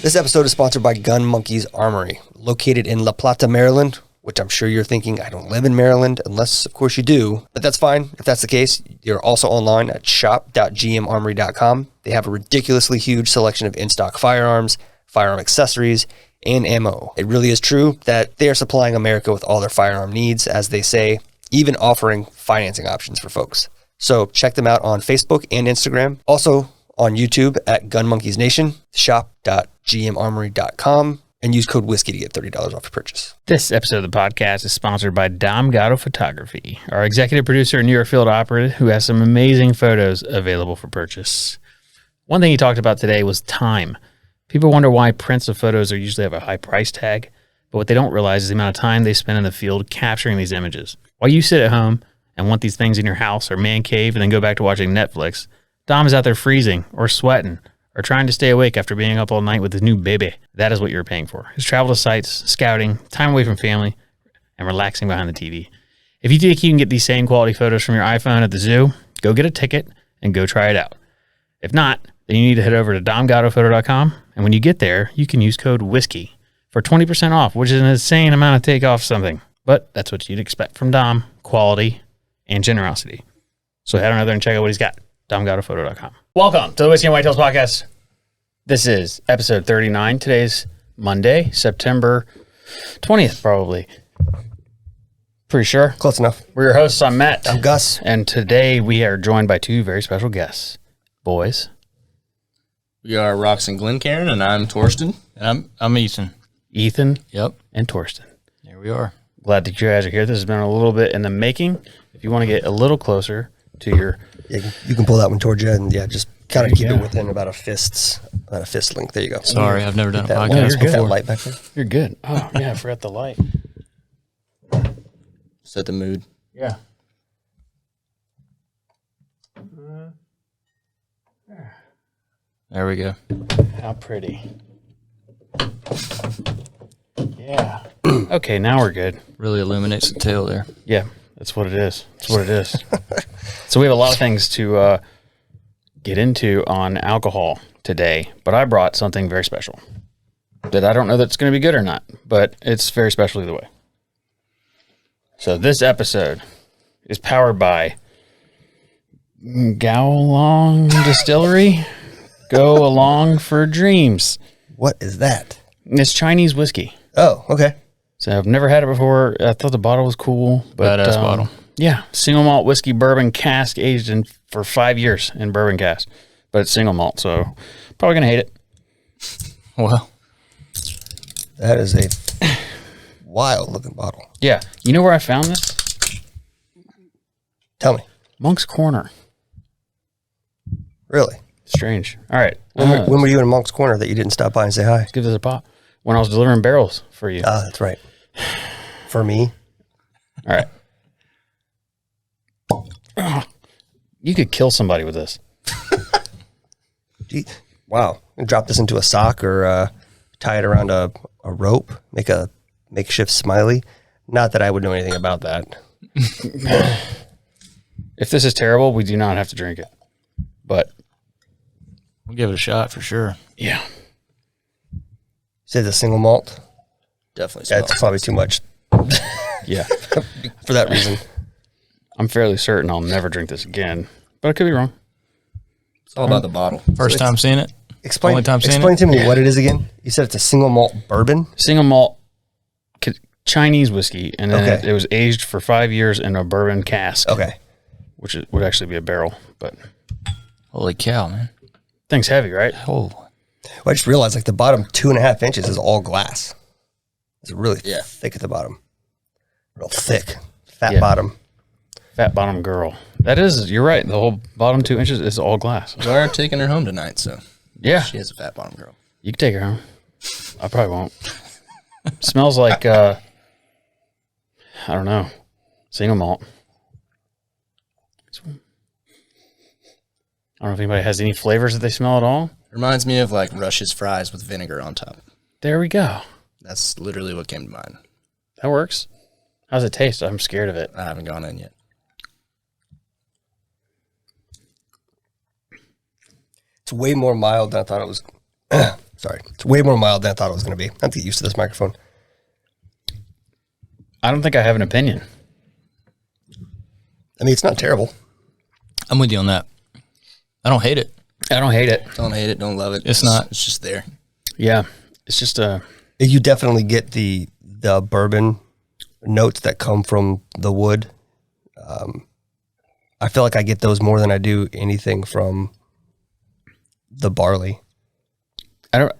This episode is sponsored by Gun Monkeys Armory, located in La Plata, Maryland, which I'm sure you're thinking, I don't live in Maryland, unless, of course, you do. But that's fine. If that's the case, you're also online at shop.gmarmory.com. They have a ridiculously huge selection of in-stock firearms, firearm accessories, and ammo. It really is true that they are supplying America with all their firearm needs, as they say, even offering financing options for folks. So check them out on Facebook and Instagram. Also on YouTube at Gun Monkeys Nation, shop.gmarmory.com, and use code WHISKEY to get $30 off your purchase. This episode of the podcast is sponsored by Dom Gatto Photography, our executive producer and New York field operative who has some amazing photos available for purchase. One thing he talked about today was time. People wonder why prints of photos usually have a high price tag, but what they don't realize is the amount of time they spend in the field capturing these images. While you sit at home and want these things in your house or man cave and then go back to watching Netflix, Dom is out there freezing or sweating or trying to stay awake after being up all night with his new baby. That is what you're paying for. His travel to sites, scouting, time away from family, and relaxing behind the TV. If you think you can get these same quality photos from your iPhone at the zoo, go get a ticket and go try it out. If not, then you need to head over to domgattophoto.com, and when you get there, you can use code WHISKEY for 20% off, which is an insane amount of take off something. But that's what you'd expect from Dom, quality and generosity. So head on over there and check out what he's got. domgattophoto.com. Welcome to the Whiskey and Whitetails podcast. This is episode 39. Today's Monday, September 20th, probably. Pretty sure. Close enough. We're your hosts. I'm Matt. I'm Gus. And today we are joined by two very special guests. Boys. We are Roxon Glencairn, and I'm Torsten. And I'm Ethan. Ethan. Yep. And Torsten. There we are. Glad that you guys are here. This has been a little bit in the making. If you want to get a little closer to your... Yeah, you can pull that one towards you and just kind of keep it within about a fist length. There you go. Sorry, I've never done a That podcast light- that before. light back there. You're good. Oh, yeah, I forgot the light. Set the mood. Yeah. There we go. How pretty. Yeah. Okay, now we're good. Really illuminates the tail there. Yeah, that's what it is. That's what it is. So we have a lot of things to get into on alcohol today, but I brought something very special that I don't know that's going to be good or not, but it's very special either way. So this episode is powered by Gowlong Distillery. Go along for dreams. What is that? It's Chinese whiskey. Oh, okay. So I've never had it before. I thought the bottle was cool. But, Badass bottle. Yeah. Single malt whiskey bourbon cask aged for 5 years in bourbon cask. But it's single malt, so probably going to hate it. Well, That is a wild looking bottle. Yeah. You know where I found this? Tell me. Monk's Corner. Really? Strange. All right. When were you in Monk's Corner that you didn't stop by and say hi? Let's give this a pop. When I was delivering barrels for you. Ah, that's right. For me? All right. You could kill somebody with this. Gee, wow. And drop this into a sock or tie it around a rope, make a makeshift smiley. Not that I would know anything about that. If this is terrible, we do not have to drink it. But we'll give it a shot for sure. yeah. Say the single malt. Definitely That's smells. probably too much Yeah. for that reason. I'm fairly certain I'll never drink this again, but I could be wrong. It's all about the bottle. First time seeing it. Only time seeing Explain it? to me what it is again. You said it's a single malt bourbon? Single malt Chinese whiskey, and then Okay. it was aged for 5 years in a bourbon cask. Okay. Which would actually be a barrel, but Holy cow, man. thing's heavy, right? Oh, Well, I just realized like the bottom 2.5 inches is all glass. It's really thick at the bottom. Real thick. Fat Yeah. bottom. Fat bottom girl. That is, you're right. The whole bottom 2 inches is all glass. We are taking her home tonight, so Yeah. she is a fat bottom girl. You can take her home. I probably won't. Smells like, I don't know, single malt. I don't know if anybody has any flavors that they smell at all. Reminds me of like Rush's fries with vinegar on top. There we go. That's literally what came to mind. That works. How's it taste? I'm scared of it. I haven't gone in yet. It's way more mild than I thought it was. Sorry. It's way more mild than I thought it was going to be. I have to get used to this microphone. I don't think I have an opinion. I mean, it's not terrible. I'm with you on that. I don't hate it. I don't hate it. Don't hate it. Don't love it. It's not. It's just there. Yeah. It's just You definitely get the bourbon notes that come from the wood. I feel like I get those more than I do anything from the barley. don't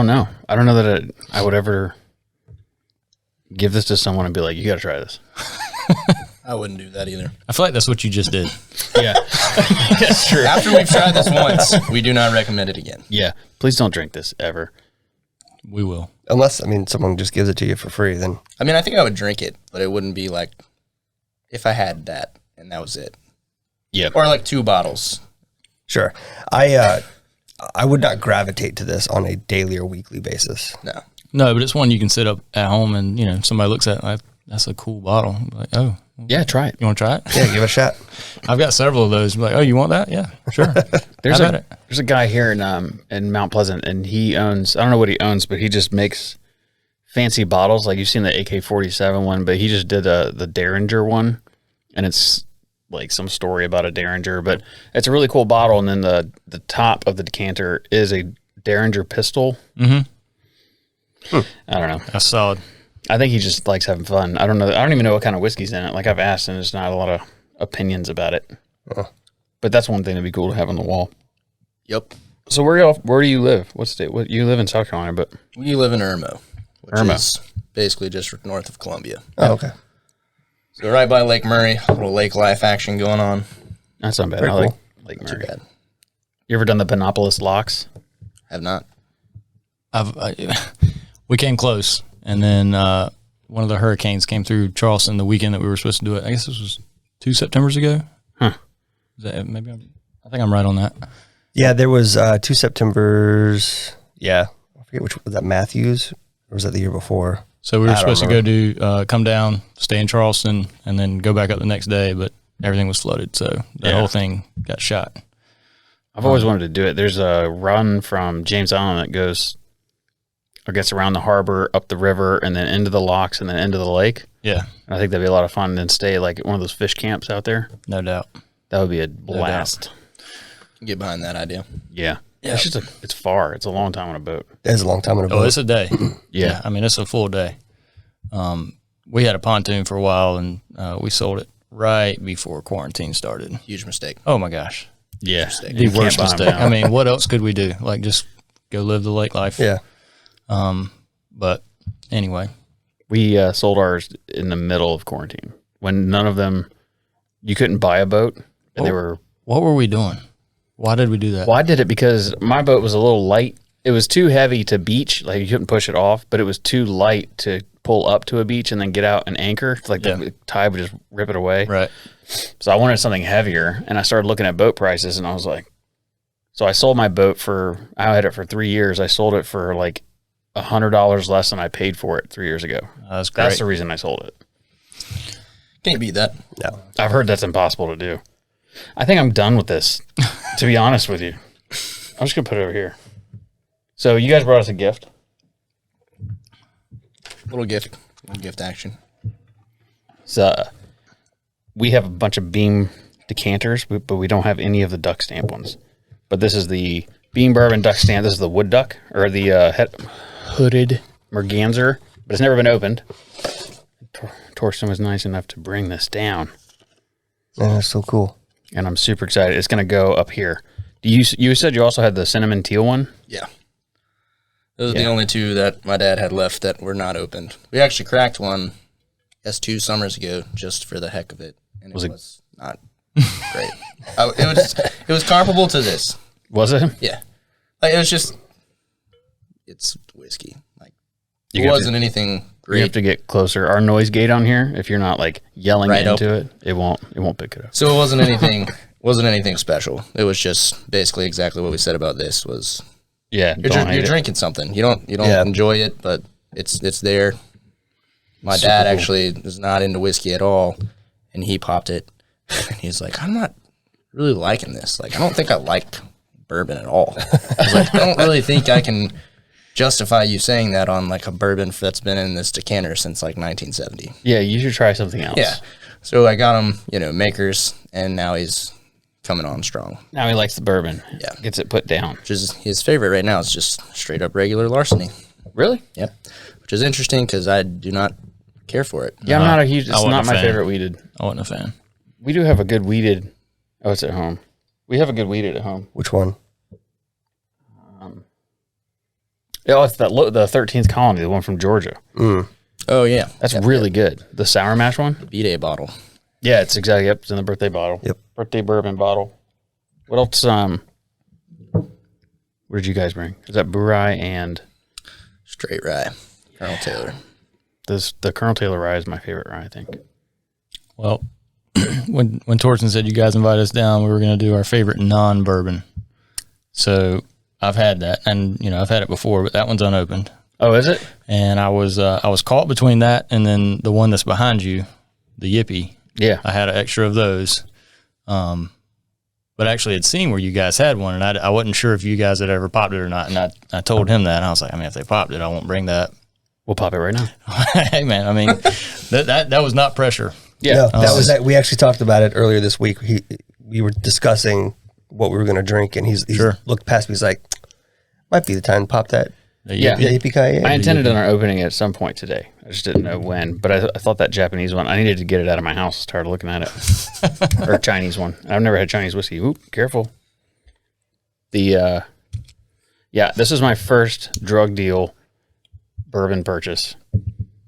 know. I don't know that I would ever give this to someone and be like, you got to try this. I wouldn't do that either. I feel like that's what you just did. Yeah. That's true. After we've tried this once, we do not recommend it again. Yeah. Please don't drink this ever. We will. Unless, I mean, someone just gives it to you for free, then. I mean, I think I would drink it, but it wouldn't be like if I had that and that was it. Yeah. Or like 2 bottles. Sure. I would not gravitate to this on a daily or weekly basis. No. No, but it's one you can sit up at home and, somebody looks at it like, that's a cool bottle. Like, oh. Yeah, try it. You want to try it? Yeah, give it a shot. I've got several of those. Like, oh, you want that? Yeah, sure. There's How about it? there's a guy here in Mount Pleasant, and he owns, I don't know what he owns, but he just makes fancy bottles. Like you've seen the AK-47 one, but he just did the Derringer one, and it's like some story about a Derringer, but it's a really cool bottle. And then the top of the decanter is a Derringer pistol. Mm-hmm. I don't know. That's solid. I think he just likes having fun. I don't know. I don't even know what kind of whiskey's in it. Like I've asked, and there's not a lot of opinions about it. But that's one thing that'd be cool to have on the wall. Yep. So where do you live? What state? You live in South Carolina, but We live in Irmo, which is basically just north of Columbia. Oh, okay. So right by Lake Murray, a little lake life action going on. that's not bad. Very I like cool. Lake Not too Murray. bad. You ever done the Panopolis locks? Have not. We came close, and then one of the hurricanes came through Charleston the weekend that we were supposed to do it. I guess this was 2 Septembers ago. Huh. Is that I think I'm right on that. Yeah, there was 2 Septembers. Yeah. I forget which was that, Matthews? Or was that the year before? So we were I don't supposed to go come down, stay in Charleston, and then go back up the next day, but everything was flooded, so the whole thing got shot. I've always wanted to do it. There's a run from James Island that goes, I guess, around the harbor, up the river, and then into the locks, and then into the lake. Yeah, And I think that'd be a lot of fun. And then stay like at one of those fish camps out there. no doubt. That would be a blast. Get behind that idea. Yeah. It's just it's far. It's a long time on a boat. That is a long time in a boat. Oh, it's a day. Yeah. I mean, it's a full day. We had a pontoon for a while, and we sold it right before quarantine started. Huge mistake. Oh, my gosh. Yeah. Mistake. You The worst can't buy 'em mistake. now. I mean, what else could we do? Like, just go live the lake life. Yeah. But anyway, We sold ours in the middle of quarantine when none of them, you couldn't buy a boat. And they were, what were we doing? Why did we do that? well, I did it because my boat was a little light. It was too heavy to beach. Like you couldn't push it off, but it was too light to pull up to a beach and then get out and anchor. Like the tide would just rip it away. Right. So I wanted something heavier, and I started looking at boat prices, and I was like, so I sold my boat I had it for 3 years. I sold it for like $100 less than I paid for it 3 years ago. That's great. That's the reason I sold it. Can't beat that. No. I've heard that's impossible to do. I think I'm done with this, to be honest with you. I'm just going to put it over here. So you guys brought us a gift. Little gift action. So we have a bunch of Beam decanters, but we don't have any of the duck stamp ones. But this is the Beam Bourbon Duck Stamp. This is the wood duck, or the hooded merganser, but it's never been opened. Torsten was nice enough to bring this down. Yeah, that's so cool. And I'm super excited. It's going to go up here. You said you also had the cinnamon teal one? Yeah. Those are the only 2 that my dad had left that were not opened. We actually cracked one, 2 summers ago, just for the heck of it. And it was not great. It was comparable to this. Was it? Yeah. Like, it was just, it's whiskey. Like, You it have wasn't anything You have great. to get closer. Our noise gate on here, if you're not like yelling Right into it, it won't pick it up. So it wasn't anything special. It was just basically exactly what we said about this was Yeah, you're drinking something. You don't enjoy it, but it's there. My dad actually is not into whiskey at all, and he popped it, and he's like, I'm not really liking this. Like, I don't think I like bourbon at all. I was like, I don't really think I can justify you saying that on like a bourbon that's been in this decanter since like 1970. Yeah, you should try something else. Yeah. So I got him, makers, and now he's coming on strong. Now he likes the bourbon. Yeah. Gets it put down. Which is his favorite right now is just straight up regular larceny. Really? Yep. Which is interesting because I do not care for it. Yeah, I'm not a huge, it's not my favorite weeded. I wasn't a fan. We do have a good weeded. Oh, it's at home. We have a good weeded at home. Which one? It's the 13th Colony, the one from Georgia. Mm. Oh, yeah. That's really good. The Sour Mash one? B-Day bottle. Yeah, it's exactly, it's in the birthday bottle. Yep. Birthday bourbon bottle. What else, what did you guys bring? Is that Rye and? Straight rye. Colonel Taylor. The Colonel Taylor rye is my favorite rye, I think. Well, when Torsten said you guys invited us down, we were going to do our favorite non-bourbon. So I've had that, and I've had it before, but that one's unopened. Oh, is it? And I was caught between that and then the one that's behind you, the Yippee. Yeah. I had an extra of those. But actually had seen where you guys had one, and I wasn't sure if you guys had ever popped it or not. And I told him that, and I was like, if they popped it, I won't bring that. We'll pop it right now. Hey, man, that was not pressure. Yeah, no, we actually talked about it earlier this week. We were discussing what we were going to drink, and he's looked past me. He's like, might be the time to pop that. Yeah. Yippee-ki-yay. I intended on opening it at some point today. I just didn't know when. But I thought that Japanese one, I needed to get it out of my house. Started looking at it. Or Chinese one. I've never had Chinese whiskey. Oop, careful. This is my first drug deal bourbon purchase.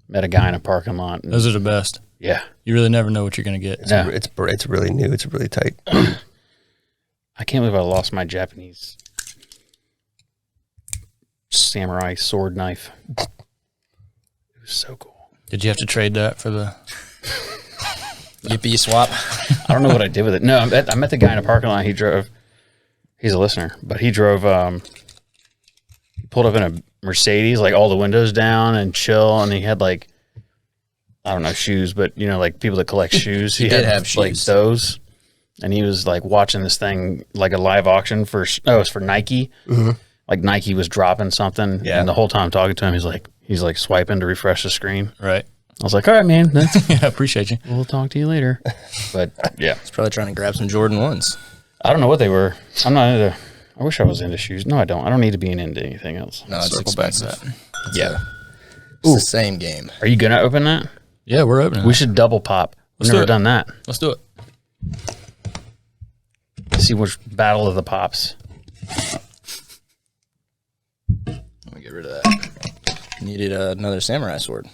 Met a guy in a parking lot. Those are the best. Yeah. You really never know what you're going to get. It's really new. It's really tight. I can't believe I lost my Japanese samurai sword knife. It was so cool. Did you have to trade that for the Yippee swap? I don't know what I did with it. No, I met the guy in a parking lot. He's a listener, but he drove, he pulled up in a Mercedes, like all the windows down and chill. And he had I don't know, shoes, but like people that collect shoes. He did have shoes. Like those. And he was like watching this thing, like a live auction it's for Nike. Mm-hmm. Like Nike was dropping something. Yeah. And the whole time talking to him, he's like swiping to refresh the screen. Right. I was like, all right, man. Yeah, appreciate you. We'll talk to you later. But yeah. He's probably trying to grab some Jordan 1s. I don't know what they were. I'm not into, I wish I was into shoes. No, I don't. I don't need to be into anything else. No, it's expensive. Yeah. It's the same game. Are you going to open that? Yeah, we're opening. We should double pop. We've never done that. Let's do it. See which battle of the pops. Let me get rid of that. Needed another samurai sword.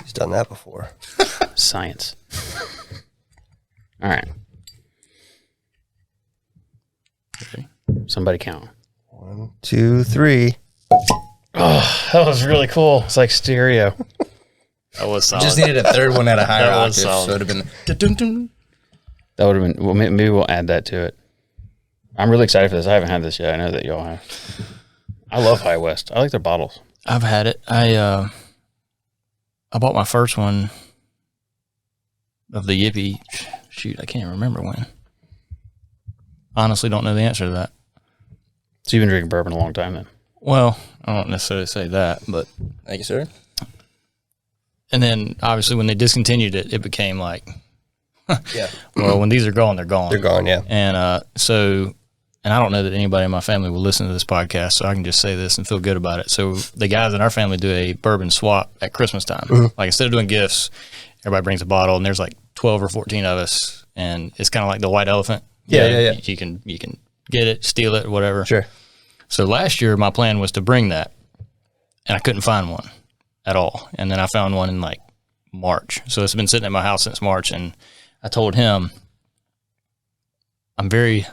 He's done that before. Science. All right. Okay. Somebody count. 1, 2, 3. Oh, that was really cool. It's like stereo. That was solid. Just needed a third one at a higher octave, solid. so it would have been. Dun-dun-dun. That would have been. Well, maybe we'll add that to it. I'm really excited for this. I haven't had this yet. I know that y'all have. I love High West. I like their bottles. I've had it. I bought my first one of the Yippee. Shoot, I can't remember when. Honestly, don't know the answer to that. So you've been drinking bourbon a long time then? Well, I don't necessarily say that, but Thank you, sir. and then obviously when they discontinued it, it became like, Yeah. well, when these are gone, they're gone. They're gone, yeah. And and I don't know that anybody in my family will listen to this podcast, so I can just say this and feel good about it. So the guys in our family do a bourbon swap at Christmas time. Mm-hmm. Like instead of doing gifts, everybody brings a bottle, and there's like 12 or 14 of us, and it's kind of like the white elephant. Yeah. You can get it, steal it, or whatever. Sure. So last year, my plan was to bring that, and I couldn't find one at all. And then I found one in like March. So it's been sitting at my house since March, and I told him I'm very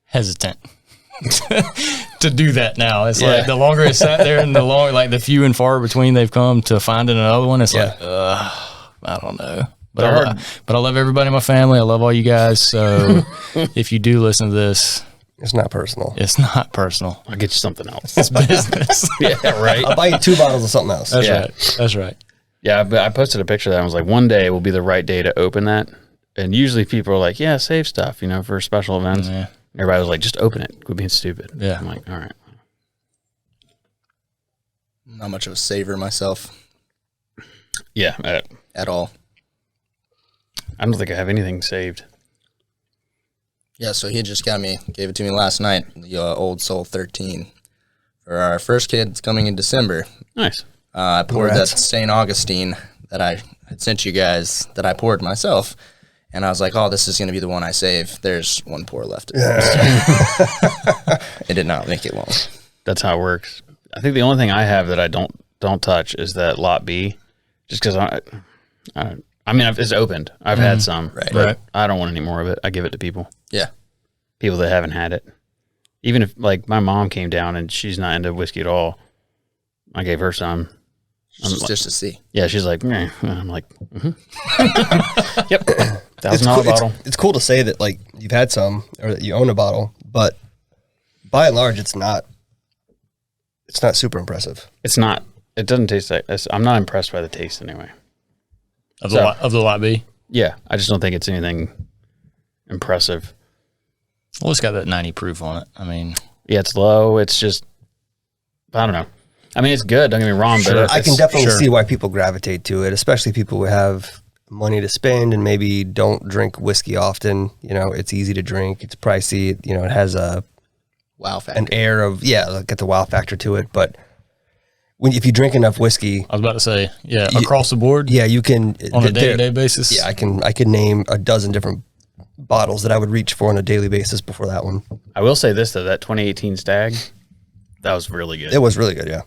hesitant to do that now. It's like the longer it sat there and the longer, like the few and far between they've come to finding another one, it's like, I don't know. But I love everybody in my family. I love all you guys. So if you do listen to this, It's not personal. it's not personal. I'll get you something else. It's business. Yeah, right. I'll buy you 2 bottles of something else. That's Yeah. right. That's right. Yeah, but I posted a picture of that. I was like, one day will be the right day to open that And usually people are like, yeah, save stuff, for special events. Yeah. Everybody was like, just open it. Quit being stupid. Yeah. I'm like, all right. Not much of a saver myself Yeah. at all. I don't think I have anything saved. Yeah, so he just gave it to me last night, the Old Soul 13. For our first kid, it's coming in December. Nice. I poured Congrats. that St. Augustine that I had sent you guys, that I poured myself. And I was like, oh, this is going to be the one I save. There's one pour left. It did not make it long. That's how it works. I think the only thing I have that I don't touch is that lot B, just because it's opened. I've had some, Right. but I don't want any more of it. I give it to people Yeah. that haven't had it. Even if like my mom came down and she's not into whiskey at all, I gave her some. Just to see. Yeah, she's like, meh. I'm like, yep, $1,000 bottle. It's cool to say that like you've had some or that you own a bottle, but by and large, it's not super impressive. It's not. It doesn't taste like. I'm not impressed by the taste anyway. Of the lot B. Yeah, I just don't think it's anything impressive. Well, it's got that 90 proof on it. I mean, Yeah, it's low. It's just, I don't know. I mean, it's good. Don't get me wrong, but I can definitely see why people gravitate to it, especially people who have money to spend and maybe don't drink whiskey often. It's easy to drink. It's pricey. It has Wow factor. an air of get the wow factor to it. But if you drink enough whiskey, I was about to say, across the board. yeah, you can On a day-to-day basis. Yeah, I can name a dozen different bottles that I would reach for on a daily basis before that one. I will say this though, that 2018 Stag, that was really good. It was really good. Yeah,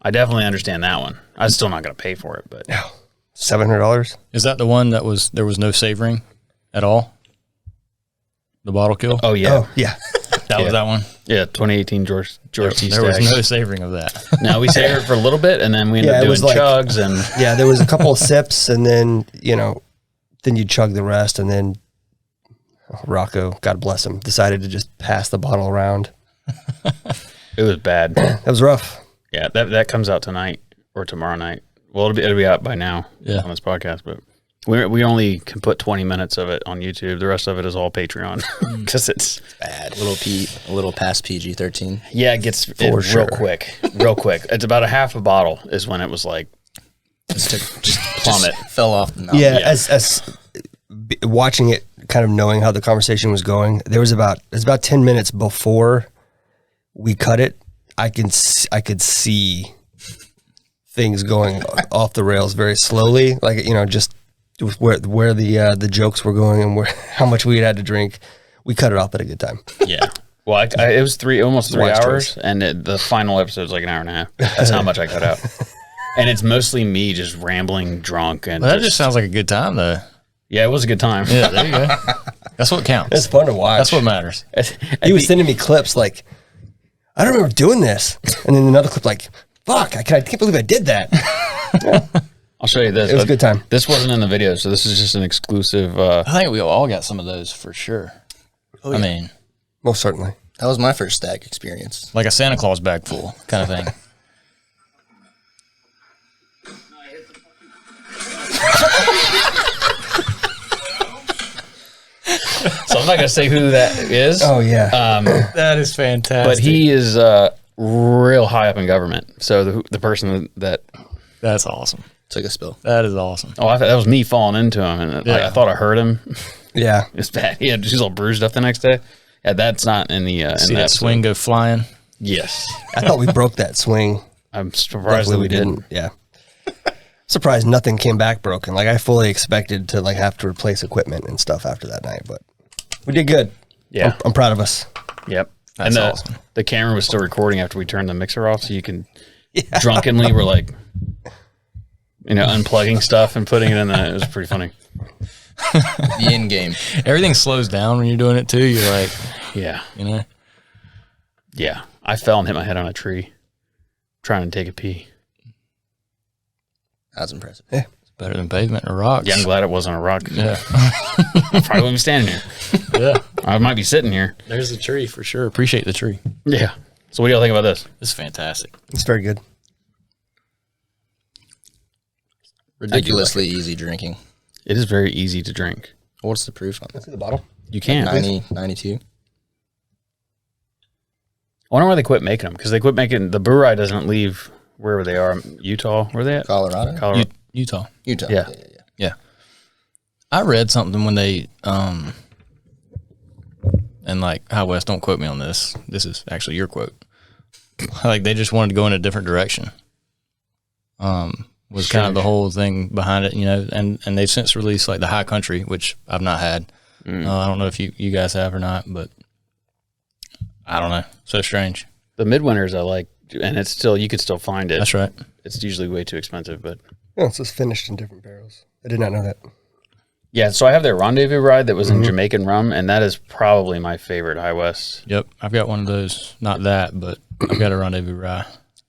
I definitely understand that one. I'm still not going to pay for it, but $700. Is that the one there was no savoring at all? The bottle kill? oh yeah, Oh yeah, that was that one. yeah, 2018 George T. There was Stag. no savoring of that. No, we saved it for a little bit, and then we ended Yeah, up it doing was like- chugs, and yeah. There was a couple of sips, and then then you chug the rest, and then Rocco, God bless him, decided to just pass the bottle around. it was bad. That was rough. Yeah, that comes out tonight or tomorrow night. Well, it'll be out by now on this podcast, but we only can put 20 minutes of it on YouTube. The rest of it is all Patreon because it's Bad. A little past PG-13. yeah, it gets For sure. real quick. It's about a half a bottle is when it was like Just plummet. fell off the mountain. Yeah, as watching it, kind of knowing how the conversation was going, it was about 10 minutes before we cut it. I could see things going off the rails very slowly, like just where the jokes were going and how much we had to drink. We cut it off at a good time. Yeah. Well, it was almost 3 Wise hours, choice. and the final episode was like an hour and a half. That's how much I cut out. And it's mostly me just rambling drunk. And Well, that just sounds like a good time, though. yeah, it was a good time. Yeah, there you go. That's what counts. It's fun to watch. That's what matters. He was sending me clips like, I don't remember doing this, and then another clip like, fuck, I can't believe I did that. I'll show you this. It was a good time. This wasn't in the video, so this is just an exclusive. I think we all got some of those for sure. I mean, Most certainly. That was my first Stag experience. like a Santa Claus bag full kind of thing. So I'm not gonna say who that is. Oh yeah. That is fantastic. But he is real high up in government. So the person that That's awesome. Took a spill. That is awesome. I thought that was me falling into him, and Yeah. I thought I hurt him. Yeah. It's bad. Yeah, she's all bruised up the next day. Yeah, that's not in the in See the that episode. swing go flying? Yes, I thought we broke that swing. I'm surprised that we didn't. Yeah. Surprised nothing came back broken. Like I fully expected to like have to replace equipment and stuff after that night, but we did good. Yeah. I'm proud of us. Yep. That's and awesome. the camera was still recording after we turned the mixer off, so you can drunkenly we're like, unplugging stuff and putting it in the. It was pretty funny. The in game. Everything slows down when you're doing it too. You're like, Yeah. Yeah. I fell and hit my head on a tree trying to take a pee. That's impressive. Yeah. it's better than pavement or rocks. Yeah, I'm glad it wasn't a rock. Yeah. I probably wouldn't be standing here. Yeah. I might be sitting here. There's the tree for sure. Appreciate the tree. Yeah. So what do y'all think about this? This is fantastic. It's very good. Ridiculously easy drinking. It is very easy to drink. What's the proof on that? See the bottle? You can. 90, 92. I wonder why they quit making them, because they quit making the Brew Rye doesn't leave wherever they are. Utah, where are they at? Colorado. Utah. Yeah. Yeah. I read something when they and like High West, don't quote me on this. This is actually your quote. Like they just wanted to go in a different direction. Was kind of the whole thing behind it, you know, and they've since released like the High Country, which I've not had. I don't know if you guys have or not, but I don't know. So strange. The Midwinters I like, and it's still, you could still find it. That's right. It's usually way too expensive, but Yeah, it's just finished in different barrels. I did not know that. yeah. So I have their Rendezvous Rye that was in Jamaican rum, and that is probably my favorite High West. Yep. I've got one of those. Not that, but I've got a Rendezvous Rye.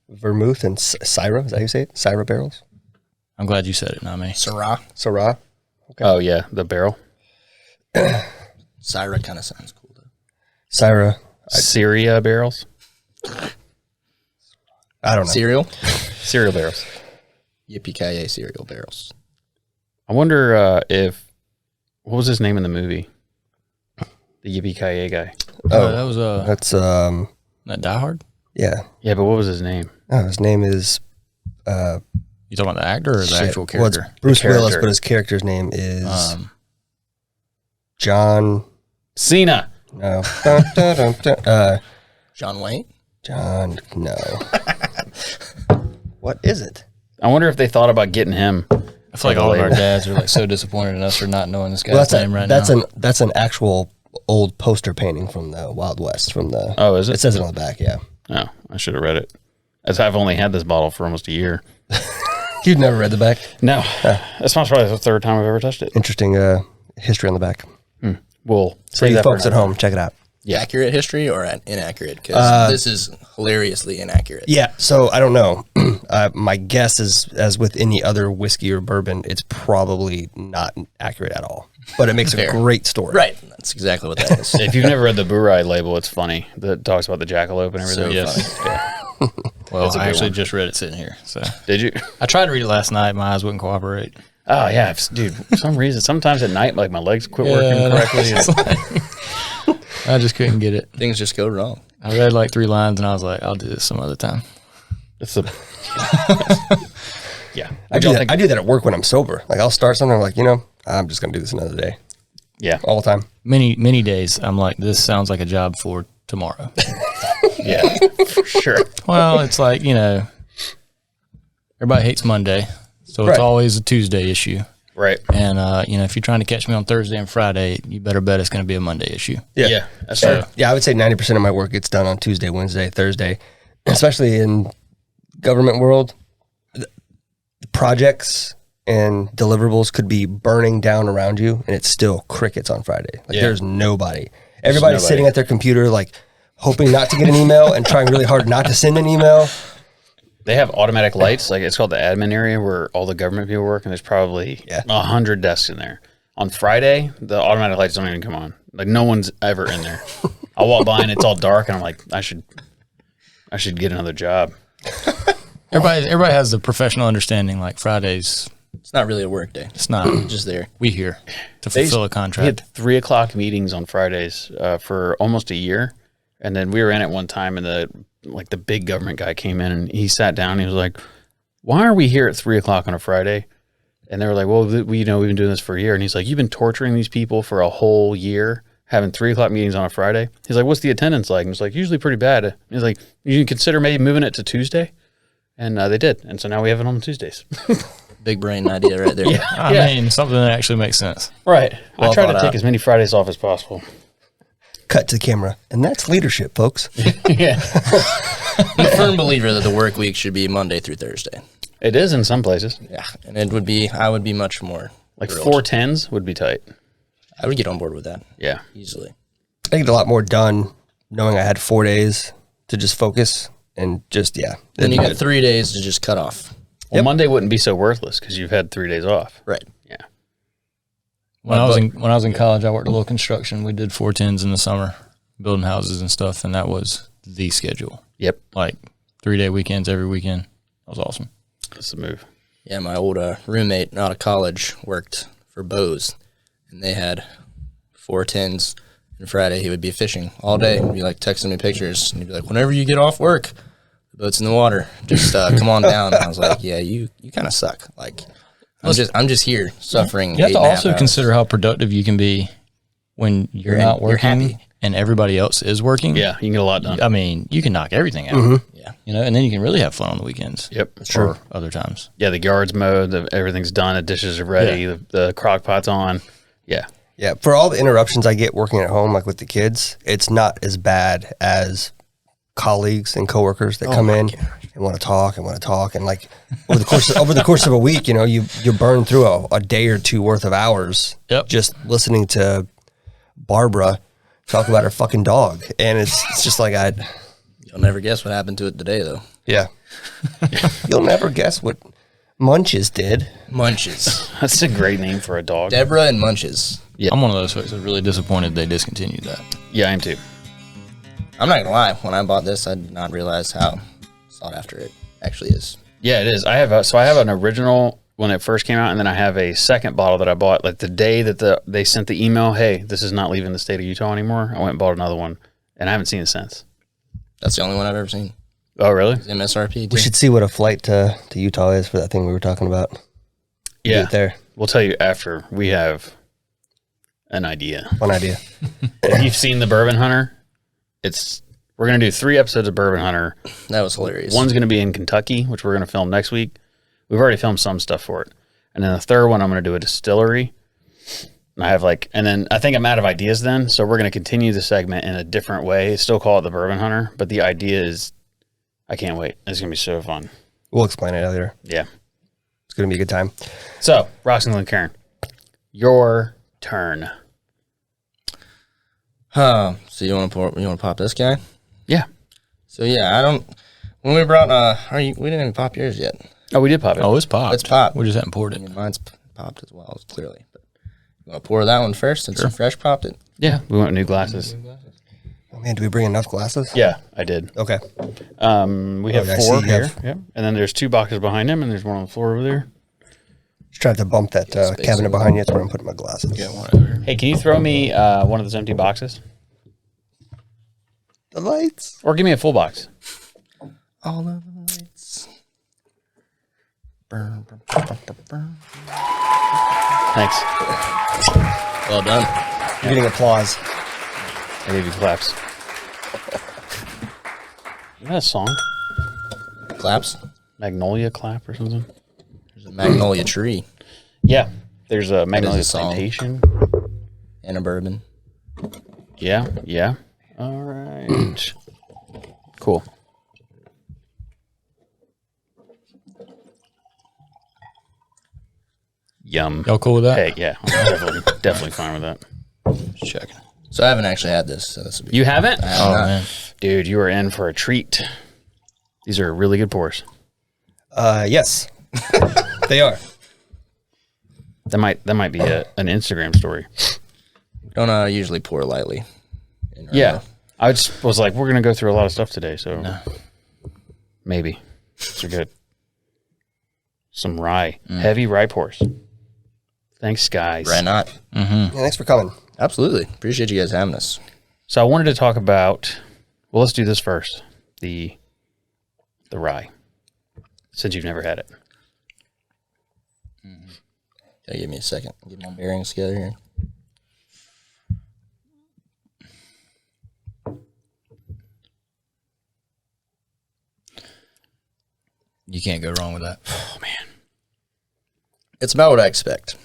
Vermouth and Syrah, is that how you say it? Syrah barrels? I'm glad you said it, not me. Syrah. Syrah? Okay. Oh yeah, the barrel. Syrah kind of sounds cool, though. Syrah. Syria barrels. I don't know. Cereal barrels. Yippee-ki-yay cereal barrels. I wonder if, what was his name in the movie? The Yippee-ki-yay guy. Oh, that was That's, that Die Hard? yeah. Yeah, but what was his name? Oh, his name is... You talking about the actor or the actual Well, it's character? Bruce Willis, character. but his character's name is John... Cena. No. Dun, dun, dun, dun. John Wayne? John... No. What is it? I wonder if they thought about getting him. I feel like all of our dads are like so disappointed in us for not knowing this guy's Well, name right now. that's an actual old poster painting from the Wild West. From the Oh, is it? It says it on the back. Yeah, Oh, I should have read it. As I've only had this bottle for almost a year. you've never read the back. No, that's probably the third time I've ever touched it. Interesting history on the back. We'll For you folks at home, check it out. Yeah. Accurate history or inaccurate? Because this is hilariously inaccurate. Yeah, so I don't know. My guess is, as with any other whiskey or bourbon, it's probably not accurate at all. But it makes a great story. Right. That's exactly what that is. If you've never read the Brew Rye label, it's funny. That talks about the jackalope and everything. So yes. Yeah. well, a I good actually one. just read it sitting here. So Did you? I tried to read it last night. My eyes wouldn't cooperate. Oh yeah, dude. For some reason, sometimes at night, like my legs quit working correctly. I just couldn't get it. Things just go wrong. I read like 3 lines and I was like, I'll do this some other time. It's the yeah. I do that at work when I'm sober. Like I'll start something, I'm like, I'm just gonna do this another day. Yeah. All the time. Many days I'm like, this sounds like a job for tomorrow. Yeah. For sure. Well, it's like, everybody hates Monday. So it's Right. always a Tuesday issue. Right. And, if you're trying to catch me on Thursday and Friday, you better bet it's going to be a Monday issue. Yeah. That's So- true. Yeah, I would say 90% of my work gets done on Tuesday, Wednesday, Thursday, especially in government world. The projects and deliverables could be burning down around you, and it's still crickets on Friday. Like there's nobody. Everybody's nobody. sitting at their computer, like hoping not to get an email and trying really hard not to send an email. They have automatic lights, like it's called the admin area where all the government people work, and there's probably 100 desks in there. On Friday, the automatic lights don't even come on. Like no one's ever in there. I walk by and it's all dark, and I'm like, I should get another job. Everybody has the professional understanding, like Fridays, It's not really a work day. it's not. Just there. We here to fulfill a We contract. had 3:00 meetings on Fridays for almost a year, and then we were in it one time, and the big government guy came in and he sat down. And he was like, "Why are we here at 3:00 on a Friday?" And they were like, "Well, we've been doing this for a year." And he's like, "You've been torturing these people for a whole year, having 3:00 meetings on a Friday." He's like, "What's the attendance like?" And it's like, "Usually pretty bad." He's like, "You can consider maybe moving it to Tuesday," and they did, and so now we have it on Tuesdays. Big brain idea right there. I mean, something that actually makes sense. Right. Well I try to thought take out. as many Fridays off as possible. Cut to the camera. And that's leadership, folks. Yeah. I'm a firm believer that the work week should be Monday through Thursday. It is in some places. Yeah. And I would be much more Like thrilled. 410s would be tight. I would get on board with that Yeah. easily. I get a lot more done knowing I had 4 days to just focus and just, Then you got 3 days to just cut off. Well, Monday wouldn't be so worthless because you've had 3 days off. Right. Yeah. When I was in college, I worked a little construction. We did 410s in the summer, building houses and stuff, and that was the schedule. Yep. Like 3-day weekends every weekend. That was awesome. That's the move. Yeah, my old roommate out of college worked for Bose. and they had 4 tins. And Friday he would be fishing all day. He'd be like texting me pictures, and he'd be like, "Whenever you get off work, the boat's in the water. Just come on down." And I was like, "Yeah, you kind of suck. Like, I'm just here suffering." You have to also consider how productive you can be when you're not working happy. and everybody else is working. Yeah, you can get a lot done. I mean, you can knock everything out. Mm-hmm. Yeah, and then you can really have fun on the weekends. Yep, Or other times. Yeah, the yard's mowed, everything's done, the dishes are ready, the crock pot's on. Yeah. Yeah, for all the interruptions I get working at home, like with the kids, it's not as bad as colleagues and coworkers that come in and want to talk, and like over the course of a week, you burn through a day or two worth of hours just listening to Barbara talk about her fucking dog, and it's just like You'll never guess what happened to it today, though. Yeah, you'll never guess what Munches did. Munches. That's a great name for a dog. Deborah and Munches. Yeah. I'm one of those folks that's really disappointed they discontinued that. Yeah, I am too. I'm not gonna lie. When I bought this, I did not realize how sought after it actually is. Yeah, it is. I have an original when it first came out, and then I have a second bottle that I bought like the day that they sent the email, "Hey, this is not leaving the state of Utah anymore." I went and bought another one, and I haven't seen it since. That's the only one I've ever seen. Oh, really? It's MSRP. We should see what a flight to Utah is for that thing we were talking about. Yeah, Do it there. We'll tell you after we have an idea. One idea. If you've seen the Bourbon Hunter, we're gonna do 3 episodes of Bourbon Hunter. That was hilarious. One's gonna be in Kentucky, which we're gonna film next week. We've already filmed some stuff for it, and then the third one I'm gonna do a distillery. And and then I think I'm out of ideas then, so we're gonna continue the segment in a different way. Still call it the Bourbon Hunter, but the idea is, I can't wait. It's gonna be so fun. We'll explain it later. Yeah, It's going to be a good time. So Rocks and Glencairn, your turn. So you want to pop this guy? Yeah. So yeah, when we brought we didn't even pop yours yet. Oh, we did pop it. Oh, it's popped. It's popped. We just haven't poured it. I mean, mine's popped as well, clearly. But you want to pour that one first since you fresh popped it? Yeah, we want new glasses. Oh man, do we bring enough glasses? Yeah, I did. Okay. We have I 4 see you here. have- Yeah, and then there's 2 boxes behind him, and there's one on the floor over there. Just tried to bump that cabinet behind you. That's where I'm putting my glasses. Yeah, whatever. Hey, can you throw me one of those empty boxes, The lights. or give me a full box? All of the lights. Burn, burn, burn, burn, burn. Thanks. Well done. You're getting applause. I gave you claps. Is that a song? Claps. Magnolia clap or something? There's a magnolia tree Yeah, there's a Magnolia song. plantation. and a bourbon. Yeah, yeah. All right. Cool. Yum. Y'all cool with that? Hey, yeah, I'm definitely fine with that. Just checking. So I haven't actually had this, so this would be. You haven't? Oh, man. Dude, you are in for a treat. These are really good pours. Yes. They are. That might be an Instagram story. Don't usually pour lightly. Yeah. I just was like, we're going to go through a lot of stuff today, so maybe. They're good. Some rye. Heavy rye pours. Thanks, guys. Why not? Yeah, thanks for coming. Absolutely. Appreciate you guys having us. So I wanted to talk about, well, let's do this first. The rye, since you've never had it. Gotta give me a second. Get my bearings together here. You can't go wrong with that. Oh, man. It's about what I expect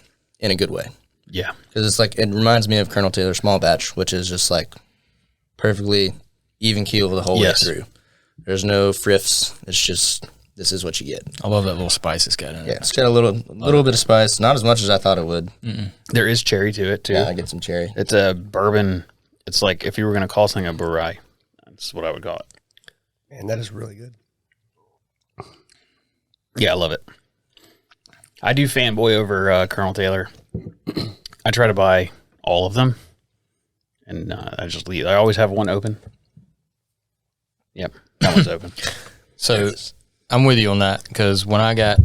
in a good way. Yeah. Because it's like, it reminds me of Colonel Taylor Small Batch, which is just like perfectly even keel the whole way through. There's no friffs. It's just, this is what you get. I love that little spice it's got in it. Yeah, it's got a little bit of spice. Not as much as I thought it would. There is cherry to it, too. Yeah, I get some cherry. It's a bourbon. It's like if you were going to call something a rye. That's what I would call it. Man, that is really good. Yeah, I love it. I do fanboy over Colonel Taylor. I try to buy all of them, and I just leave. I always have one open. Yep, that one's open. So I'm with you on that because when I got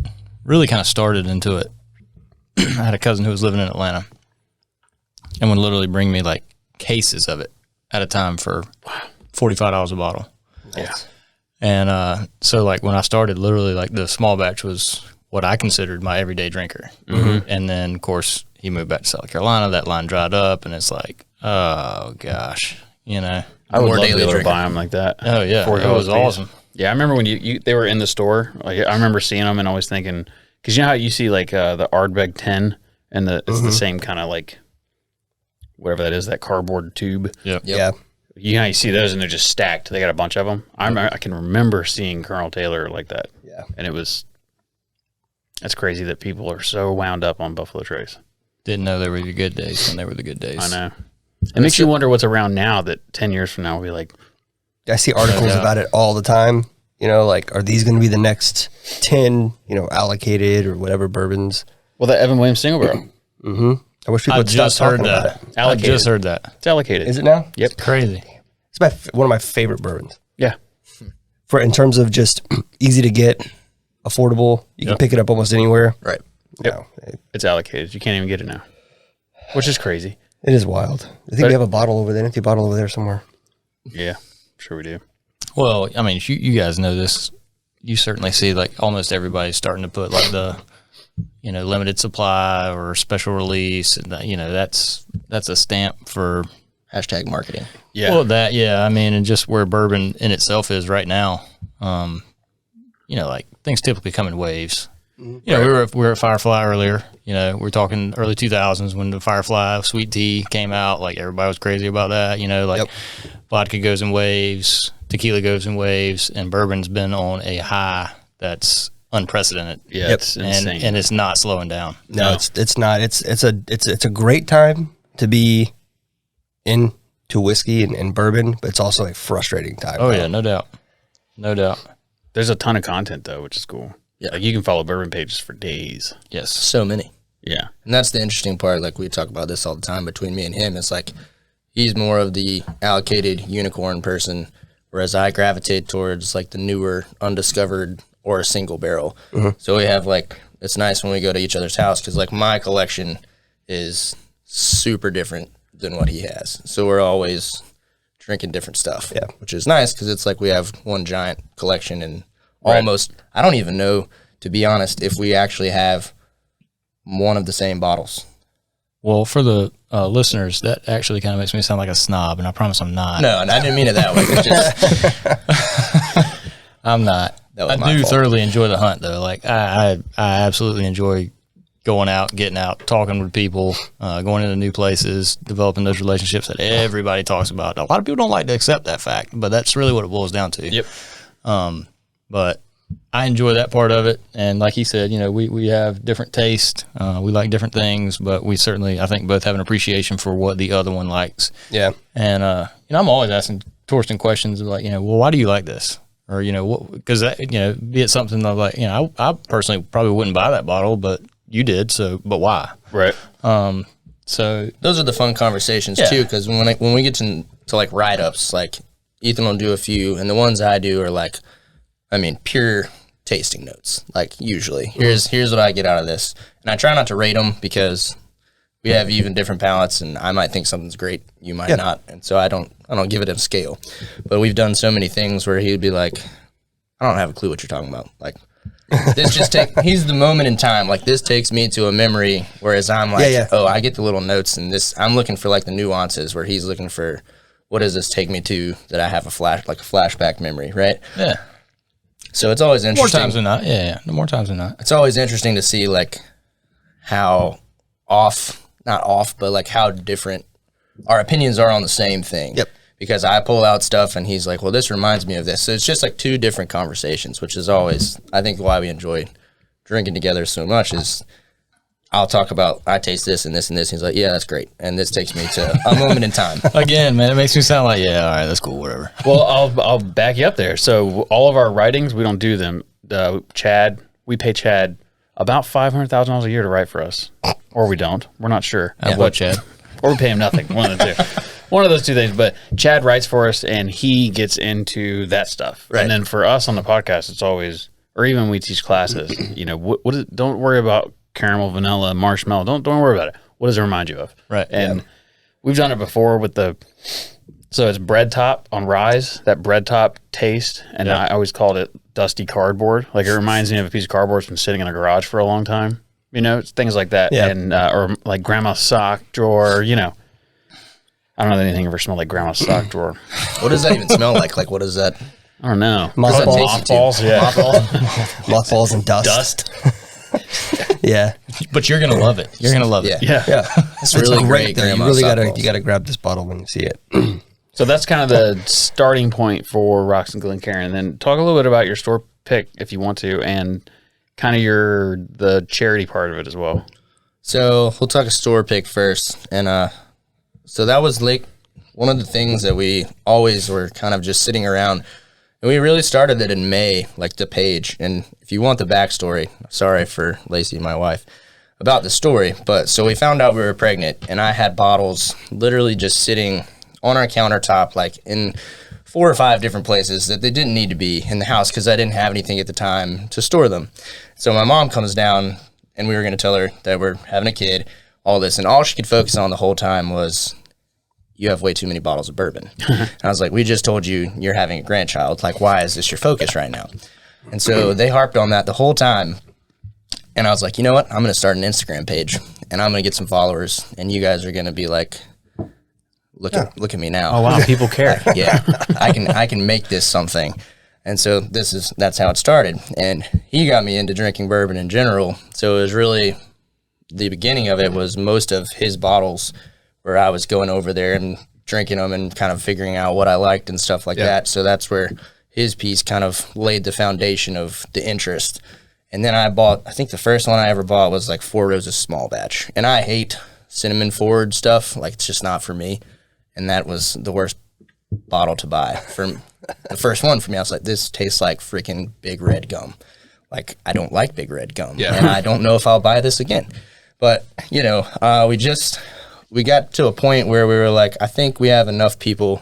really kind of started into it, I had a cousin who was living in Atlanta, and would literally bring me like cases of it at a time for $45 a bottle. Yeah. And so like when I started, literally like the small batch was what I considered my everyday drinker. Mm-hmm. And then of course he moved back to South Carolina. That line dried up, and it's like, oh gosh, you know. I would love to be able to buy them like that. Oh yeah, it was awesome. Yeah, I remember when they were in the store. Like I remember seeing them and always thinking, because you know how you see like the Ardbeg 10 and it's the same kind of like whatever that is, that cardboard tube. Yep. Yeah. You know how you see those and they're just stacked. They got a bunch of them. I can remember seeing Colonel Taylor like that. Yeah. And that's crazy that people are so wound up on Buffalo Trace. Didn't know they were the good days when they were the good days. I know. It makes you wonder what's around now that 10 years from now will be like. I see articles about it all the time. You know, like, are these going to be the next 10, allocated or whatever bourbons? Well, the Evan Williams single barrel. Mm-hmm. I wish people would stop talking about it. Allocated. I just heard that. It's allocated. Is it now? Yep. It's crazy. It's one of my favorite bourbons. Yeah. In terms of just easy to get, affordable, you can pick it up almost anywhere. Right. Yep. It's allocated. You can't even get it now, which is crazy. It is wild. I think we have a bottle over there, an empty bottle over there somewhere. Yeah, sure we do. Well, I mean, you guys know this. You certainly see like almost everybody's starting to put like the, limited supply or special release, and that's a stamp for Hashtag marketing. Yeah. Well, I mean, and just where bourbon in itself is right now, like things typically come in waves. We were at Firefly earlier. We're talking early 2000s when the Firefly sweet tea came out. Like everybody was crazy about that. Vodka goes in waves, tequila goes in waves, and bourbon's been on a high that's unprecedented. Yeah, it's insane, and it's not slowing down. No, it's not. It's a great time to be into whiskey and bourbon, but it's also a frustrating time. Oh yeah, no doubt. There's a ton of content though, which is cool. Yeah, like you can follow bourbon pages for days. Yes, so many. Yeah, and that's the interesting part. Like we talk about this all the time between me and him. It's like he's more of the allocated unicorn person, whereas I gravitate towards like the newer, undiscovered or a single barrel. Mm-hmm. So we have it's nice when we go to each other's house because my collection is super different than what he has. So we're always drinking different stuff, which is nice because it's like we have one giant collection and almost, I don't even know, to be honest, if we actually have one of the same bottles. Well, for the listeners, that actually kind of makes me sound like a snob, and I promise I'm not. No, and I didn't mean it that way. It's just I'm not. I do thoroughly enjoy the hunt, though. Like I absolutely enjoy going out, getting out, talking with people, going into new places, developing those relationships that everybody talks about. A lot of people don't like to accept that fact, but that's really what it boils down to. Yep. But I enjoy that part of it. And like he said, we have different tastes. We like different things, but we certainly, I think, both have an appreciation for what the other one likes. Yeah. And, I'm always asking Torsten questions like, well, why do you like this? Or, what, because, be it something of like, I personally probably wouldn't buy that bottle, but you did. So, but why? Right. So those are the fun conversations too. Cause when we get to like write-ups, like Ethan will do a few and the ones I do are pure tasting notes. Like usually here's what I get out of this. And I try not to rate them because we have even different palates and I might think something's great. You might not. And so I don't give it a scale, but we've done so many things where he'd be like, I don't have a clue what you're talking about. Like this he's the moment in time. Like this takes me to a memory. Whereas I'm like, oh, I get the little notes and this, I'm looking for like the nuances where he's looking for, what does this take me to that I have a flashback memory. Right. Yeah. So it's always interesting. More times than not. Yeah. More times than not. It's always interesting to see like how not off, but like how different our opinions are on the same thing. Yep. Because I pull out stuff and he's like, well, this reminds me of this. So it's just like two different conversations, which is always, I think, why we enjoy drinking together so much is I'll talk about, I taste this and this and this. He's like, yeah, that's great. And this takes me to a moment in time. Again, man, it makes me sound like, yeah, all right, that's cool, whatever. Well, I'll back you up there. So all of our writings, we don't do them. We pay Chad about $500,000 a year to write for us. Or we don't. We're not sure. What, Chad? Or we pay him nothing. One of the two. One of those two things. But Chad writes for us, and he gets into that stuff. Right. And then for us on the podcast, it's always, or even when we teach classes, what is, don't worry about caramel, vanilla, marshmallow. Don't worry about it. What does it remind you of? Right. And We've done it before with so it's bread top on Rise, that bread top taste, and I always called it dusty cardboard. Like, it reminds me of a piece of cardboard that's been sitting in a garage for a long time. You know, it's things like that. Yeah. And or like grandma's sock drawer, you know. I don't know that anything ever smelled like grandma's sock drawer. What does that even smell like? Like, what is that? I don't know. Mothballs. Yeah. Mothballs and dust. Yeah. But you're gonna love it. You're gonna love it. Yeah. Yeah. It's really great. Though. You grandma really softballs. gotta grab this bottle when you see it. So that's kind of the starting point for Rocks and Glencairn. And then talk a little bit about your store pick if you want to, and kind of the charity part of it as well. So we'll talk a store pick first. And so that was like one of the things that we always were kind of just sitting around. And we really started it in May, like the page. And if you want the backstory, sorry for Lacey, my wife, about the story. But so we found out we were pregnant, and I had bottles literally just sitting on our countertop, like in 4 or 5 different places that they didn't need to be in the house because I didn't have anything at the time to store them. So my mom comes down, and we were going to tell her that we're having a kid, all this. And all she could focus on the whole time was, you have way too many bottles of bourbon. And I was like, we just told you you're having a grandchild. Like, why is this your focus right now? And so they harped on that the whole time. And I was like, you know what? I'm going to start an Instagram page, and I'm going to get some followers, and you guys are going to be like, look at me now. Oh, wow. People care. Yeah, I can make this something. And so that's how it started. And he got me into drinking bourbon in general. So it was really, the beginning of it was most of his bottles where I was going over there and drinking them and kind of figuring out what I liked and stuff like that. So that's where his piece kind of laid the foundation of the interest. And then I think the first one I ever bought was like 4 Roses small batch. And I hate cinnamon forward stuff. Like, it's just not for me. And that was the worst bottle to buy. For the first one for me, I was like, this tastes like freaking Big Red gum. Like, I don't like Big Red gum. Yeah. And I don't know if I'll buy this again. But, you know, we got to a point where we were like, I think we have enough people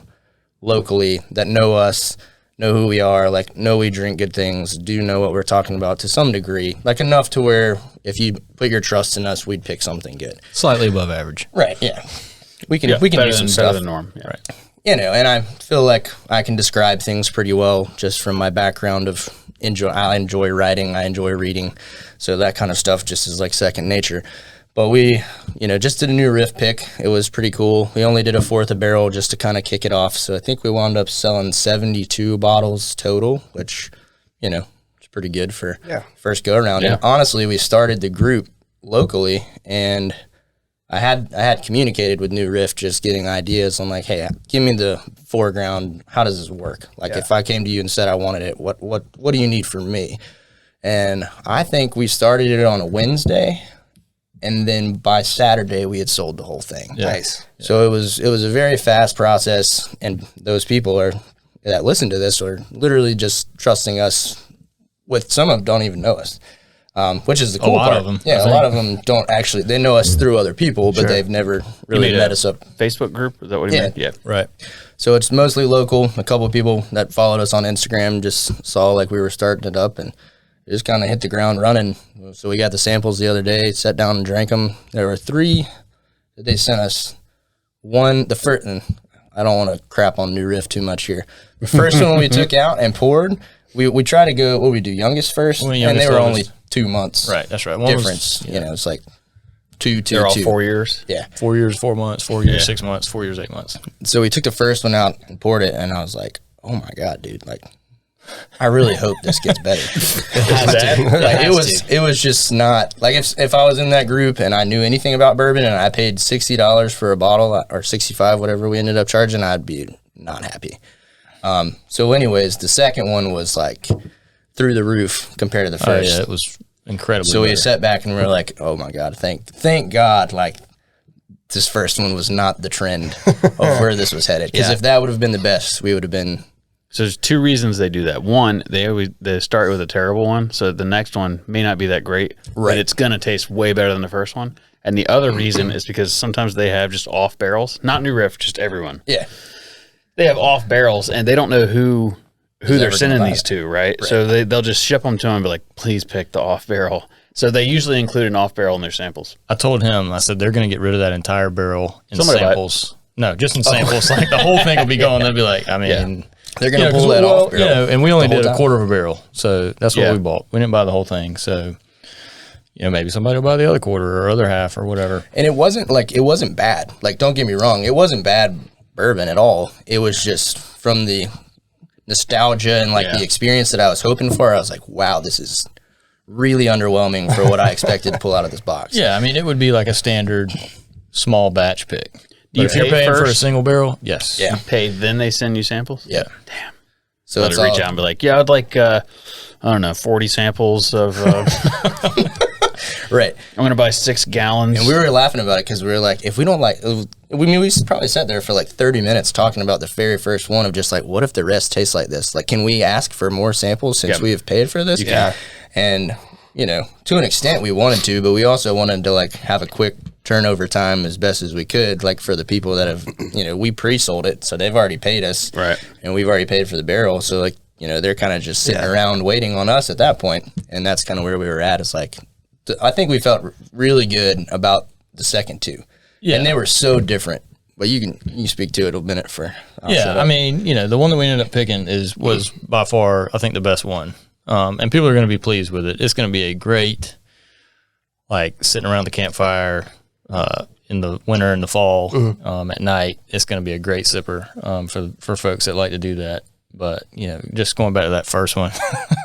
locally that know us, know who we are, like, know we drink good things, do know what we're talking about to some degree, like enough to where if you put your trust in us, we'd pick something good. Slightly above average. Right, yeah. We can do some stuff. Better than norm. Yeah. Right. You know, and I feel like I can describe things pretty well just from my background of I enjoy writing, I enjoy reading, so that kind of stuff just is like second nature. But we, you know, just did a new riff pick. It was pretty cool. We only did 1/4 a barrel just to kind of kick it off. So I think we wound up selling 72 bottles total, which, you know, is pretty good for first go around. Yeah. And honestly, we started the group locally, and I had communicated with New Riff, just getting ideas. I'm like, hey, give me the foreground. How does this work? Like, if I came to you and said I wanted it, what do you need from me? And I think we started it on a Wednesday, and then by Saturday we had sold the whole thing. Yeah. Nice. So it was a very fast process, and those people that listen to this are literally just trusting us with, some of them don't even know us. Which is the cool part. A lot of them. Yeah, a lot of them don't actually, they know us through other people, but they've never really met us up. Facebook group? Is that what you meant? Yeah. Right. So it's mostly local. A couple of people that followed us on Instagram just saw like we were starting it up, and just kind of hit the ground running. So we got the samples the other day, sat down and drank them. There were 3 that they sent us. One, the first, and I don't want to crap on New Riff too much here. The first one we took out and poured, we try to go, what we do, youngest first, and they were only 2 months. Right, that's right. Difference. You know, it's like 2, They're all 4 years? Yeah. 4 years, 4 months, 4 years, 6 months, 4 years, 8 months. So we took the first one out and poured it, and I was like, oh my God, dude, like, I really hope this gets better. Like, it was just not, like, if I was in that group and I knew anything about bourbon and I paid $60 for a bottle, or $65, whatever we ended up charging, I'd be not happy. So anyways, the second one was like through the roof compared to the first. Yeah, it was incredible. So we sat back and we were like, oh my God, thank God, like, this first one was not the trend of where this was headed. Because if that would have been the best, we would have been. So there's 2 reasons they do that. One, they start with a terrible one, so the next one may not be that great, but it's going to taste way better than the first one. And the other reason is because sometimes they have just off barrels, not New Riff, just everyone. Yeah. They have off barrels, and they don't know who they're sending these to, right? So they'll just ship them to them and be like, please pick the off barrel. So they usually include an off barrel in their samples. I told him, I said, they're going to get rid of that entire barrel in Somebody samples. No, just in samples. Like the whole thing will be gone. They'll be like, I mean, they're going to pull that off. And we only did time. a quarter of a barrel. So that's what we bought. We didn't buy the whole thing. So, maybe somebody will buy the other quarter or other half or whatever. And it wasn't bad. Like, don't get me wrong. It wasn't bad bourbon at all. It was just from the nostalgia and the experience that I was hoping for. I was like, wow, this is really underwhelming for what I expected to pull out of this box. Yeah, I mean, it would be like a standard small batch pick. If you're paying for a single barrel, yes. Yeah. You pay, then they send you samples? Yeah. Damn. So I'd reach out and be like, I'd like, 40 samples of... right. I'm going to buy 6 gallons. And we were laughing about it because we were like, if we don't we probably sat there for 30 minutes talking about the very first one of just what if the rest tastes like this? Like, can we ask for more samples since we have paid for this? Yeah. And, to an extent we wanted to, but we also wanted to have a quick turnover time as best as we could, for the people that have, we pre-sold it. So they've already paid us. Right. And we've already paid for the barrel. So they're kind of just sitting around waiting on us at that point. And that's kind of where we were at. It's I think we felt really good about the second two. Yeah. And they were so different. But you can speak to it a minute for. I mean, the one that we ended up picking was by far, I think, the best one. And people are going to be pleased with it. It's going to be a great, sitting around the campfire in the winter and the fall at night. It's going to be a great sipper for folks that like to do that. But, just going back to that first one,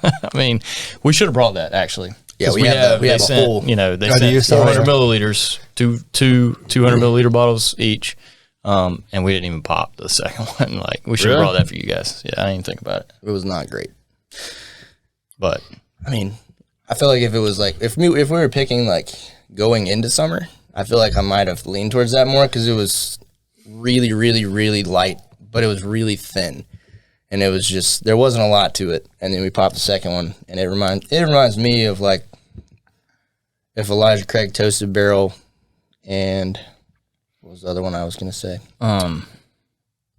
I mean, we should have brought that actually. Yeah, we have a whole. They sent 400 milliliters, two 200 milliliter bottles each, and we didn't even pop the second one. We should have brought that for you guys. Yeah, I didn't even think about it. It was not great, but I mean, I feel like if it was if we were picking going into summer, I feel like I might have leaned towards that more because it was really, really, really light, but it was really thin. And it was just, there wasn't a lot to it. And then we popped the second one. And it reminds me of if Elijah Craig Toasted Barrel and what was the other one I was going to say?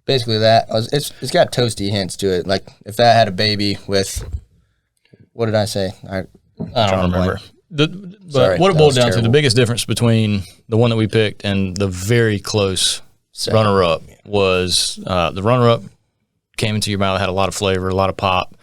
Basically that. It's got toasty hints to it. If that had a baby with, what did I say? I don't remember. But what it boiled down to, the biggest difference between the one that we picked and the very close runner-up was the runner-up came into your mouth, had a lot of flavor, a lot of pop,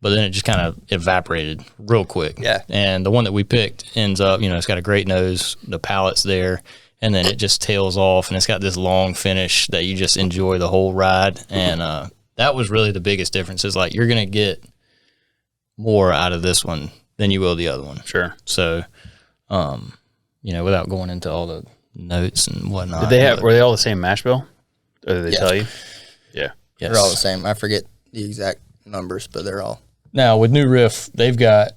but then it just kind of evaporated real quick. Yeah. And the one that we picked ends up, it's got a great nose, the palate's there, and then it just tails off, and it's got this long finish that you just enjoy the whole ride. And that was really the biggest difference is you're going to get more out of this one than you will the other one. Sure. So, without going into all the notes and whatnot. Were they all the same mash bill? Or did they tell you? Yeah. Yes. They're all the same. I forget the exact numbers, but they're all. Now, with New Riff, they've got,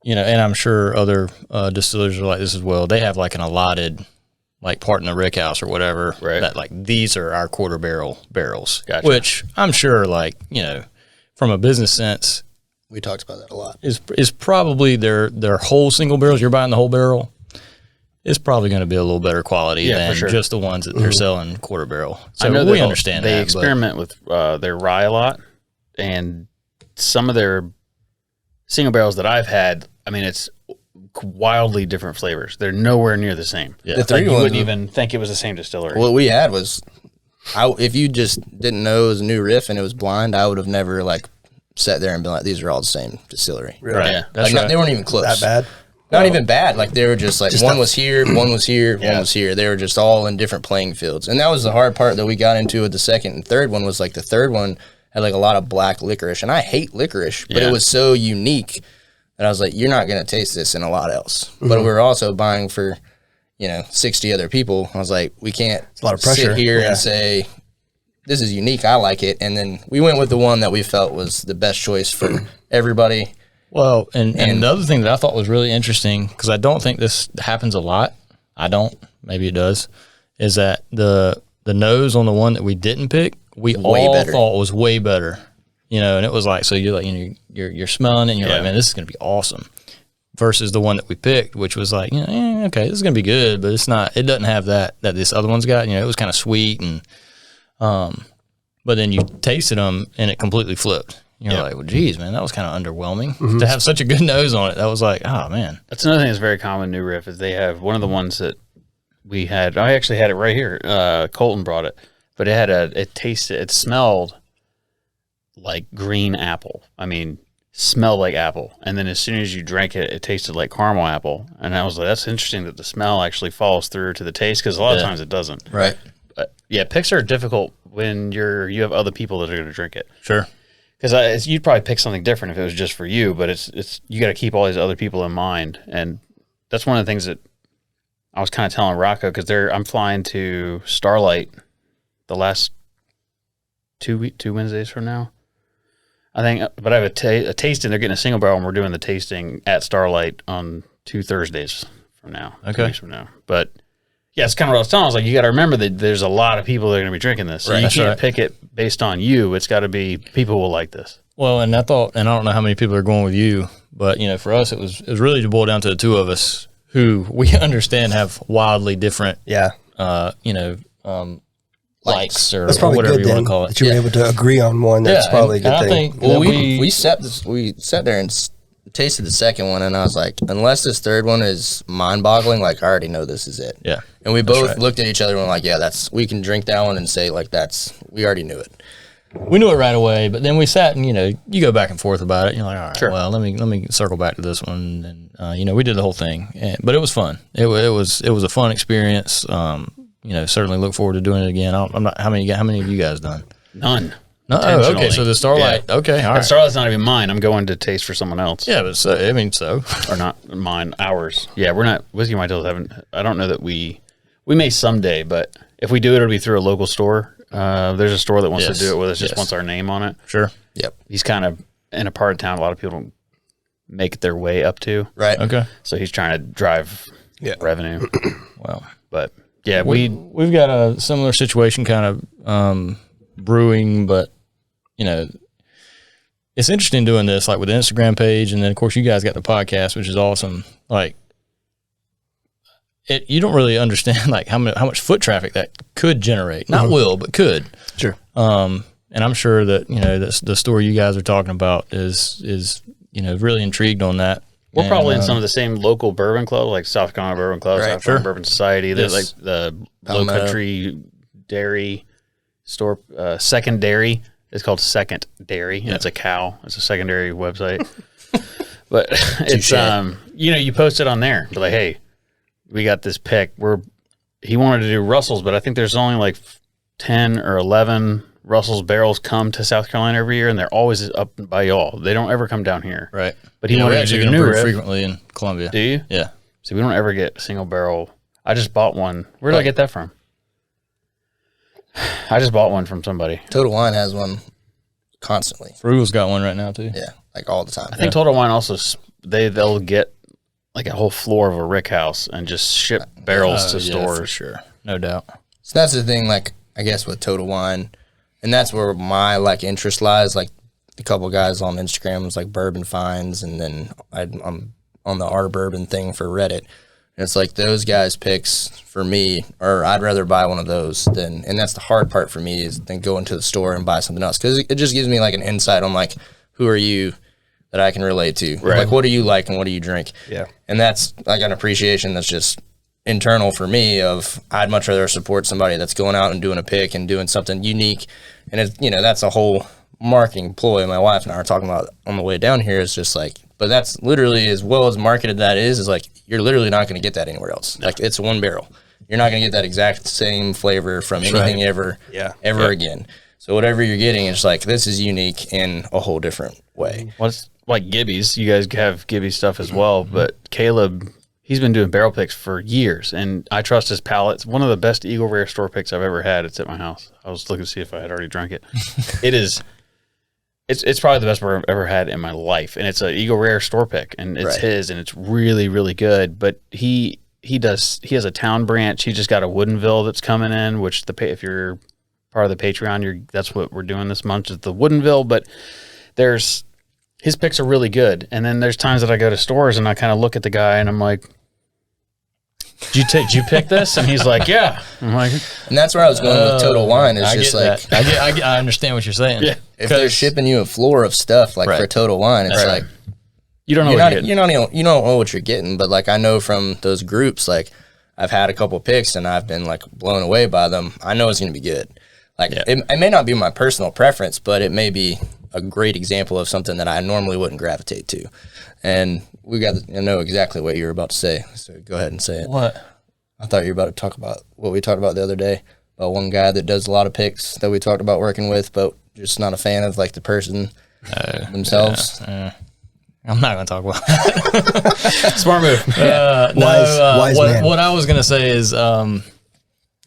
and I'm sure other distillers are like this as well. They have an allotted, part in the rick house or whatever. Right. That these are our quarter barrels. Gotcha. Which I'm sure, from a business sense, we talked about that a lot. Is probably their whole single barrels. You're buying the whole barrel. It's probably going to be a little better quality than just the ones that they're selling quarter barrel. So I know we understand they that. They experiment with their rye a lot, and some of their single barrels that I've had, I mean, it's wildly different flavors. They're nowhere near the same. Yeah. You wouldn't even think it was the same distillery. What we had was, if you just didn't know it was a New Riff and it was blind, I would have never sat there and been like, these are all the same distillery. Really? Right. Yeah. That's right. They weren't even close. That bad? Not even bad. They were just one was here, one was here, one was here. They were just all in different playing fields. And that was the hard part that we got into with the second and third one was the third one had a lot of black licorice. And I hate licorice, but it was so unique that I was like, you're not going to taste this in a lot else. Mm-hmm. But we were also buying for, 60 other people. I was like, we can't a lot of pressure. sit here and say, this is unique. I like it. And then we went with the one that we felt was the best choice for everybody. Well, and the other thing that I thought was really interesting, because I don't think this happens a lot, maybe it does, is that the nose on the one that we didn't pick, we all thought was way better. And it was so you're you're smelling it and you're like, man, this is going to be awesome. Versus the one that we picked, which was okay, this is going to be good, but it doesn't have that this other one's got. It was kind of sweet, and but then you tasted them and it completely flipped. You're like, well, geez, man, that was kind of underwhelming to have such a good nose on it. That was like, oh man. That's another thing that's very common in New Riff is they have one of the ones that we had. I actually had it right here. Colton brought it, but it smelled like green apple. I mean, smelled like apple. And then as soon as you drank it, it tasted like caramel apple. And I was like, that's interesting that the smell actually follows through to the taste, because a lot of times it doesn't. Right. But yeah, picks are difficult when you have other people that are going to drink it. Sure. Because you'd probably pick something different if it was just for you, but it's you got to keep all these other people in mind, and that's one of the things that I was kind of telling Rocco, because I'm flying to Starlight the last two Wednesdays from now, I think. But I have a tasting. They're getting a single barrel, and we're doing the tasting at Starlight on 2 Thursdays from now. Okay. 2 weeks from now, but. Yeah, it's kind of what I was telling. I was like, you got to remember that there's a lot of people that are going to be drinking this. So you can't pick it based on you. It's got to be people will like this. Well, and I don't know how many people are going with you, but for us, it was really to boil down to the two of us who we understand have wildly different, likes or whatever you want to call it. That you were able to agree on one. That's probably a good thing. Well, we sat there and tasted the second one, and I was like, unless this third one is mind-boggling, like I already know this is it. Yeah. And we both looked at each other and were like, yeah, we can drink that one and say like we already knew it. We knew it right away, but then we sat and you go back and forth about it. You're like, all right, well, let me circle back to this one, and we did the whole thing, but it was fun. It was a fun experience. Certainly look forward to doing it again. How many have you guys done? None. No, okay. So the Starlight, okay, all right. Starlight's not even mine. I'm going to taste for someone else. Yeah, but so or not mine, ours. Yeah, we're not Whiskey Whitetails. Haven't. I don't know that we may someday, but if we do it, it'll be through a local store. There's a store that wants to do it with us, just wants our name on it. Sure. Yep. He's kind of in a part of town a lot of people don't make their way up to. Right. Okay. So he's trying to drive revenue. Well, but yeah, we've got a similar situation kind of brewing, but it's interesting doing this like with the Instagram page, and then of course you guys got the podcast, which is awesome. Like you don't really understand like how much foot traffic that could generate. Not will, but could. Sure. And I'm sure that the store you guys are talking about is really intrigued on that. We're probably in some of the same local bourbon clubs, like South Carolina Bourbon Club, South Carolina Bourbon Society. There's like the Low Country Dairy store, Second Dairy. It's called Second Dairy, and it's a cow. It's a secondary website. But it's you post it on there. But like, hey, we got this pick. He wanted to do Russell's, but I think there's only like 10 or 11 Russell's barrels come to South Carolina every year, and they're always up by y'all. They don't ever come down here. Right. But he wanted to do New Riff frequently in Columbia. Do you? Yeah. See, we don't ever get single barrel. I just bought one. Where did I get that from? I just bought one from somebody. Total Wine has one constantly. Frugal's got one right now too. Yeah, like all the time. I think Total Wine also they'll get like a whole floor of a rick house and just ship barrels to stores. For sure, no doubt. So that's the thing, like I guess with Total Wine, and that's where my like interest lies. Like a couple of guys on Instagram was like Bourbon Finds, and then I'm on the Our Bourbon thing for Reddit. And it's like those guys' picks for me, or I'd rather buy one of those than, and that's the hard part for me, is then go into the store and buy something else, because it just gives me like an insight on like who are you that I can relate to, like what do you like and what do you drink, and that's like an appreciation that's just internal for me. Of I'd much rather support somebody that's going out and doing a pick and doing something unique, and it's that's a whole marketing ploy. My wife and I are talking about on the way down here. Is just like. But that's literally, as well as marketed that is like, you're literally not going to get that anywhere else. No. Like, it's one barrel. You're not going to get that exact same flavor from anything ever again. So whatever you're getting, it's like, this is unique in a whole different way. Well, it's like Gibby's. You guys have Gibby's stuff as well, but Caleb, he's been doing barrel picks for years, and I trust his palate. It's one of the best Eagle Rare store picks I've ever had. It's at my house. I was looking to see if I had already drunk it. It is... It's probably the best bourbon I've ever had in my life, and it's an Eagle Rare store pick, and it's his, and it's really, really good. But he has a town branch. He just got a Woodinville that's coming in, which if you're part of the Patreon, that's what we're doing this month is the Woodinville. But his picks are really good, and then there's times that I go to stores and I kind of look at the guy and I'm like, Did you pick this? And he's like, yeah. I'm like, And that's where I was going with Total Wine. It's just like, I understand what you're saying. Yeah. if they're shipping you a floor of stuff like for Total Wine, it's like you don't know you don't know what you're getting. But like I know from those groups, like I've had a couple picks and I've been like blown away by them. I know it's going to be good. Like it may not be my personal preference, but it may be a great example of something that I normally wouldn't gravitate to. And I know exactly what you were about to say. So go ahead and say it. What? I thought you were about to talk about what we talked about the other day about one guy that does a lot of picks that we talked about working with, but just not a fan of like the person themselves. I'm not going to talk about that. Smart move. Wise man. What I was going to say is,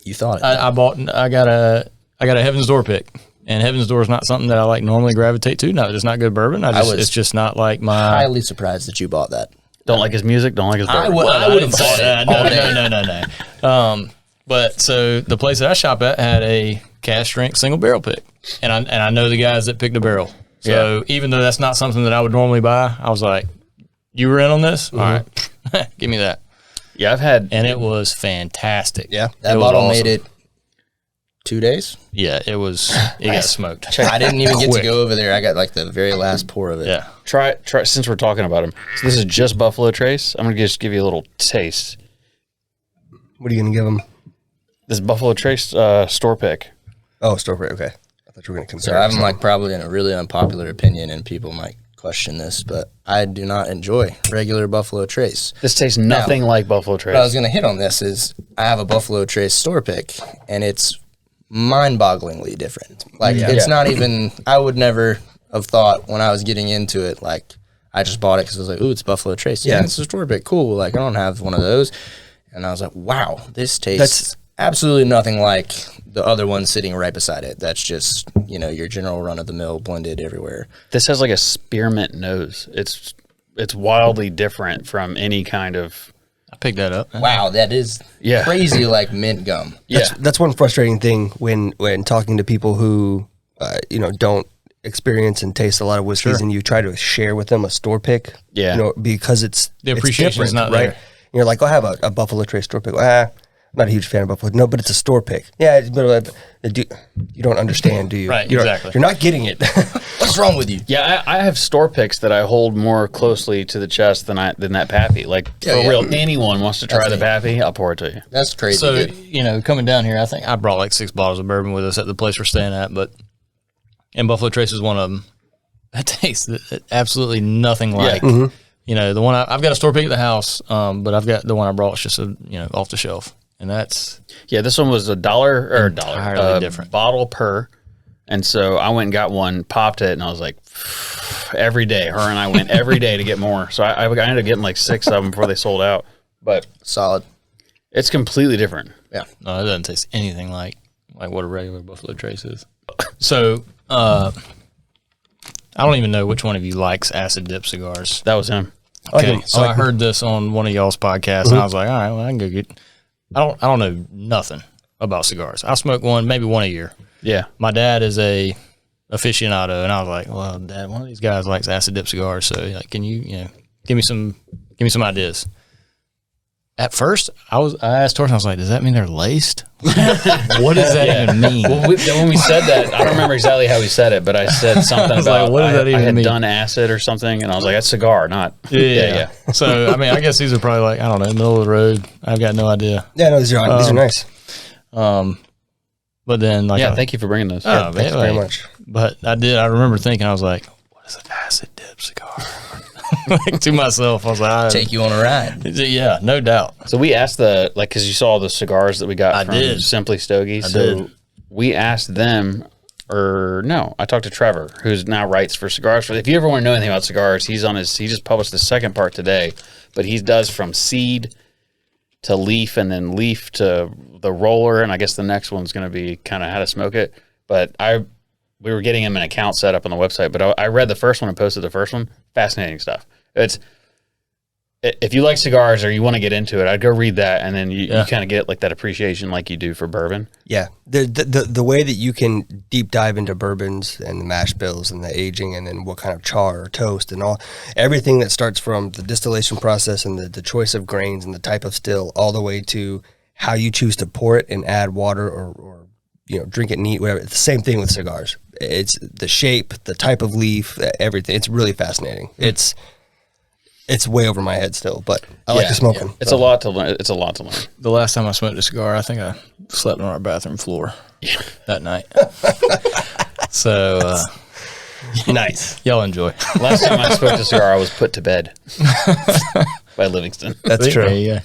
You thought it. I got a Heaven's Door pick, and Heaven's Door is not something that I like normally gravitate to. No, it's not good bourbon. It's just not like my. Highly surprised that you bought that. Don't like his music. Don't like his bourbon. I would have thought that. No. But so the place that I shop at had a cask strength single barrel pick, and I know the guys that picked the barrel. So even though that's not something that I would normally buy, I was like, "You were in on this? All right, give me that." Yeah, I've had, and it was fantastic. Yeah, that bottle made it 2 days. Yeah, it was. It got smoked. I didn't even get to go over there. I got like the very last pour of it. Yeah, try. Since we're talking about them, so this is just Buffalo Trace. I'm gonna just give you a little taste. What are you gonna give them? This Buffalo Trace store pick. Oh, store pick. Okay, I thought you were gonna compare. So I'm like probably in a really unpopular opinion, and people might question this, but I do not enjoy regular Buffalo Trace. This tastes nothing like Buffalo Trace. What I was going to hit on this is I have a Buffalo Trace store pick, and it's mind-bogglingly different. Like it's not even. I would never have thought when I was getting into it. Like I just bought it because I was like, "Ooh, it's Buffalo Trace. Yeah, it's a store pick. Cool. Like I don't have one of those." And I was like, "Wow, this tastes absolutely nothing like the other one sitting right beside it. That's just your general run-of-the-mill blended everywhere." This has like a spearmint nose. It's wildly different from any kind of. I picked that up. Wow, that is crazy like mint gum. That's one frustrating thing when talking to people who don't experience and taste a lot of whiskeys, and you try to share with them a store pick. Because it's the appreciation is not right. there. And you're like, I have a Buffalo Trace store pick. I'm not a huge fan of Buffalo. No, but it's a store pick. Yeah, you don't understand, do you? Right, exactly. You're not getting it. What's wrong with you? Yeah, I have store picks that I hold more closely to the chest than that Pappy. Like, for real, anyone wants to try the Pappy, I'll pour it to you. That's crazy. So, good. Coming down here, I think I brought like 6 bottles of bourbon with us at the place we're staying at, and Buffalo Trace is one of them. That tastes absolutely nothing like, the one I've got a store pick at the house, but I've got the one I brought. It's just off the shelf. And that's this one was $1 entirely different bottle per, and so I went and got one, popped it, and I was like, every day. Her and I went every day to get more. So I ended up getting like 6 of them before they sold out. But solid. It's completely different. Yeah, no, it doesn't taste anything like what a regular Buffalo Trace is. So I don't even know which one of you likes acid dip cigars. That was him. Okay, so I heard this on one of y'all's podcasts, and I was like, all right, well, I can go get. I don't know nothing about cigars. I smoke maybe one a year. Yeah. My dad is a aficionado, and I was like, well, Dad, one of these guys likes acid dip cigars, so like, can you give me some ideas? At first, I asked Torsten, I was like, does that mean they're laced? What does that even mean? Well, when we said that, I don't remember exactly how we said it, but I said something about what does that even I had mean? Done acid or something, and I was like, that's cigar, not. Yeah. So, I mean, I guess these are probably like, I don't know, middle of the road. I've got no idea. Yeah, no, these are nice. But then, like, thank you for bringing those. Thanks very much. But I remember thinking, I was like, what is an acid dip cigar? Like, to myself, I was like, take you on a ride. Yeah, no doubt. So we asked because you saw the cigars that we got from Simply Stogie. So we asked them, I talked to Trevor, who's now writes for cigars. If you ever want to know anything about cigars, he just published the second part today, but he does from seed to leaf, and then leaf to the roller, and I guess the next one's going to be kind of how to smoke it. But we were getting him an account set up on the website, but I read the first one and posted the first one. Fascinating stuff. It's if you like cigars or you want to get into it, I'd go read that, and then you kind of get like that appreciation like you do for bourbon. Yeah, the way that you can deep dive into bourbons and the mash bills and the aging, and then what kind of char or toast and everything that starts from the distillation process and the choice of grains and the type of still, all the way to how you choose to pour it and add water or drink it neat, whatever. It's the same thing with cigars. It's the shape, the type of leaf, everything. It's really fascinating. It's way over my head still, but I like to smoke them. It's a lot to learn. It's a lot to learn. The last time I smoked a cigar, I think I slept on our bathroom floor that night. So Nice. y'all enjoy. Last time I smoked a cigar, I was put to bed by Livingston. That's true. Yeah.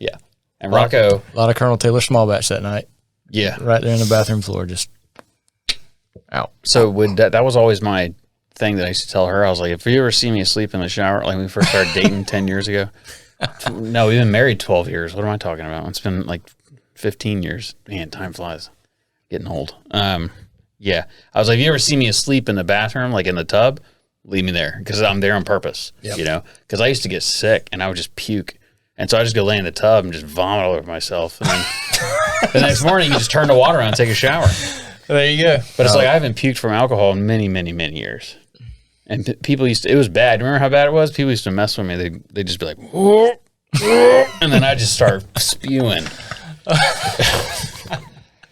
Yeah. And Rocco. A lot of Colonel Taylor small batch that night. Yeah. Right there in the bathroom floor, just out. So that was always my thing that I used to tell her. I was like, if you ever see me asleep in the shower, like when we first started dating 10 years ago. No, we've been married 12 years. What am I talking about? It's been like 15 years. Man, time flies. Getting old. Yeah. I was like, if you ever see me asleep in the bathroom, like in the tub, leave me there because I'm there on purpose, because I used to get sick and I would just puke. And so I just go lay in the tub and just vomit all over myself. And then the next morning, you just turn the water on and take a shower. There you go. But it's like I haven't puked from alcohol in many, many, many years. And people it was bad. Remember how bad it was? People used to mess with me. They'd just be like, whoa, whoa, and then I just start spewing.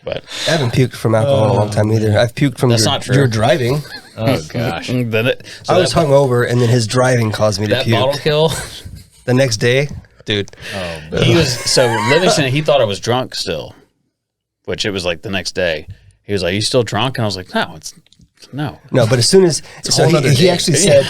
But I haven't puked from alcohol in a long time either. I've puked from your driving. Oh, gosh. I was hungover, and then his driving caused me to that puke. Bottle kill. The next day, dude. He was, so Livingston, he thought I was drunk still, which it was like the next day. He was like, "Are you still drunk?" And I was like, No, but as soon as he actually said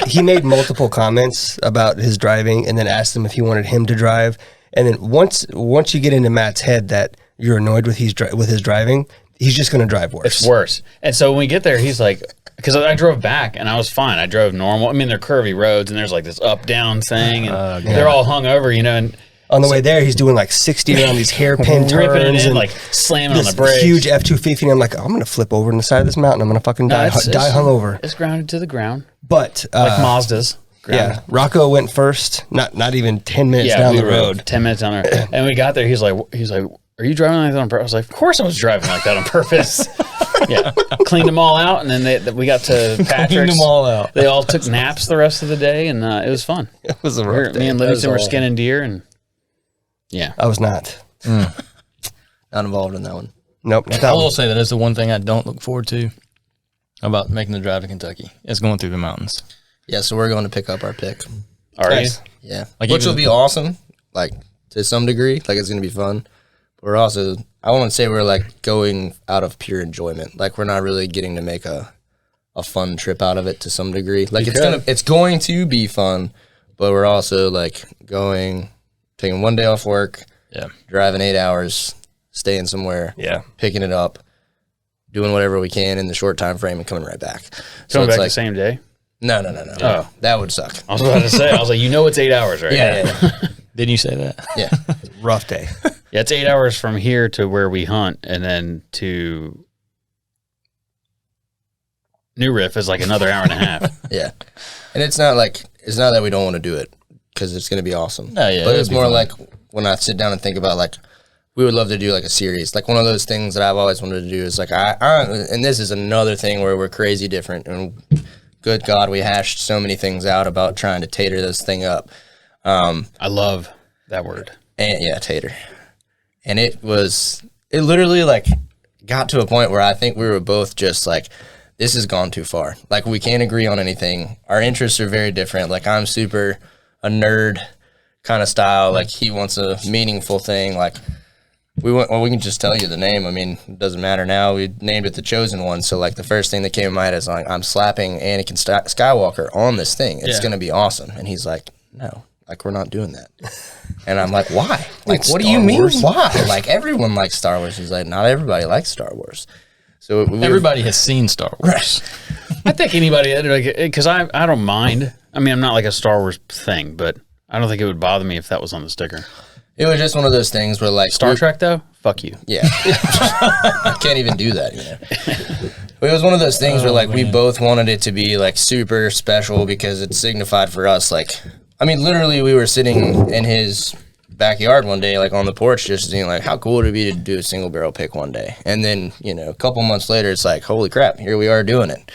he made multiple comments about his driving, and then asked him if he wanted him to drive. And then once you get into Matt's head that you're annoyed with his driving, he's just going to drive worse. It's worse. And so when we get there, he's like, because I drove back and I was fine. I drove normal. I mean, they're curvy roads and there's like this up down thing, and they're all hung over, and on the way there, he's doing like 60 around these hairpin turns and like slamming on the brakes. Huge F-250. And I'm like, I'm going to flip over on the side of this mountain. I'm going to fucking die hungover. It's grounded to the ground. But like Mazda's. Grounded. Yeah. Rocco went first, not even 10 minutes down the road. 10 minutes down there. And we got there. He's like, are you driving like that on purpose? I was like, of course I was driving like that on purpose. Yeah. Cleaned them all out. And then we got to Patrick's. Cleaned them all out. They all took naps the rest of the day. And it was fun. It was a rough day. Me and Livingston were skinning deer. And yeah. I was not. Not involved in that one. Nope. I will say that is the one thing I don't look forward to about making the drive to Kentucky. It's going through the mountains. Yeah, so we're going to pick up our pick. Are you? Yeah. Like which will be awesome, like, to some degree. Like, it's going to be fun. But we're also, I won't say we're, like, going out of pure enjoyment. Like, we're not really getting to make a fun trip out of it to some degree. Like, it's going to be fun, but we're also, like, taking one day off work, driving 8 hours, staying somewhere, picking it up, doing whatever we can in the short time frame, and coming right back. Coming back the same day? No. Oh. That would suck. I was about to say, it's 8 hours, right? Yeah. Didn't you say that? Yeah. Rough day. Yeah, it's 8 hours from here to where we hunt, and then to New Riff is like another hour and a half. Yeah. And it's not that we don't want to do it, because it's going to be awesome. Oh, yeah, but it's more like when I sit down and think about, like, we would love to do like a series. Like, one of those things that I've always wanted to do is like, and this is another thing where we're crazy different, and good God, we hashed so many things out about trying to tater this thing up. I love that word. And yeah, tater. And it literally like got to a point where I think we were both just like, this has gone too far. Like, we can't agree on anything. Our interests are very different. Like, I'm super a nerd kind of style. Like, he wants a meaningful thing. Like, we can just tell you the name. I mean, it doesn't matter now. We named it The Chosen One. So, like, the first thing that came to mind is, like, I'm slapping Anakin Skywalker on this thing. It's going to be awesome. And he's like, no, like, we're not doing that. And I'm like, why? Like, what do you mean? Why? Like, everyone likes Star Wars. He's like, not everybody likes Star Wars. So everybody has seen Star Wars. I think anybody, because I don't mind. I mean, I'm not like a Star Wars thing, but I don't think it would bother me if that was on the sticker. It was just one of those things where, like, Star Trek, though? Fuck you. Yeah. I can't even do that, But it was one of those things where, like, we both wanted it to be, like, super special because it signified for us, like, I mean, literally, we were sitting in his backyard one day, like on the porch, just seeing like how cool would it be to do a single barrel pick one day. And then, you know, a couple months later, it's like, holy crap, here we are doing it.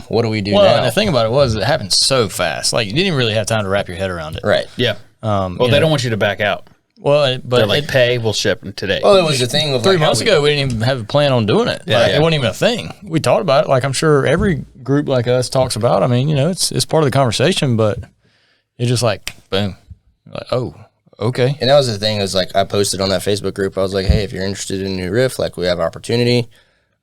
What do we do now? Well, and the thing about it was it happened so fast. Like, you didn't really have time to wrap your head around it. Right. Yeah. Well, they don't want you to back out. Well, but They're like, pay, we'll ship them today. Well, it was the thing of 3 months ago, we didn't even have a plan on doing it. Like, it wasn't even a thing. We talked about it. Like, I'm sure every group like us talks about. I mean, you know, it's part of the conversation, but it's just like, boom. Like, oh, okay. And that was the thing, is like, I posted on that Facebook group. I was like, hey, if you're interested in a new riff, like, we have opportunity.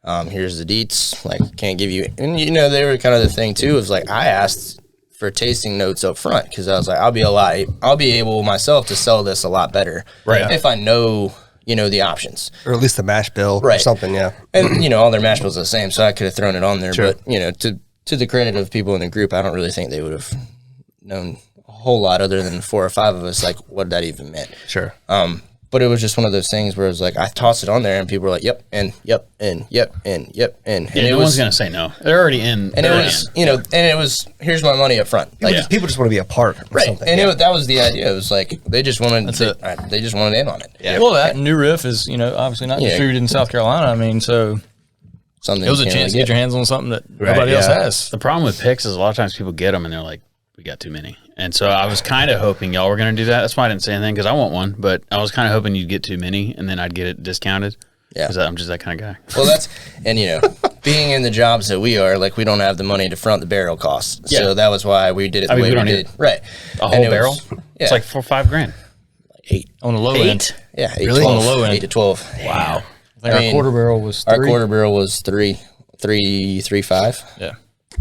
Here's the deets. Like, can't give you. And, you know, they were kind of the thing, too, is like, I asked for tasting notes up front, because I was like, I'll be able myself to sell this a lot better, right? If I know, you know, the options, or at least the mash bill, or something. Yeah, and you know, all their mash bills are the same, so I could have thrown it on there. Sure. But you know, to the credit of people in the group, I don't really think they would have known a whole lot other than 4 or 5 of us, like what that even meant. Sure. But it was just one of those things where it was like, I tossed it on there and people were like, yep, and yep, and yep, and yep, and yeah, no one's going to say no. They're already in. And it was, you know, and it was, here's my money up front. Like, people just want to be a part of something. And that was the idea. It was like, they just wanted, they just wanted in on it. Yeah. Well, that new riff is, you know, obviously not distributed in South Carolina. I mean, so something it was a chance to get your hands on something that nobody else has. The problem with picks is a lot of times people get them and they're like, we got too many. And so I was kind of hoping y'all were going to do that. That's why I didn't say anything, because I want one. But I was kind of hoping you'd get too many and then I'd get it discounted. Yeah. Because I'm just that kind of guy. Well, and you know, being in the jobs that we are, like, we don't have the money to front the barrel costs. Yeah. So that was why we did it the way we did. Right. A whole barrel? It's like $4 or $5 grand. 8. On the low end. Yeah. 8, really? 12, On the low end. 8 to 12. Wow. I mean, our quarter barrel was 3. Our quarter barrel was 3.5. Yeah.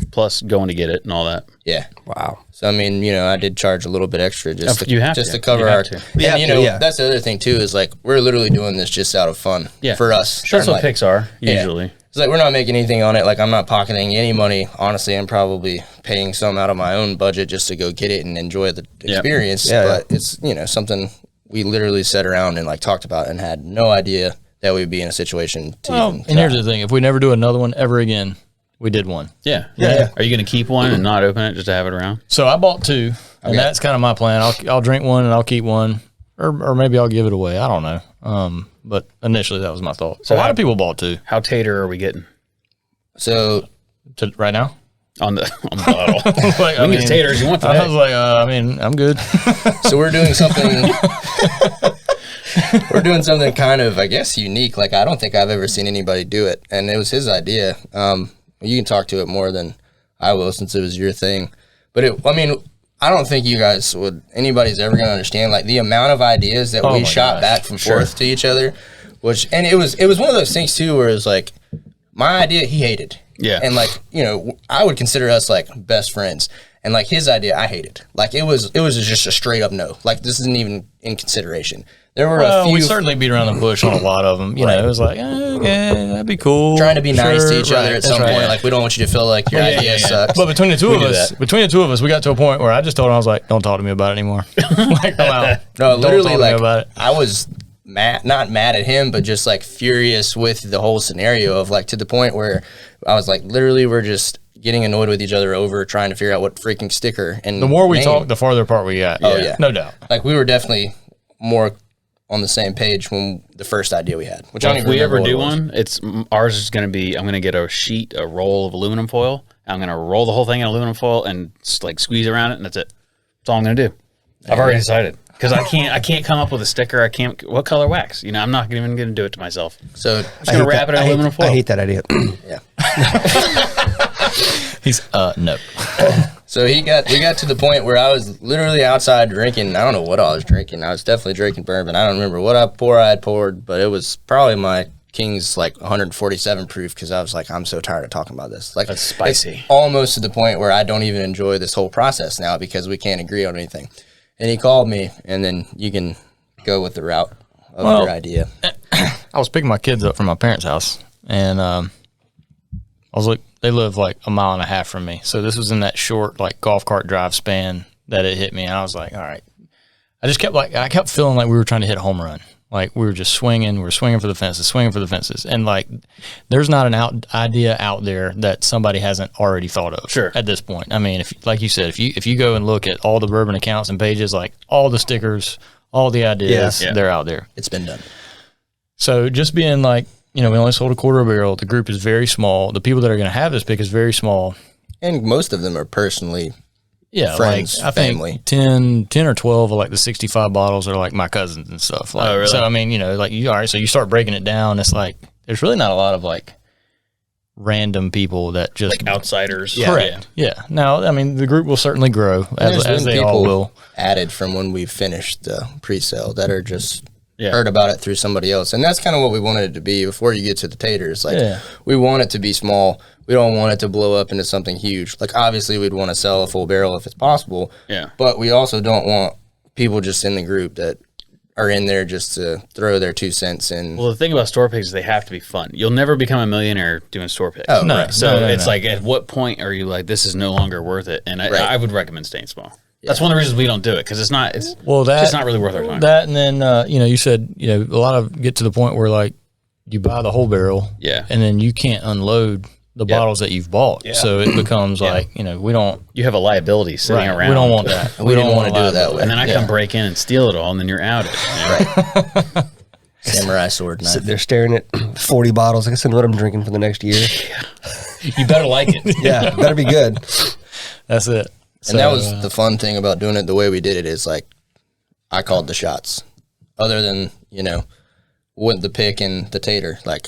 Plus going to get it and all that. Yeah. Wow. So I mean, you know, I did charge a little bit extra just to cover our. And you know, that's the other thing too, is like, we're literally doing this just out of fun for us. That's what picks are usually. Yeah. It's like, we're not making anything on it. Like, I'm not pocketing any money. Honestly, I'm probably paying some out of my own budget just to go get it and enjoy the experience. But it's, you know, something we literally sat around and like talked about and had no idea that we'd be in a situation to even try. And here's the thing: if we never do another one ever again, we did one. Yeah. Are you going to keep one and not open it just to have it around? So I bought 2, and that's kind of my plan. I'll drink one and I'll keep one, or maybe I'll give it away. I don't know. But initially that was my thought. So a lot of people bought 2. How tater are we getting? So right now on the bottle, like, we get taters. You want? I was like, I mean, I'm good. So we're doing something. We're doing something kind of, I guess, unique. Like, I don't think I've ever seen anybody do it, and it was his idea. You can talk to it more than I will, since it was your thing. But I mean, I don't think anybody's ever going to understand, like, the amount of ideas that we shot back and forth to each other. And it was one of those things too, where it was like, my idea he hated. Yeah. And like, you know, I would consider us like best friends. And like, his idea I hated. Like, it was just a straight up no. Like, this isn't even in consideration. There were a few. We certainly beat around the bush on a lot of them. You know, it was like, okay, that'd be cool. Trying to be nice to each other at some point. Like, we don't want you to feel like your idea sucks. But between the two of us, we got to a point where I just told him, I was like, don't talk to me about it anymore. Like, come out. No, literally, like, about it. I was not mad at him, but just like furious with the whole scenario of like, to the point where I was like, literally, we're just getting annoyed with each other over trying to figure out what freaking sticker. And the more we talk, the farther apart we got. Oh yeah, no doubt. Like, we were definitely more on the same page when the first idea we had. Which if we ever do one, ours is going to be, I'm going to get a roll of aluminum foil. I'm going to roll the whole thing in aluminum foil and just like squeeze around it, and that's it. That's all I'm going to do. I've already decided, because I can't come up with a sticker. What color wax? You know, I'm not even going to do it to myself. So I'm just going to wrap it in aluminum foil. I hate that idea. Yeah. He's no. So we got to the point where I was literally outside drinking. I don't know what I was drinking. I was definitely drinking bourbon. I don't remember what I had poured, but it was probably my King's like 147 proof, because I was like, I'm so tired of talking about this. Like, that's spicy. It's almost to the point where I don't even enjoy this whole process now, because we can't agree on anything. And he called me, and then you can go with the route of your idea. I was picking my kids up from my parents' house, and I was like, they live like a mile and a half from me. So this was in that short like golf cart drive span that it hit me. And I was like, all right. I kept feeling like we were trying to hit a home run. Like we were just swinging for the fences. And like, there's not an idea out there that somebody hasn't already thought of at this point. I mean, if like you said, if you go and look at all the bourbon accounts and pages, like all the stickers, all the ideas, they're out there. It's been done. So just being like, we only sold a quarter of a barrel. The group is very small. The people that are going to have this pick is very small. And most of them are personally friends, like I family. think 10 or 12 of like the 65 bottles are like my cousins and stuff. Like, really? So I mean, like all right, so you start breaking it down. It's like there's really not a lot of like random people that just like outsiders. Correct. Yeah. Now, I mean, the group will certainly grow as they all will. Added from when we finished the pre-sale that are just heard about it through somebody else, and that's kind of what we wanted it to be. Before you get to the taters, like we want it to be small. We don't want it to blow up into something huge. Like obviously, we'd want to sell a full barrel if it's possible. Yeah. But we also don't want people just in the group that are in there just to throw their 2 cents in. Well, the thing about store picks is they have to be fun. You'll never become a millionaire doing store picks. Oh, no. Right. So it's like, at what point are you like, this is no longer worth it? And I would recommend staying small. That's one of the reasons we don't do it, because it's just not really worth our time. That, and then you said a lot of get to the point where like you buy the whole barrel, and then you can't unload the bottles that you've bought, so it becomes like we don't. You have a liability sitting around. We don't want that. We don't want to do it that way. And then I come break in and steal it all, and then you're out. Right. Samurai sword knife. Sit there staring at 40 bottles. I guess I know what I'm drinking for the next year. You better like it. Yeah, better be good. That's it. And that was the fun thing about doing it the way we did it, is like I called the shots. Other than, with the pick and the tater, like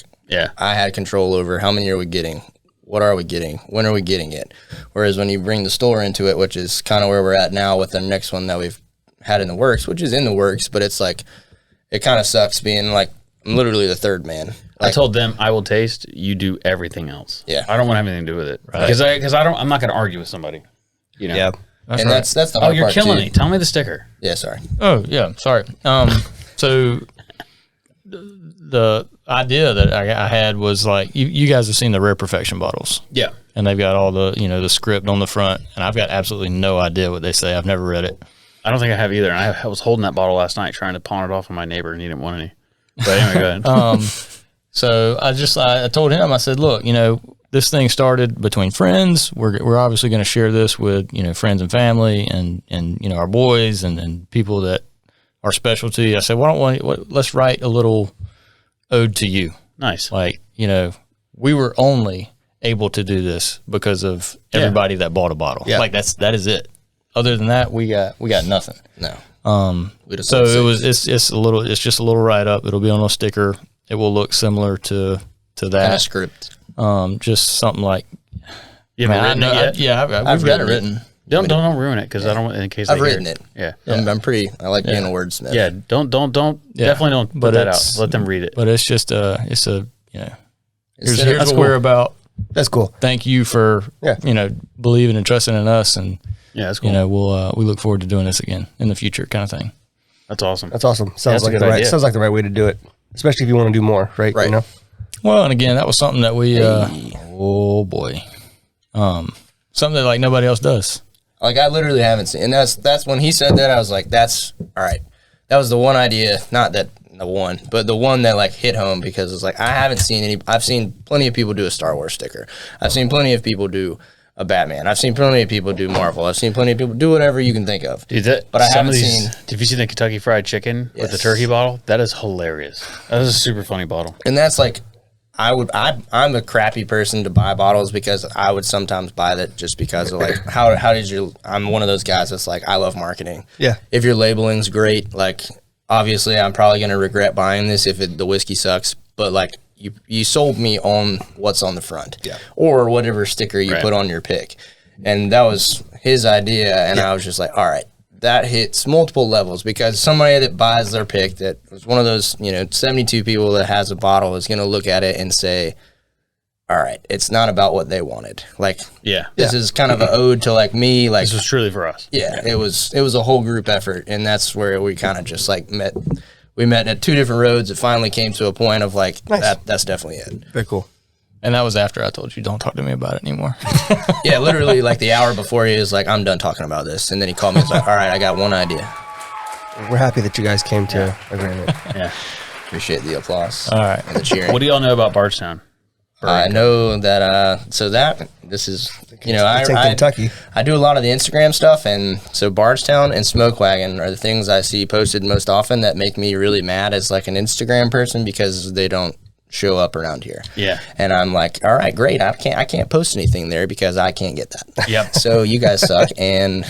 I had control over how many are we getting, what are we getting, when are we getting it. Whereas when you bring the store into it, which is kind of where we're at now with the next one that we've had in the works, which is in the works, but it's like it kind of sucks being like I'm literally the third man. Like, I told them I will taste, you do everything else. Yeah. I don't want to have anything to do with it. Because I'm not going to argue with somebody. Yeah. That's the hard you're part killing too. me. Tell me the sticker. Yeah, sorry. Oh, yeah, sorry. So the idea that I had was like, you guys have seen the Rare Perfection bottles. Yeah. And they've got all the, the script on the front, and I've got absolutely no idea what they say. I've never read it. I don't think I have either. And I was holding that bottle last night trying to pawn it off on my neighbor, and he didn't want any. But anyway, go ahead. So I told him, I said, look, this thing started between friends. We're obviously going to share this with, friends and family and our boys and people that are special to you. I said, let's write a little ode to you. Nice. Like, we were only able to do this because of everybody that bought a bottle. Yeah. Like that is it. Other than that, we got nothing. No. So it's just a little write up. It'll be on a sticker. It will look similar to that. Kind of script. Just something like. You haven't written it yet? I've got it written. Don't ruin it, because I don't want, in case I've written it. Yeah. I'm pretty. I like being a wordsmith. Yeah. Definitely don't put that out. Let them read it. But it's just here's Here's what we're about. That's cool. Thank you for believing and trusting in us, and that's cool. we look forward to doing this again in the future, kind of thing. That's awesome. That's awesome. Sounds like the right way to do it, especially if you want to do more, right? Right. Well, and again, that was something that we oh boy, something that like nobody else does. Like I literally haven't seen, and that's when he said that, I was like, that's all right. That was the one idea, not that the one, but the one that like hit home, because it's like I haven't seen any. I've seen plenty of people do a Star Wars sticker. I've seen plenty of people do a Batman. I've seen plenty of people do Marvel. I've seen plenty of people do whatever you can think of. Dude, but I haven't seen. Have you seen the Kentucky Fried Chicken with the turkey bottle? That is hilarious. That is a super funny bottle. And that's like, I'm a crappy person to buy bottles, because I would sometimes buy that just because of like I'm one of those guys that's like, I love marketing. Yeah. If your labeling's great, like obviously I'm probably gonna regret buying this if the whiskey sucks, but like you sold me on what's on the front, or whatever sticker you put on your pick, and that was his idea, and I was just like, all right. That hits multiple levels, because somebody that buys their pick, that was one of those 72 people that has a bottle, is going to look at it and say, all right, it's not about what they wanted. Like, this is kind of an ode to like me. Like, this was truly for us. Yeah, it was a whole group effort, and that's where we kind of just like met. We met at 2 different roads. It finally came to a point of like, that's definitely it. Very cool. And that was after I told you, don't talk to me about it anymore. Yeah, literally like the hour before, he was like, I'm done talking about this. And then he called me and was like, all right, I got one idea. We're happy that you guys came to agreement. Yeah. Appreciate the applause. All right. And the cheering. What do y'all know about Bardstown? I know that, this is, It's in Kentucky. I do a lot of the Instagram stuff, and so Bardstown and Smoke Wagon are the things I see posted most often that make me really mad as like an Instagram person because they don't show up around here. Yeah. And I'm like, all right, great. I can't post anything there because I can't get that. Yep. So you guys suck, and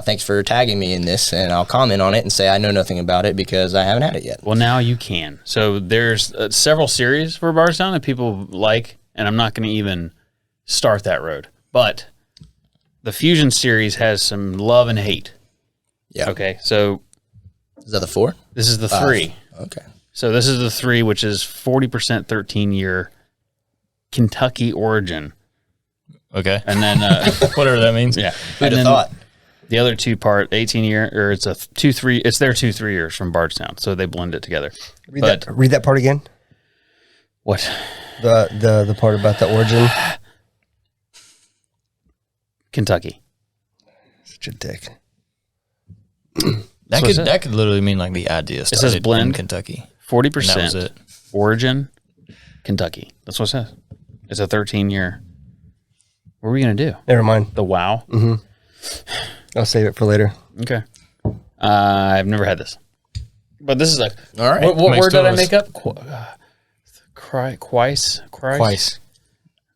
thanks for tagging me in this, and I'll comment on it and say I know nothing about it because I haven't had it yet. Well, now you can. So there's several series for Bardstown that people like, and I'm not going to even start that road. But the Fusion series has some love and hate. Yeah. Okay, so Is that the 4? this is the 3. Okay. So this is the 3, which is 40% 13-year Kentucky origin. Okay. And then, Whatever that means. yeah. Who'd And have then thought? the other 2-part 18-year, or it's a 2-3, it's their 2-3 years from Bardstown. So they blend it together. Read that part again. What? The part about the origin. Kentucky. Such a dick. That could literally mean like the idea started says blend. in Kentucky. 40% And that was it. origin, Kentucky. That's what it says. It's a 13-year. What are we going to do? Never mind. The wow? I'll save it for later. Okay. I've never had this. But this is a... All right. What Makes word did I toast. make up?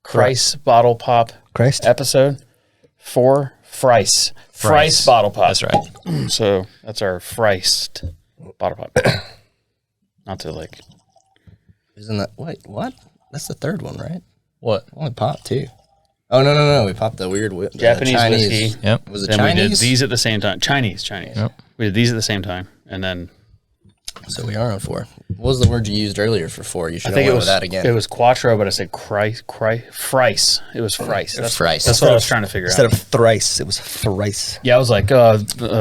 Christ bottle pop Christ. episode 4. Frice. Frice bottle pop. That's right. So that's our Friced bottle pop. Not to like... Isn't that, wait, what? That's the 3rd one, right? What? Only popped 2. Oh, no. We popped the weird the Japanese Chinese. whiskey. Yep. Was it Then Chinese? we did these at the same time. Chinese. Yep. We did these at the same time. And then So we are on 4. What was the word you used earlier for 4? You should I have think went it was with that again. It was Quattro, but I said Frice. It was Frice. Frice. That's what I was trying to figure Instead out. of thrice, it was thrice. Yeah, I was like,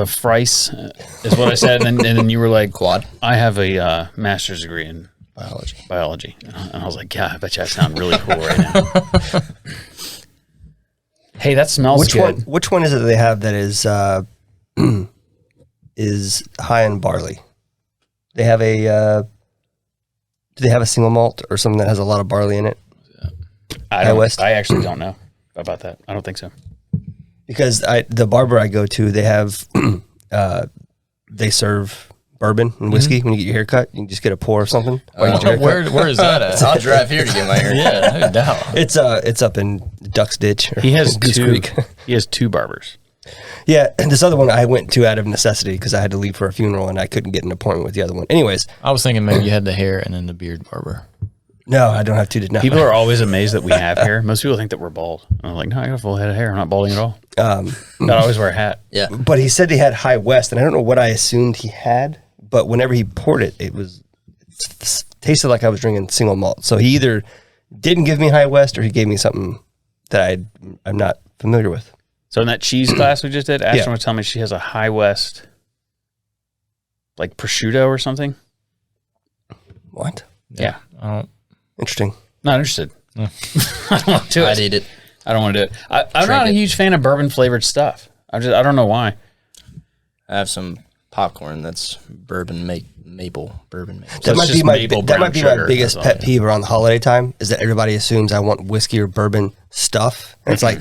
Frice is what I said. And then you were like, Quad. I have a master's degree in Biology. And I was like, yeah, I bet you I sound really cool right now. Hey, that smells good. Which one is it that they have that is high in barley? They have do they have a single malt or something that has a lot of barley in it? I actually don't know about that. I don't think so. Because the barber I go to, they have they serve bourbon and whiskey when you get your hair cut. You can just get a pour of something. while you get your hair cut. Where is that at? I'll drive here to get my hair. Yeah, no doubt. It's up in Duck's Ditch. Or He has Goose two. Creek. He has 2 barbers. Yeah, and this other one I went to out of necessity because I had to leave for a funeral and I couldn't get an appointment with the other one. Anyways, I was thinking maybe you had the hair and then the beard barber. no, I don't have to. No. People are always amazed that we have hair. Most people think that we're bald. And I'm like, no, I got a full head of hair. I'm not balding at all. I always wear a hat. Yeah. But he said he had High West, and I don't know what I assumed he had. But whenever he poured it, it tasted like I was drinking single malt. So he either didn't give me High West or he gave me something that I'm not familiar with. So in that cheese class we just did, Ashton Yeah. was telling me she has a High West, like prosciutto or something. What? Yeah. Interesting. Not interested. I don't want to do it. I'd eat it. I don't want to do it. I'm not a huge fan of bourbon flavored stuff. I don't know why. I have some popcorn that's bourbon maple. Bourbon maple. That it's might be just my maple that brown might be sugar, my biggest that's all. pet peeve around the holiday time is that everybody assumes I want whiskey or bourbon stuff. And it's like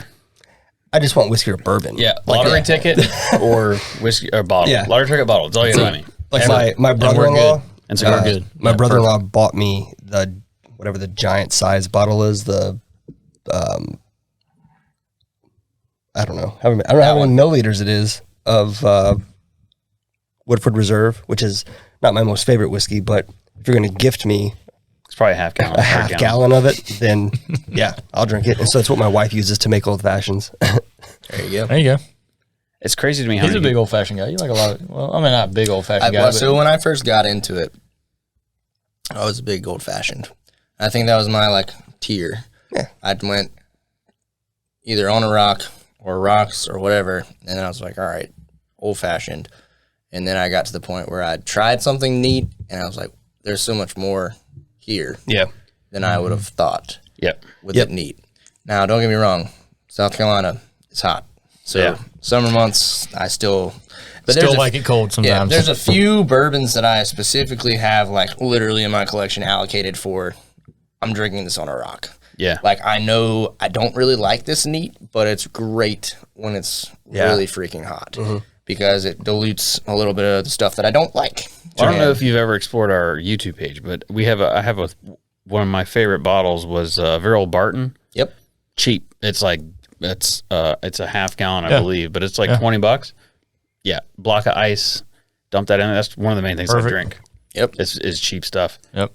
I just want whiskey or bourbon. Yeah, Like, lottery ticket or whiskey or bottle. Yeah. Lottery ticket bottle. That's all you buy me. Like my brother-in-law. And so we're good. My brother-in-law bought me the whatever the giant size bottle is. The I don't know. I don't know how many milliliters it is of Woodford Reserve, which is not my most favorite whiskey. But if you're going to gift me It's probably a half gallon. a half gallon of it, then yeah, I'll drink it. And so it's what my wife uses to make old fashions. There you go. There you go. It's crazy to me how He's a many big old fashioned guy. You like a lot of, well, I mean, not big old fashioned guy. So when I first got into it, I was a big old fashioned. I think that was my like tier. Yeah. I went either on a rock or rocks or whatever, and then I was like, all right, old fashioned. And then I got to the point where I tried something neat, and I was like, there's so much more here Yeah. than I would have thought Yep. with it neat. Now, don't get me wrong, South Carolina is hot. So summer months, I still like it cold sometimes. Yeah, there's a few bourbons that I specifically have like literally in my collection allocated for. I'm drinking this on a rock. Yeah. Like I know I don't really like this neat, but it's great when it's really freaking hot because it dilutes a little bit of the stuff that I don't like. I don't know if you've ever explored our YouTube page, but I have one of my favorite bottles was Viral Barton. Yep. Cheap. It's like it's a half gallon, I believe, but it's like $20. Yeah. Block of ice. Dump that in. That's one of the main things I drink. Yep. Is cheap stuff. Yep.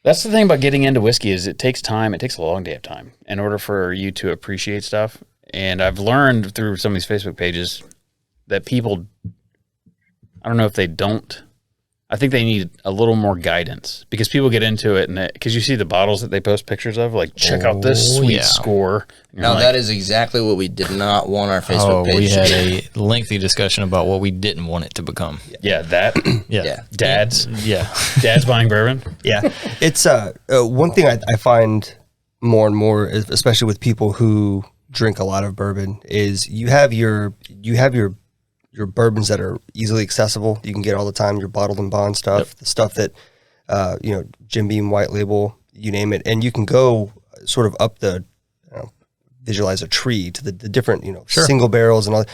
That's the thing about getting into whiskey is it takes time. It takes a long day of time in order for you to appreciate stuff. And I've learned through some of these Facebook pages that people, I don't know if they don't, I think they need a little more guidance because people get into it and because you see the bottles that they post pictures of, like check out this sweet score. Now that is exactly what we did not want our Facebook page. We had a lengthy discussion about what we didn't want it to become. Yeah, that. Yeah. Dads. Yeah. Dads buying bourbon. Yeah. It's one thing I find more and more, especially with people who drink a lot of bourbon, is you have your bourbons that are easily accessible. You can get all the time, your bottled and bond stuff, the stuff that, Jim Beam, White Label, you name it. And you can go sort of up the, visualize a tree to the different, single barrels and all.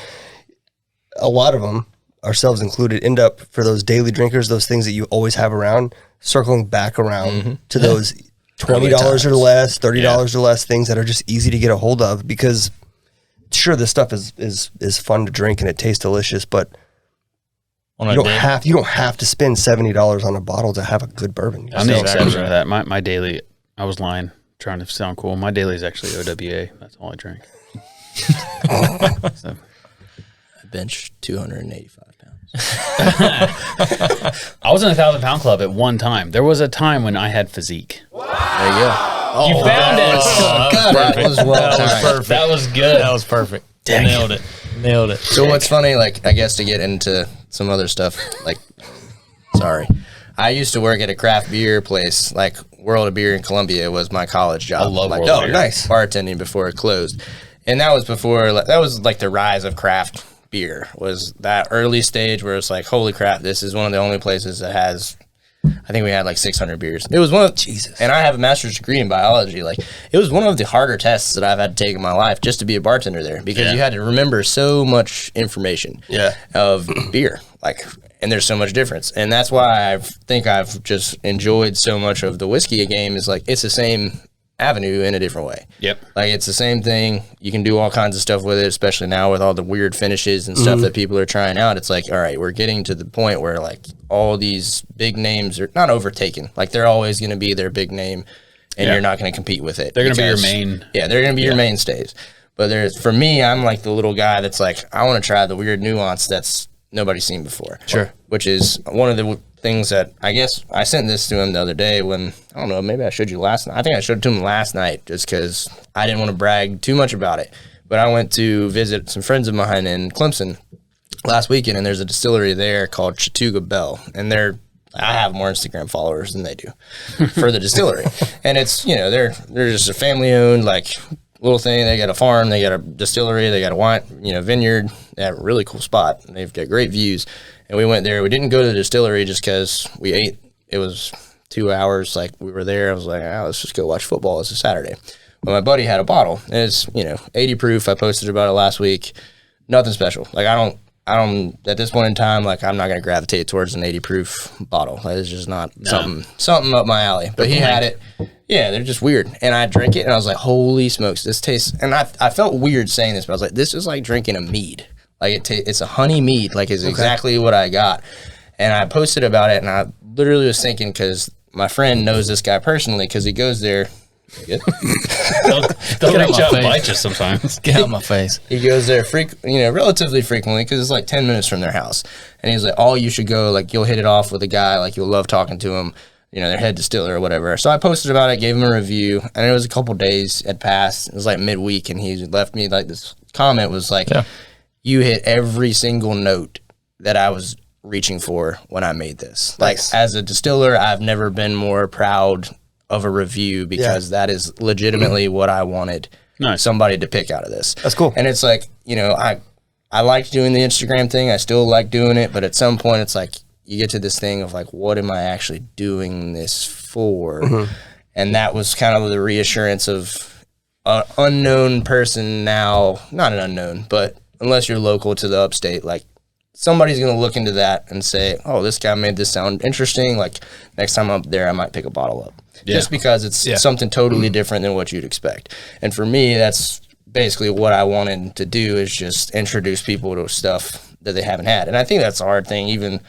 A lot of them, ourselves included, end up for those daily drinkers, those things that you always have around, circling back around to those $20 or less, $30 or less things that are just easy to get a hold of because sure, this stuff is fun to drink and it tastes delicious, but you don't have to spend $70 on a bottle to have a good bourbon. I'm the exception to that. My daily, I was lying, trying to sound cool. My daily is actually OWA. That's all I drink. So. I bench 285 pounds. I was in a 1,000-pound club at one time. There was a time when I had physique. There you go. You found it. That was well perfect. That was good. That was perfect. Dang. Nailed it. So what's funny, like, I guess to get into some other stuff, like, sorry. I used to work at a craft beer place, like World of Beer in Columbia was my college job. I love like, World of Beer. Nice. Bartending before it closed. And that was before, that was like the rise of craft beer, was that early stage where it's like, holy crap, this is one of the only places that has, I think we had like 600 beers. It was one of, Jesus. And I have a master's degree in biology. Like, it was one of the harder tests that I've had to take in my life just to be a bartender there because you had to remember so much information of beer. Like, and there's so much difference. And that's why I think I've just enjoyed so much of the whiskey game is like, it's the same avenue in a different way. Yep. Like, it's the same thing. You can do all kinds of stuff with it, especially now with all the weird finishes and stuff that people are trying out. It's like, all right, we're getting to the point where like all these big names are not overtaken. Like, they're always going to be their big name and you're not going to compete with it. They're going to be your main. Yeah, they're going to be your mainstays. But for me, I'm like the little guy that's like, I want to try the weird nuance that's nobody's seen before. Sure. Which is one of the things that I guess I sent this to him the other day when, I don't know, maybe I showed you last night. I think I showed it to him last night just because I didn't want to brag too much about it. But I went to visit some friends of mine in Clemson last weekend, and there's a distillery there called Chattooga Bell. And I have more Instagram followers than they do for the distillery. And it's, they're just a family-owned, like, little thing. They got a farm, they got a distillery, they got a wine, vineyard. They have a really cool spot. They've got great views. And we went there. We didn't go to the distillery just because we ate. It was 2 hours. Like, we were there. I was like, let's just go watch football. It's a Saturday. But my buddy had a bottle. And it's, 80 proof. I posted about it last week. Nothing special. Like, I don't, at this point in time, like, I'm not going to gravitate towards an 80 proof bottle. That is just not something up my alley. But he had it. Yeah, they're just weird. And I drank it, and I was like, holy smokes, this tastes, and I felt weird saying this, but I was like, this is like drinking a mead. Like, it's a honey mead, like, it's exactly what I got. And I posted about it, and I literally was thinking, because my friend knows this guy personally, because he goes there. Good. They'll reach out and bite you sometimes. Get out of my face. He goes there relatively frequently because it's like 10 minutes from their house. And he's like, you should go, like, you'll hit it off with a guy, like, you'll love talking to him, their head distiller or whatever. So I posted about it, gave him a review, and it was a couple days had passed. It was like midweek, and he left me like this comment was like, you hit every single note that I was reaching for when I made this. Nice. Like, as a distiller, I've never been more proud of a review because that is legitimately what I wanted somebody to pick out of this. That's cool. And it's like, you know, I liked doing the Instagram thing. I still like doing it, but at some point it's like you get to this thing of like, what am I actually doing this for? And that was kind of the reassurance of an unknown person now, not an unknown, but unless you're local to the upstate, like somebody's going to look into that and say, oh, this guy made this sound interesting. Like next time I'm up there, I might pick a bottle up just because it's something totally different than what you'd expect. And for me, that's basically what I wanted to do, is just introduce people to stuff that they haven't had. And I think that's a hard thing, even,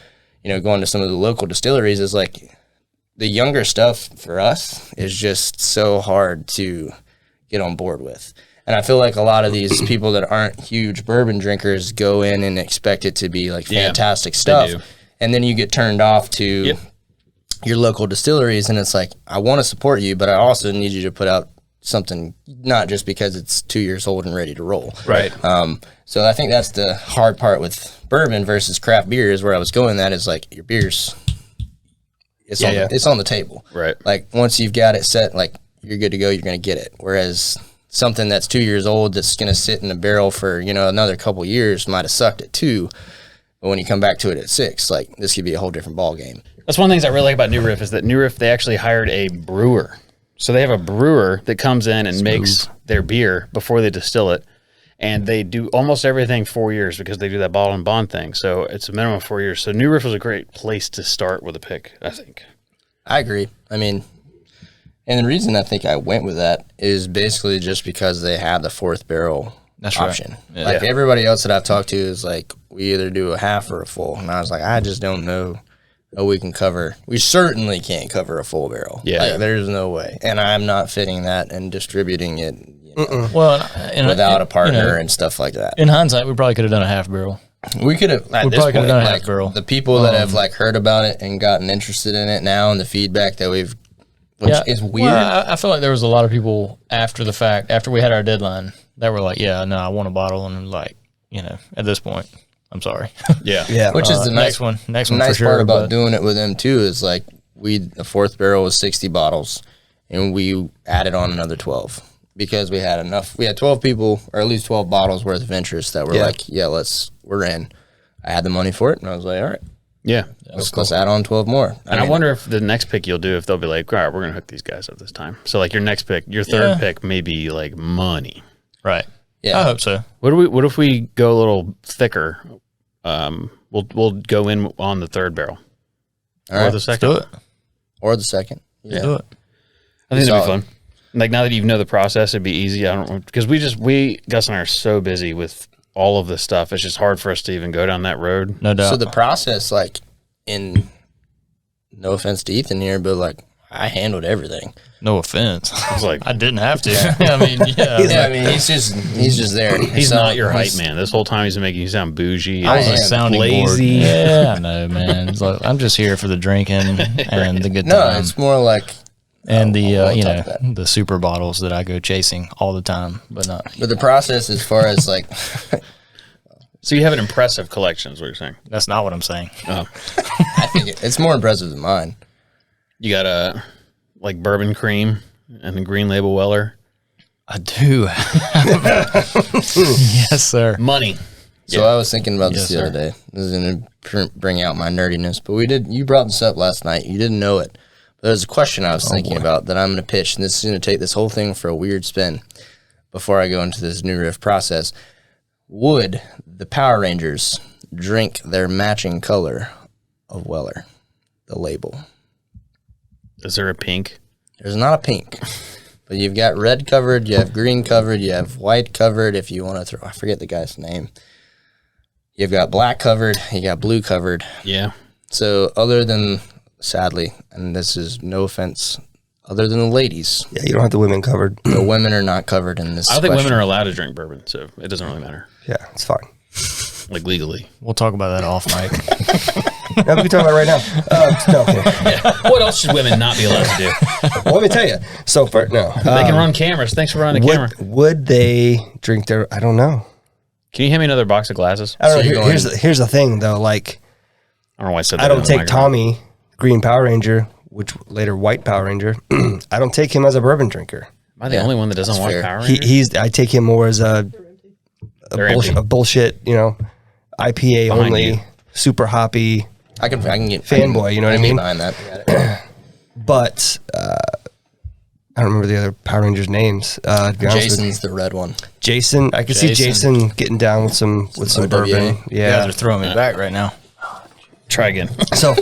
you know, going to some of the local distilleries, is like the younger stuff for us is just so hard to get on board with. And I feel like a lot of these people that aren't huge bourbon drinkers go in and expect it to be like fantastic stuff. And then you get turned off to your local distilleries, and it's like, I want to support you, but I also need you to put out something, not just because it's 2 years old and ready to roll. Right. So I think that's the hard part with bourbon versus craft beer, is where I was going. That is like your beers, it's on the table. Right. Like once you've got it set, like you're good to go, you're going to get it. Whereas something that's 2 years old that's going to sit in a barrel for, you know, another couple years might have sucked at 2, but when you come back to it at 6, like this could be a whole different ball game. That's one of the things I really like about New Riff, is that New Riff, they actually hired a brewer. So they have a brewer that comes in and makes their beer before they distill it. And they do almost everything 4 years, because they do that bottle and bond thing. So it's a minimum of 4 years. So New Riff was a great place to start with a pick, I think. I agree. I mean, and the reason I think I went with that is basically just because they have the 4th barrel option. Right. Like everybody else that I've talked to is like, we either do a half or a full. And I was like, I just don't know. We certainly can't cover a full barrel. Like, there's no way. And I'm not fitting that and distributing it, you know, without a partner and stuff like that. In hindsight, we probably could have done a half barrel. We could have, at We this probably could have point, done a like, half barrel. the people that have like heard about it and gotten interested in it now, and the feedback that we've, which is weird. Well, I feel like there was a lot of people after the fact, after we had our deadline, that were like, yeah, no, I want a bottle. And like, you know, at this point, I'm sorry. Yeah. Which is the next one for nice sure, part about but doing it with them too is like the 4th barrel was 60 bottles, and we added on another 12 because we had enough. We had 12 people, or at least 12 bottles worth of interest that were like, we're in. I had the money for it, and I was like, all right, let's add on 12 more. And I wonder if the next pick you'll do, if they'll be like, all right, we're going to hook these guys up this time. So like your next pick, your third pick may be like money. right. Yeah. I hope so. What if we go a little thicker? We'll go in on the 3rd barrel. All right, or the second. Do it. or the second. Yeah. Do it. I think that'd be Solid. fun. Like now that you know the process, it'd be easy. I don't, because Gus and I are so busy with all of this stuff. It's just hard for us to even go down that road. No doubt. So the process, like, no offense to Ethan here, but like I handled everything. No offense. I was like, I didn't have to. I mean, I mean, he's just there. he's not your hype man. This whole time he's been making you sound bougie. I was I a am sounding lazy. board. Yeah, I know, man. It's like, I'm just here for the drinking and the good No, time. it's more like And the we'll you talk know, about that. the super bottles that I go chasing all the time, but not. But the process, as far as like, So you have an impressive collection, is what you're saying. That's not what I'm saying. Oh, I think it's more impressive than mine. you got a like bourbon cream and the Green Label Weller. I do. Yes, sir. Money. So I was thinking about this Yes, the other day. This is going to bring out my nerdiness, but you brought this up last night. You didn't know it. But there's a question I was thinking about that I'm going to pitch, and this is going to take this whole thing for a weird spin before I go into this New Riff process. Would the Power Rangers drink their matching color of Weller, the label? Is there a pink? There's not a pink, but you've got red covered, you have green covered, you have white covered. If you want to throw, I forget the guy's name. You've got black covered, you got blue covered. Yeah. So other than, sadly, and this is no offense, other than the ladies, Yeah, you don't have the women covered. the women are not covered in this. I don't think question. women are allowed to drink bourbon, so it doesn't really matter. Yeah, it's fine. Like legally. We'll talk about that off mic. No, we can talk about it right now. No, okay. What else should women not be allowed to do? Well, let me tell you. So, they They can run cameras. Thanks for running the camera. Would they drink their? I don't know. Can you hand me another box of glasses? I don't So know. you're Here's the thing, though. Like, I don't know why I said that. I don't into the take microphone. Tommy, Green Power Ranger, which later White Power Ranger. I don't take him as a bourbon drinker. I the only one that doesn't want fair. Power Rangers? I take him more as a bullshit, IPA Behind only, you. super hoppy. I can get fanboy, you know what I mean? Behind that. But I don't remember the other Power Rangers names. To be honest with Jason's the red one. Jason, I could see Jason getting down with some bourbon. You Yeah, guys are throwing me back right now. Try again. So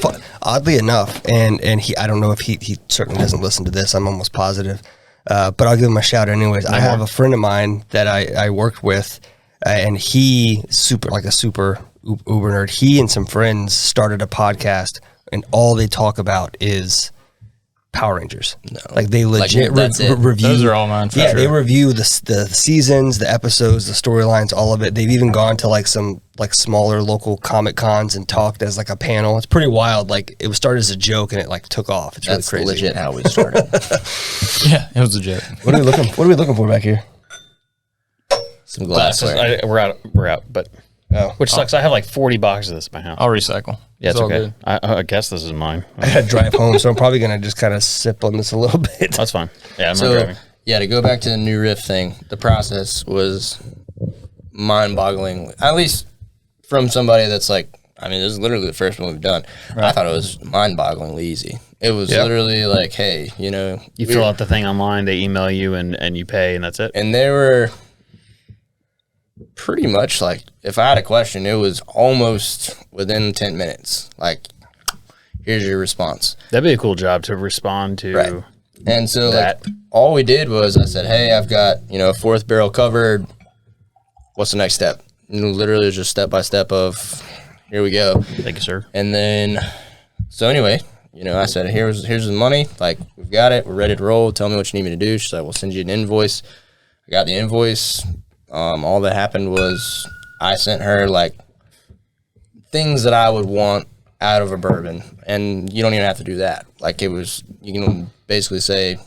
oddly enough, and he, I don't know if he certainly doesn't listen to this. I'm almost positive, but I'll give him a shout anyways. I have a friend of mine that I worked with, and he super uber nerd. He and some friends started a podcast, and all they talk about is Power Rangers. No, like they legit review. Those are all mine. For sure. They review the seasons, the episodes, the storylines, all of it. They've even gone to like some smaller local comic cons and talked as like a panel. It's pretty wild. Like it was started as a joke and it like took off. It's That's really crazy. legit how we started. Yeah, it was a joke. What are we looking for back here? Some glassware. We're out. But which sucks. I have like 40 boxes of this in my house. I'll recycle. Yeah, it's all okay. good. I guess this is mine. I had to drive home, so I'm probably gonna just kind of sip on this a little bit. That's fine. Yeah, I'm not So, driving. yeah, to go back to the new riff thing, the process was mind-boggling, at least from somebody that's like, I mean, this is literally the first one we've done. Right. I thought it was mind-bogglingly easy. It was literally like, hey, you fill out the thing online, they email you, and you pay, and that's it. And they were pretty much like, if I had a question, it was almost within 10 minutes. Like, here's your response. That'd be a cool job to respond to. Right. And so that. like all we did was I said, hey, I've got, a fourth barrel covered. What's the next step? And literally just step by step of here we go. Thank you, sir. And then so anyway, I said, here's the money. Like, we've got it. We're ready to roll. Tell me what you need me to do. She's like, we'll send you an invoice. I got the invoice. All that happened was I sent her like things that I would want out of a bourbon, and you don't even have to do that. Like, it was, you can basically say,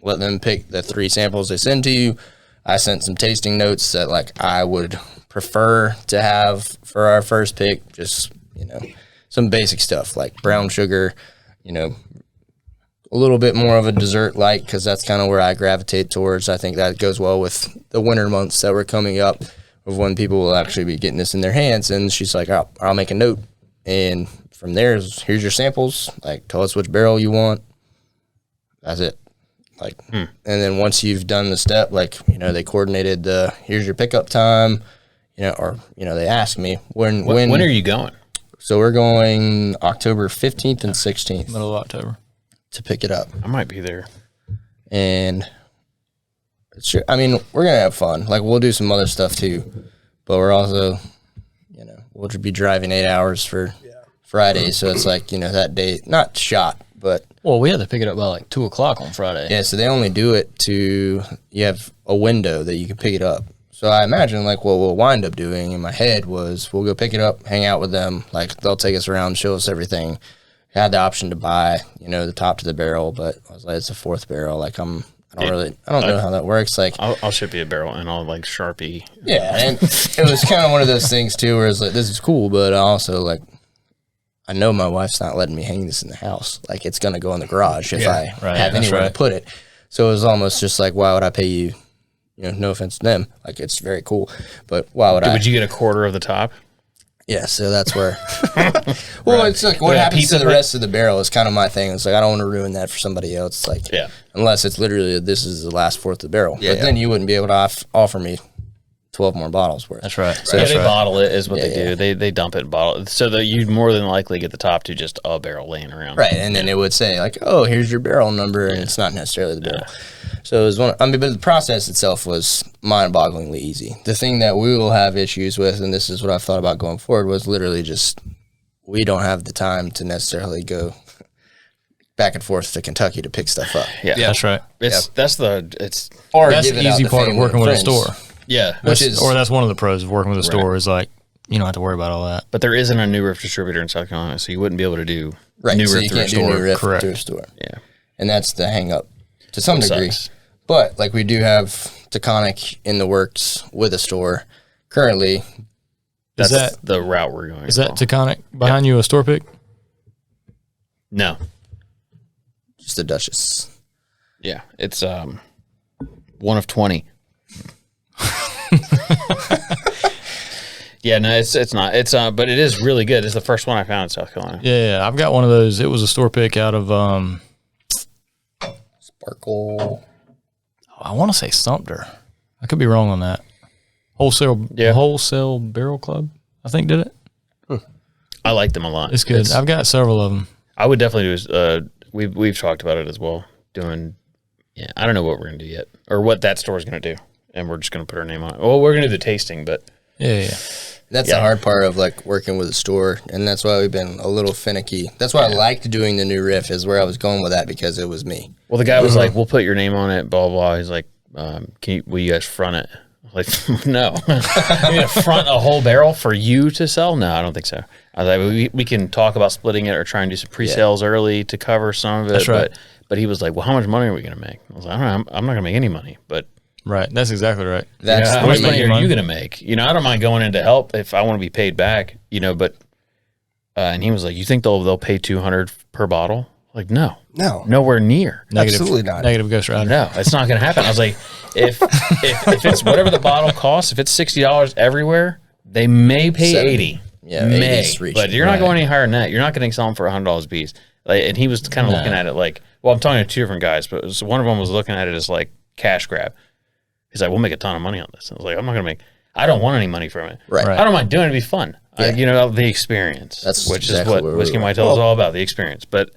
let them pick the 3 samples they send to you. I sent some tasting notes that like I would prefer to have for our first pick, just, some basic stuff like brown sugar, a little bit more of a dessert like, because that's kind of where I gravitate towards. I think that goes well with the winter months that were coming up of when people will actually be getting this in their hands. And she's like, I'll make a note. And from there, here's your samples. Like, tell us which barrel you want. That's it. Like, and then once you've done the step, like, they coordinated here's your pickup time, or, they asked me when are you going? So we're going October 15th and 16th. Middle of October. To pick it up. I might be there. And sure, I mean, we're going to have fun. Like, we'll do some other stuff too, but we're also, we'll just be driving 8 hours for Friday. So it's like, that day, not shot, but. Well, we had to pick it up by like 2:00 on Friday. Yeah. So they only do it you have a window that you can pick it up. So I imagine like what we'll wind up doing in my head was we'll go pick it up, hang out with them. Like, they'll take us around, show us everything. Had the option to buy, the top to the barrel, but I was like, it's a 4th barrel. Like, I don't know how that works. Like, I'll ship you a barrel and I'll like Sharpie. Yeah, and it was kind of one of those things too, where it's like, this is cool, but I also like, I know my wife's not letting me hang this in the house. Like, it's gonna go in the garage if I have anywhere to put it. So it was almost just like, why would I pay you? No offense to them. Like, it's very cool, but why would I? Would you get a quarter of the top? Yeah, so that's where. Well, it's like what happens to the rest of the barrel is kind of my thing. It's like, I don't want to ruin that for somebody else. It's like, unless it's literally this is the last 4th of the barrel. Yeah, but then you wouldn't be able to offer me 12 more bottles worth. That's right. So they bottle it is what they do. They dump it and bottle it so that you'd more than likely get the top to just a barrel laying around. Right, and then it would say like, oh, here's your barrel number, and it's not necessarily the barrel. So it was but the process itself was mind-bogglingly easy. The thing that we will have issues with, and this is what I've thought about going forward, was literally just we don't have the time to necessarily go back and forth to Kentucky to pick stuff up. Yeah, that's right. That's the easy part of working with a store. Yeah, that's one of the pros of working with a store is like you don't have to worry about all that. But there isn't a new riff distributor in South Carolina, so you wouldn't be able to do new riff through a store. Correct. Through a store. Yeah, and that's the hang up to some degree. But like we do have Taconic in the works with a store currently. That's the route we're going. Is that Taconic behind you a store pick? No, just the Duchess. Yeah, it's One of 20. Yeah, no, it's not. It's but it is really good. It's the first one I found in South Carolina. Yeah, I've got one of those. It was a store pick out of Sparkle. I want to say Sumter. I could be wrong on that. Wholesale Barrel Club, I think, did it. I like them a lot. It's good. I've got several of them. I would definitely do. We've talked about it as well. Yeah, I don't know what we're gonna do yet, or what that store is gonna do, and we're just gonna put our name on it. Well, we're gonna do the tasting, but Yeah. That's the hard part of like working with a store, and that's why we've been a little finicky. That's why I liked doing the new riff, is where I was going with that, because it was me. well, the guy was like, "We'll put your name on it." Blah blah. He's like, will you guys front it? I was like, no. You're gonna front a whole barrel for you to sell? No, I don't think so. I was like, we can talk about splitting it or trying to do some pre-sales early to cover some of it. That's right. But he was like, well, how much money are we gonna make? I was like, I don't know. I'm not gonna make any money, but. Right. That's exactly right. How much money are you going to make? I don't mind going in to help if I want to be paid back, but, and he was like, you think they'll pay $200 per bottle? Like, no, nowhere near. Absolutely not. Negative Ghost Rider. No, it's not going to happen. I was like, if it's whatever the bottle costs, if it's $60 everywhere, they may pay 80. Yeah, may, but you're not going any higher than that. You're not going to sell them for $100 a piece. Like, and he was kind of looking at it like, well, I'm talking to two different guys, but one of them was looking at it as like cash grab. He's like, we'll make a ton of money on this. I was like, I don't want any money from it. Right. I don't mind doing it. It'd be fun. Yeah. The experience. That's which exactly is what Whiskey and Whitetails is all about, the experience. But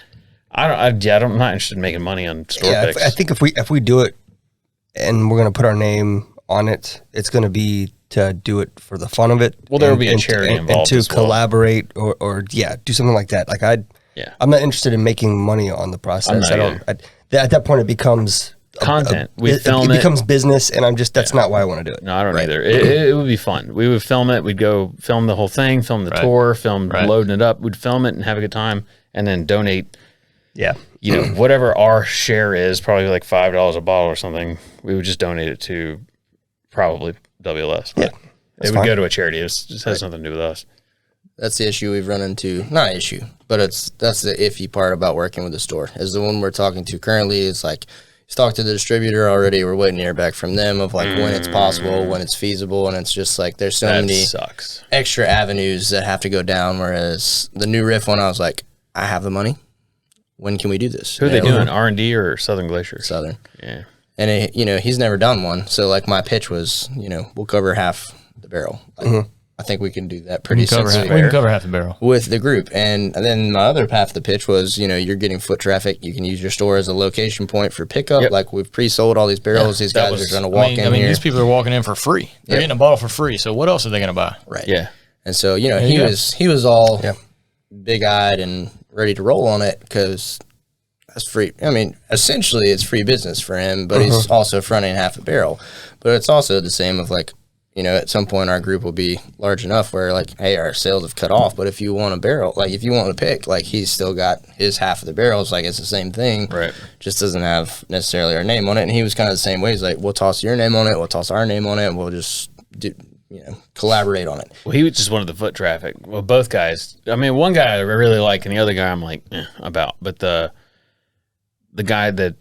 I'm not interested in making money on store picks. I think if we do it and we're going to put our name on it, it's going to be to do it for the fun of it. Well, there will be a charity involved and as to well. collaborate or do something like that. Like I'm not interested in making money on the process. At that point, it becomes content. It becomes business, and that's not why I want to do it. No, I don't either. It would be fun. We would film it. We'd go film the whole thing, film the tour, film loading it up. We'd film it and have a good time, and then donate. Yeah, whatever our share is, probably like $5 a bottle or something. We would just donate it to probably WLS. But it would go to a charity. It just has nothing to do with us. That's the issue we've run into. Not an issue, but that's the iffy part about working with the store. Is the one we're talking to currently is like, he's talked to the distributor already. We're waiting to hear back from them of like when it's possible, when it's feasible, and it's just like there's so many extra avenues that have to go down. Whereas the new riff one, I was like, I have the money. When can we do this? Who are they doing? R&D or Southern Glacier? Southern. Yeah. And he's never done one, so like my pitch was, we'll cover half the barrel. Like, I think we can do that pretty successfully. We can cover half the barrel with the group. And then my other half of the pitch was, you're getting foot traffic. You can use your store as a location point for pickup. Yep. Like we've pre-sold all these barrels. These guys are trying to walk in here. These people are walking in for free. They're getting a bottle for free. So what else are they going to buy? Right. Yeah. And so, he was all big-eyed and ready to roll on it because that's free. I mean, essentially it's free business for him, but he's also fronting half a barrel. But it's also the same of like, at some point our group will be large enough where like, hey, our sales have cut off, but if you want a barrel, like if you want to pick, like he's still got his half of the barrels, like it's the same thing. Right. Just doesn't have necessarily our name on it. And he was kind of the same way. He's like, we'll toss your name on it, we'll toss our name on it, and we'll just collaborate on it. Well, he was just wanted the foot traffic. Well, both guys, I mean, one guy I really like and the other guy I'm like, about. But the guy that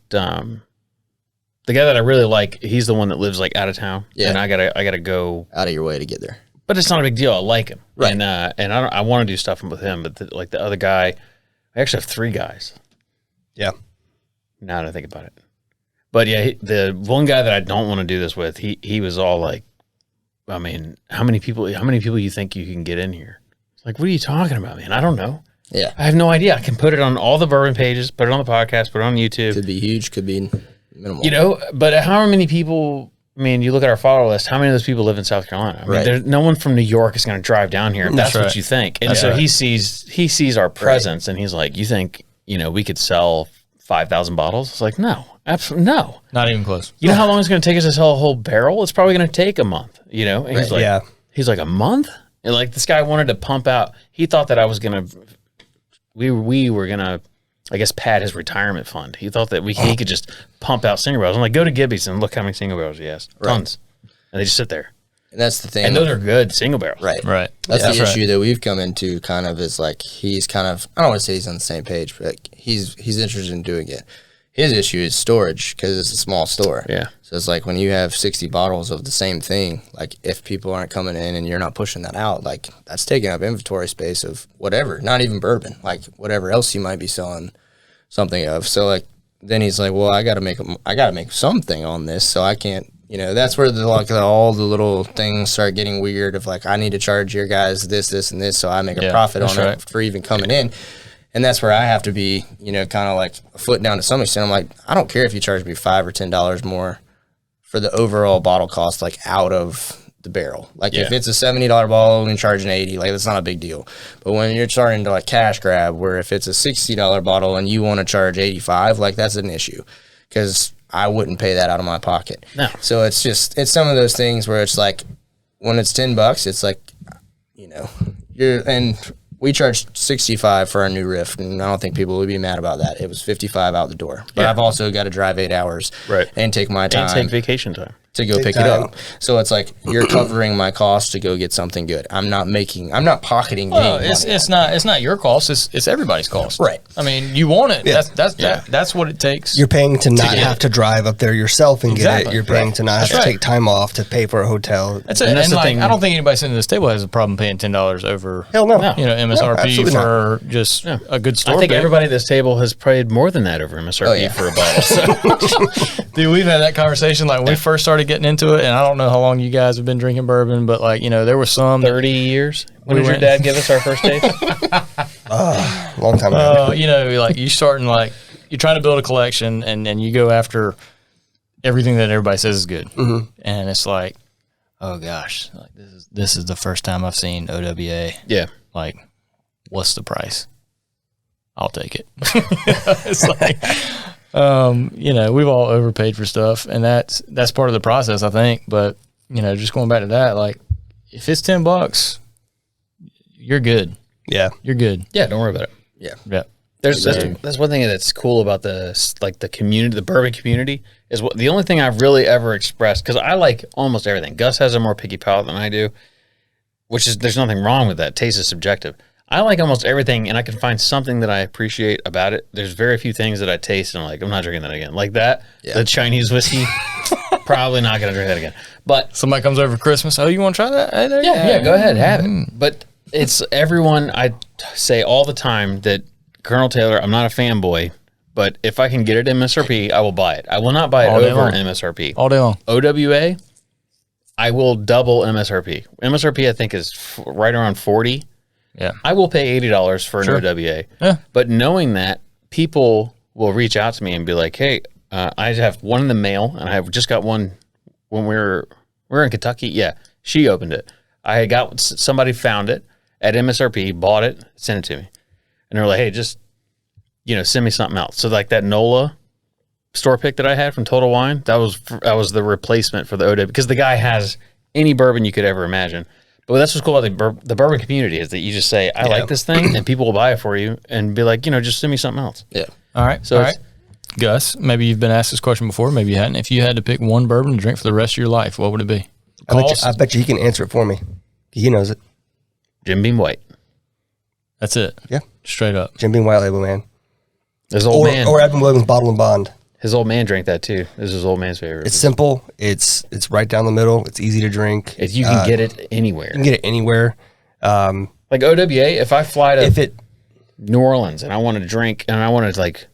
I really like, he's the one that lives like out of town. Yeah. And I gotta go out of your way to get there. But it's not a big deal. I like him. Right. And I want to do stuff with him. But the other guy, I actually have 3 guys. Yeah. Now that I think about it. But yeah, the one guy that I don't want to do this with, he was all like, I mean, how many people you think you can get in here? It's like, what are you talking about, man? I don't know. Yeah. I have no idea. I can put it on all the bourbon pages, put it on the podcast, put it on YouTube. Could be huge, could be minimal. But how many people, I mean, you look at our follower list, how many of those people live in South Carolina? I mean, there's no one from New York is going to drive down here. That's what you think. And so he sees our presence and he's like, you think, we could sell 5,000 bottles? It's like, no, absolutely no. Not even close. You know how long it's going to take us to sell a whole barrel? It's probably going to take a month, And he's like, a month? And like this guy wanted to pump out, he thought that I was going to, we were going to, I guess, pad his retirement fund. He thought that he could just pump out single barrels. I'm like, go to Gibby's and look how many single barrels he has. Tons. And they just sit there. And that's the thing. And those are good single barrels. Right. That's the issue that we've come into kind of is like, he's kind of, I don't want to say he's on the same page, but he's interested in doing it. his issue is storage because it's a small store. Yeah. So it's like when you have 60 bottles of the same thing, like if people aren't coming in and you're not pushing that out, like that's taking up inventory space of whatever, not even bourbon, like whatever else you might be selling something of. So like then he's like, well, I got to make something on this, so I can't. You know, that's where all the little things start getting weird of like, I need to charge your guys this, and this, so I make a profit on it for even coming in. And that's where I have to be, you know, kind of like a foot down to some extent. I'm like, I don't care if you charge me $5 or $10 more for the overall bottle cost, like out of the barrel. Like if it's a $70 bottle and you're charging $80, like that's not a big deal. But when you're starting to like cash grab, where if it's a $60 bottle and you want to charge $85, like that's an issue, because I wouldn't pay that out of my pocket. No. So it's some of those things where it's like, when it's $10, it's like, you know, we charged $65 for our new Rift, and I don't think people would be mad about that. It was $55 out the door. But I've also got to drive 8 hours and take my time. And take vacation time. To go pick it up. So it's like you're covering my cost to go get something good. I'm not pocketing money. It's not your cost, it's everybody's cost. Right. I mean, you want it. Yeah. That's what it takes. You're paying to not have to drive up there yourself and get it. You're paying to not have to take time off to pay for a hotel. That's it. And like, I don't think anybody sitting at this table has a problem paying $10 over Hell no. You know, MSRP for just a good store. I think everybody at this table has paid more than that over MSRP for a bottle. So. Dude, we've had that conversation like when we first started getting into it, and I don't know how long you guys have been drinking bourbon, but like, you know, there was some 30 years. When did your dad give us our first taste? Long time ago. You know, like you're trying to build a collection, and you go after everything that everybody says is good, and it's like, oh gosh, like this is the first time I've seen OWA. Yeah, like, what's the price? I'll take it. It's like, you know, we've all overpaid for stuff, and that's part of the process, I think. But you know, just going back to that, like, if it's $10, you're good. Yeah, you're good. Yeah, don't worry about it. Yeah. That's one thing that's cool about the community, the bourbon community, is the only thing I've really ever expressed, because I like almost everything. Gus has a more picky palate than I do, there's nothing wrong with that. Taste is subjective. I like almost everything, and I can find something that I appreciate about it. There's very few things that I taste and I'm like, I'm not drinking that again. Like that, the Chinese whiskey, probably not going to drink that again. But somebody comes over for Christmas, oh, you want to try that? Yeah, go ahead, have it. But it's everyone, I say all the time that Colonel Taylor, I'm not a fanboy, but if I can get it MSRP, I will buy it. I will not buy it over MSRP. All day long. OWA, I will double MSRP. MSRP, I think, is right around 40. Yeah, I will pay $80 for an OWA. Yeah. But knowing that, people will reach out to me and be like, "Hey, I have one in the mail, and I have just got one when we were in Kentucky. Yeah, she opened it. I got somebody found it at MSRP, bought it, sent it to me, and they're like, "Hey, just send me something else." So like that NOLA store pick that I had from Total Wine, that was the replacement for the OWA, because the guy has any bourbon you could ever imagine. But that's what's cool about the bourbon community, is that you just say, I like this thing, and people will buy it for you and be like, just send me something else. Yeah. All right. So, Gus, maybe you've been asked this question before, maybe you hadn't. If you had to pick one bourbon to drink for the rest of your life, what would it be? I bet you he can answer it for me. He knows it. Jim Beam White. That's it. Yeah. Straight up. Jim Beam White Label, man. His old man. Or Evan Williams Bottle and Bond. His old man drank that too. This is his old man's favorite. It's simple. It's right down the middle. It's easy to drink. You can get it anywhere. You can get it anywhere. Like OWA, if I fly to New Orleans and I want to drink and I want to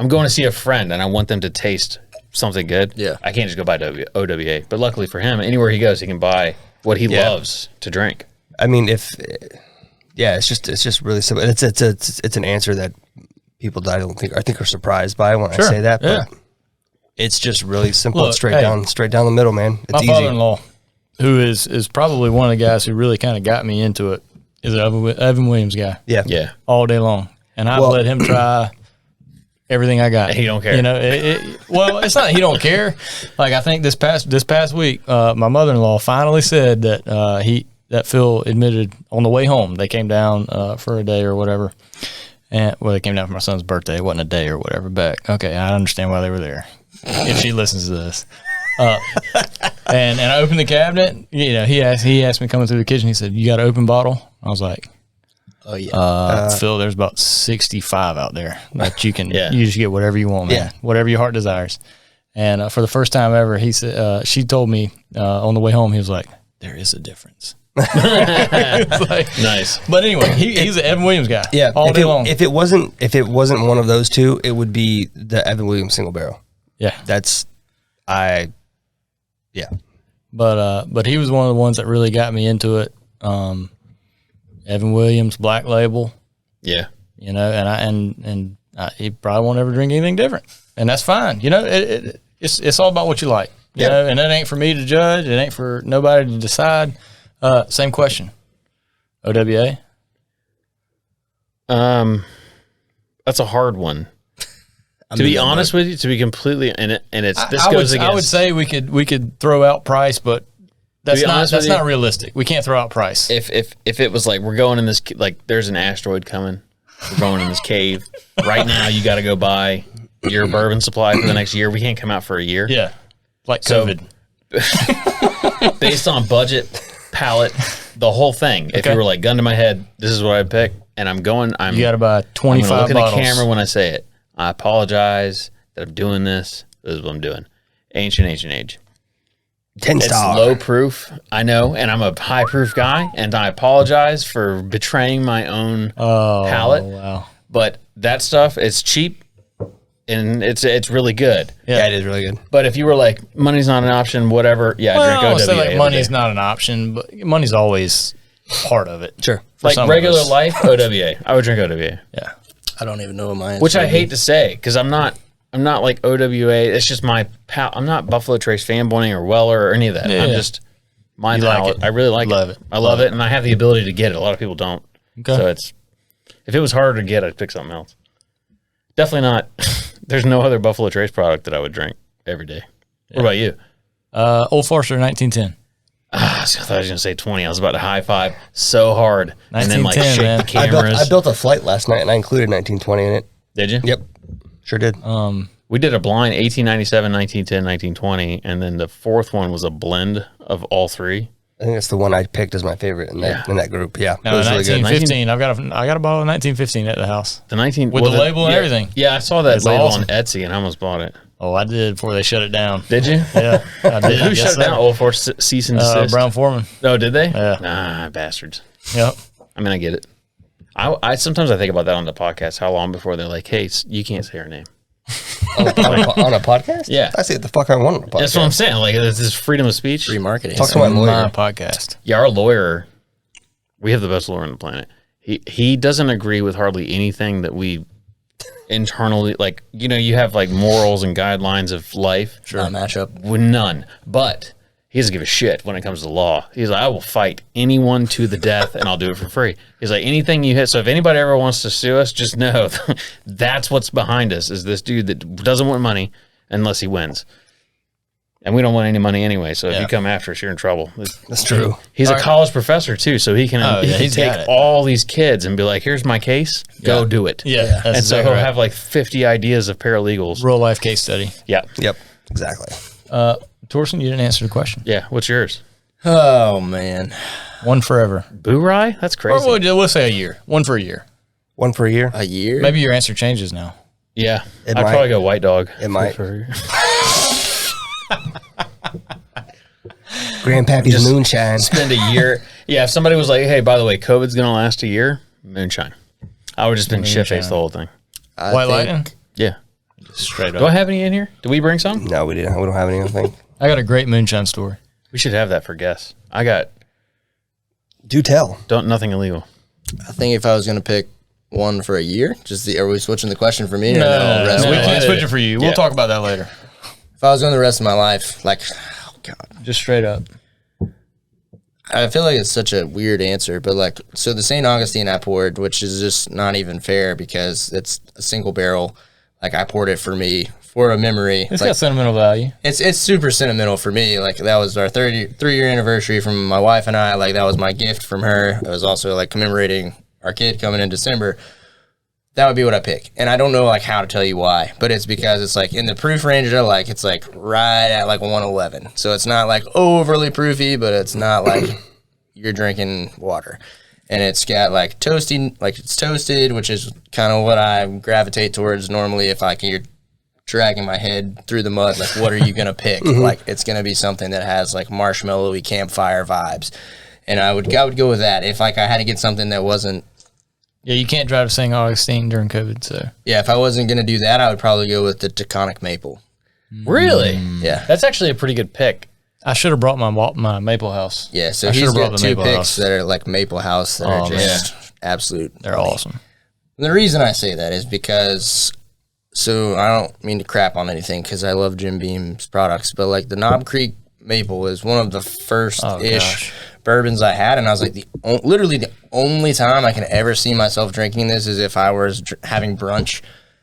I'm going to see a friend and I want them to taste something good. Yeah. I can't just go buy OWA. But luckily for him, anywhere he goes, he can buy what he loves to drink. I mean, it's just really simple. It's an answer that people I think are surprised by when I say that, but it's just really simple. Look, straight down the middle, man. It's easy. My father-in-law, who is probably one of the guys who really kind of got me into it, is an Evan Williams guy. Yeah. All day long, and I've let him try everything I got. He don't care. Well, it's not he don't care. Like I think this past week, my mother-in-law finally said that Phil admitted on the way home. They came down for a day or whatever. And they came down for my son's birthday. It wasn't a day or whatever. But okay, I understand why they were there. If she listens to this, and I opened the cabinet. He asked me coming through the kitchen. He said, "You got an open bottle?" I was like, Oh yeah. Phil, there's about 65 out there that you can, you just get whatever you want, man. Whatever your heart desires. And for the first time ever, he said, she told me on the way home, he was like, there is a difference. Like, Nice. But anyway, he's an Evan Williams guy. Yeah, all day long. If it wasn't one of those two, it would be the Evan Williams single barrel. Yeah, But he was one of the ones that really got me into it. Evan Williams, Black Label. Yeah. You know, and he probably won't ever drink anything different, and that's fine. You know, it's all about what you like. You know, and that ain't for me to judge. It ain't for nobody to decide. Same question. OWA. That's a hard one. To be honest with you, to be completely I would say we could throw out price, but that's not realistic. We can't throw out price. If it was like we're going in this, like there's an asteroid coming, we're going in this cave right now. You got to go buy your bourbon supply for the next year. We can't come out for a year. Yeah, like COVID. Based on budget, palate, the whole thing. If you were like gun to my head, this is what I'd pick, and you got to buy 25 bottles. Look at the camera when I say it. I apologize that I'm doing this. This is what I'm doing. Ancient age. 10 star. It's low proof, I know, and I'm a high proof guy, and I apologize for betraying my own palate. Wow. But that stuff, it's cheap, and it's really good. Yeah, it is really good. But if you were like, money's not an option, whatever, drink OWA. I would say like money's not an option, but money's always part of it. Sure. Like regular life, OWA. I would drink OWA. Yeah. I don't even know what my answer Which I hate to say, because I'm not like OWA. It's just my I'm not Buffalo Trace fanboying or Weller or any of that. I'm just my palate. Like I really like it. I love it, and I have the ability to get it. A lot of people don't. Okay. So if it was harder to get, I'd pick something else. Definitely not. There's no other Buffalo Trace product that I would drink every day. What about you? Old Forester 1910. I thought I was going to say 20. I was about to high five so hard. And then like shake the cameras. I built a flight last night and I included 1920 in it. Did you? Yep. Sure did. We did a blind 1897, 1910, 1920. And then the fourth one was a blend of all three. I think that's the one I picked as my favorite in that group. Yeah. No, 1915. Really I got a bottle of 1915 at the house. The 19 with the label and everything. Yeah, I saw that label on Etsy and I almost bought it. Oh, I did before they shut it down. Did you? Yeah, I did. Who shut it down? Old Force cease and desist. Brown Foreman. Oh, did they? Yeah. Nah, bastards. Yep. I mean, I get it. I sometimes I think about that on the podcast. How long before they're like, "Hey, you can't say her name." on a podcast? Yeah, I say what the fuck I want on a podcast. That's what I'm saying. Like, this is freedom of speech, free marketing. Talk to my lawyer. Podcast. Yeah, our lawyer. We have the best lawyer on the planet. He doesn't agree with hardly anything that we internally, like, you know, you have like morals and guidelines of life. Sure. Not match up with none, but he doesn't give a shit when it comes to law. He's like, I will fight anyone to the death and I'll do it for free. He's like, anything you hit. So if anybody ever wants to sue us, just know that's what's behind us, is this dude that doesn't want money unless he wins. And we don't want any money anyway. So if you come after us, you're in trouble. That's true. He's a college professor too. So he can, he can take all these kids and be like, here's my case, go do it. Yeah. And so he'll have like 50 ideas of paralegals. Real life case study. Yeah. Yep. Exactly. Torsten, you didn't answer the question. Yeah. What's yours? Oh, man. One forever. Boo Rye? That's crazy. Or we'll say a year. One for a year. One for a year? A year? Maybe your answer changes now. Yeah. I'd probably go White Dog. It might. Grandpappy's moonshine. Spend a year. Yeah, if somebody was like, hey, by the way, COVID's going to last a year, moonshine. I would just been shit-faced the whole thing. White Lightning? Yeah. Straight up. Do I have any in here? Did we bring some? No, we didn't. We don't have anything. I got a great moonshine story. We should have that for guests. I got... Do tell. Nothing illegal. I think if I was going to pick one for a year, are we switching the question for me? No, we can't switch it for you. We'll talk about that later. If I was going the rest of my life, like, oh God. Just straight up. I feel like it's such a weird answer, but like, so the St. Augustine I poured, which is just not even fair because it's a single barrel. Like, I poured it for me, for a memory. It's got sentimental value. It's super sentimental for me. Like, that was our 3-year anniversary from my wife and I. Like, that was my gift from her. It was also like commemorating our kid coming in December. That would be what I pick. And I don't know like how to tell you why, but it's because it's like in the proof range that I like, it's like right at like 111. So it's not like overly proofy, but it's not like you're drinking water. and it's got like toasting, like it's toasted, which is kind of what I gravitate towards normally. If you're dragging my head through the mud, like what are you gonna pick? Like it's gonna be something that has like marshmallowy campfire vibes, and I would go with that. If like I had to get something that wasn't. Yeah, you can't drive to St. Augustine during COVID, so. Yeah, if I wasn't going to do that, I would probably go with the Taconic Maple. Really? Yeah. That's actually a pretty good pick. I should have brought my Maple House. Yeah, so I he's got the 2 Maple picks House. that are like Maple House that are just absolute. They're money. awesome. And the reason I say that is because, so I don't mean to crap on anything because I love Jim Beam's products, but like the Knob Creek Maple is one of the first-ish bourbons I had, and I was like, literally the only time I can ever see myself drinking this is if I was having brunch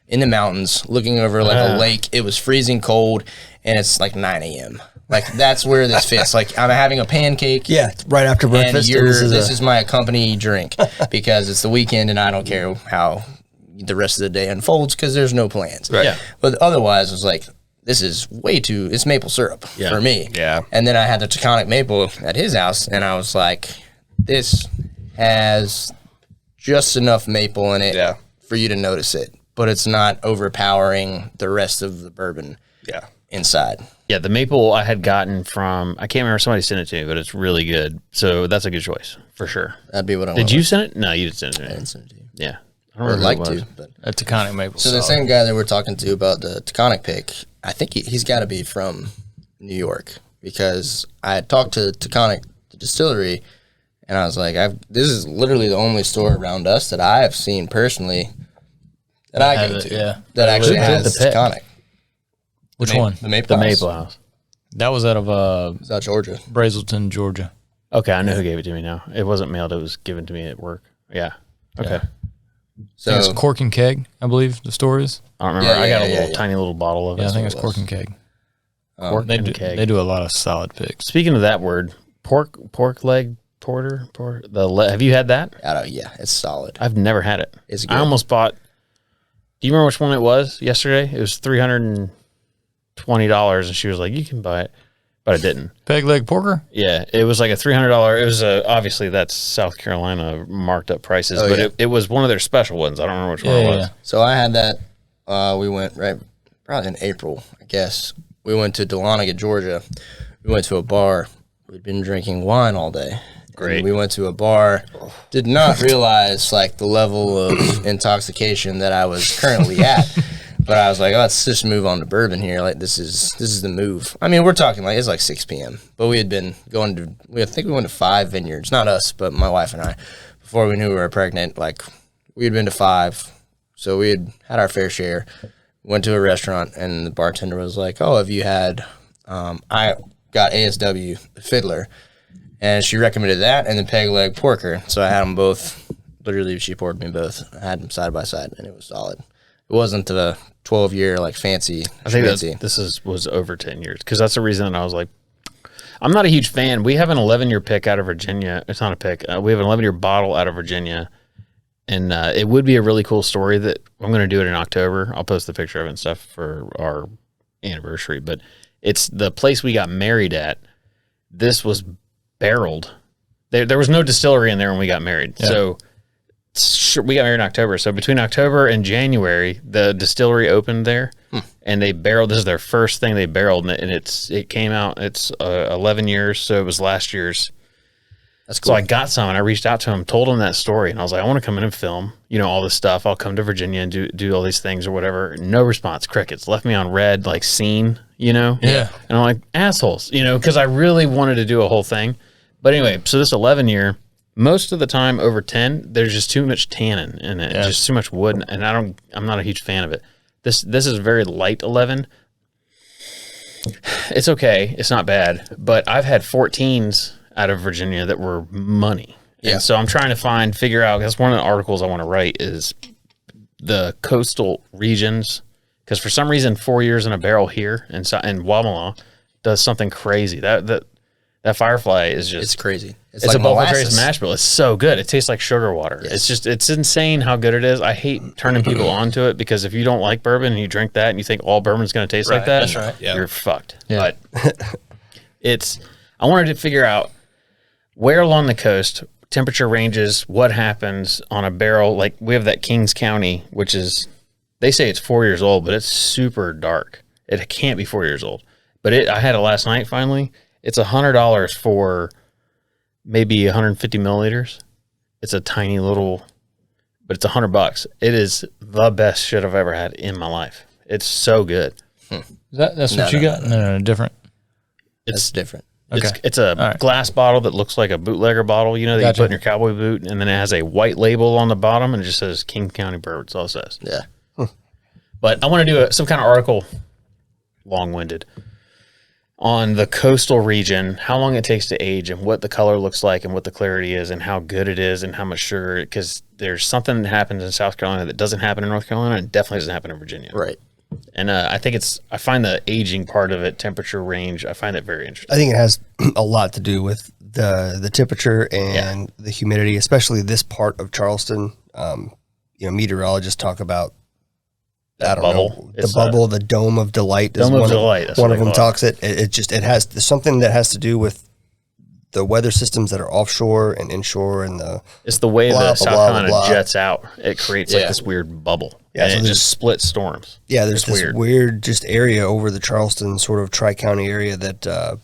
in the mountains, looking over like a lake. It was freezing cold, and it's like 9 a.m. Like that's where this fits. Like I'm having a pancake. Yeah, right after breakfast. And this is my accompany drink because it's the weekend, and I don't care how the rest of the day unfolds because there's no plans. Right. Yeah. But otherwise, it's like, this is it's maple syrup for me. Yeah. And then I had the Taconic Maple at his house, and I was like, this has just enough maple in it for you to notice it, but it's not overpowering the rest of the bourbon inside. Yeah, the maple I had gotten from, I can't remember, somebody sent it to me, but it's really good. So that's a good choice, for sure. That'd be what I Did you send it? No, you didn't send it to me. I didn't send it to you. Yeah. I I would remember like who it was. to, but A Taconic Maple. so the same guy that we're talking to about the Taconic pick, I think he's got to be from New York because I had talked to Taconic, the distillery, and I was like, this is literally the only store around us that I have seen personally that I go to that actually has the pick? Taconic. Which one? The Maple The House. Maple House. That was out of It's out Georgia. Brazelton, Georgia. Okay, I know who gave it to me now. It wasn't mailed, it was given to me at work. Yeah. Okay. I So think it's Cork and Keg, I believe the store is. I don't remember. Yeah, I got a yeah, little yeah. tiny little bottle of it. Yeah, I think it's it Cork was. and Keg. Pork They and do, keg. they do a lot of solid picks. Speaking of that word, pork leg porter. Have you had that? yeah, it's solid. I've never had it. It's good. I almost bought. Do you remember which one it was yesterday? It was $320, and she was like, "You can buy it," but I didn't. Peg leg porker? Yeah, it was like a $300. It was obviously that's South Carolina marked up prices, but yeah. it was one of their special ones. I don't remember which one it was. So I had that. We went probably in April, I guess. We went to Dahlonega, Georgia. We went to a bar. We'd been drinking wine all day. Great. And we went to a bar. Did not realize like the level of intoxication that I was currently at. But I was like, let's just move on to bourbon here. Like this is the move. I mean, we're talking like it's like 6 p.m. But we had been going to. I think we went to 5 vineyards. Not us, but my wife and I. Before we knew we were pregnant, like we had been to 5. So we had our fair share. Went to a restaurant, and the bartender was like, "Oh, have you had?" I got ASW Fiddler, and she recommended that and the Peg Leg Porker. So I had them both. Literally, she poured me both. I had them side by side, and it was solid. It wasn't the 12-year like fancy. I think schmancy. this was over 10 years because that's the reason I was like, I'm not a huge fan. We have an 11-year pick out of Virginia. It's not a pick. We have an 11-year bottle out of Virginia. And it would be a really cool story that I'm going to do it in October. I'll post the picture of it and stuff for our anniversary. But it's the place we got married at. This was barreled. There was no distillery in there when we got married. Yeah. So we got married in October. So between October and January, the distillery opened there. And they barreled. This is their first thing they barreled. And it came out. It's 11 years. So it was last year's. That's cool. So I got some, and I reached out to him, told him that story, and I was like, I want to come in and film, all this stuff. I'll come to Virginia and do all these things or whatever. No response. Crickets. Left me on red, like seen, Yeah. And I'm like, assholes, because I really wanted to do a whole thing. But anyway, so this 11-year, most of the time over 10, there's just too much tannin in it, just too much wood, and I'm not a huge fan of it. This is very light 11. It's okay. It's not bad, but I've had 14s out of Virginia that were money. Yeah. And so I'm trying to figure out, that's one of the articles I want to write is the coastal regions. Because for some reason, 4 years in a barrel here in Wamala does something crazy. That Firefly is just... It's crazy. It's like a Buffalo Trace mash bill. It's so good. It tastes like sugar water. Yes. It's insane how good it is. I hate turning people onto it because if you don't like bourbon and you drink that and you think all bourbon is going to taste like that, that's right. You're fucked. Yeah. But I wanted to figure out where along the coast temperature ranges, what happens on a barrel. Like we have that Kings County, which is, they say it's 4 years old, but it's super dark. It can't be 4 years old. But I had it last night finally. It's $100 for maybe 150 milliliters. It's a tiny little, but it's $100. It is the best shit I've ever had in my life. It's so good. That's what you got? No, different. It's different. It's a glass bottle that looks like a bootlegger bottle, you know, that you put in your cowboy boot, and then it has a white label on the bottom, and it just says King County Bourbon. That's all it says. Yeah. But I want to do some kind of article, long-winded, on the coastal region, how long it takes to age, and what the color looks like, and what the clarity is, and how good it is, and how much sugar. Because there's something that happens in South Carolina that doesn't happen in North Carolina, and definitely doesn't happen in Virginia. Right. And I find the aging part of it, temperature range, I find it very interesting. I think it has a lot to do with the temperature and the humidity, especially this part of Charleston. Meteorologists talk about the bubble, the dome of delight. Dome of delight. One of them talks it. It has something that has to do with the weather systems that are offshore and inshore, and it's the way the South Carolina jets out. It creates like this weird bubble. Yeah, and so it just splits storms. Yeah, there's this weird just area over the Charleston sort of tri-county area that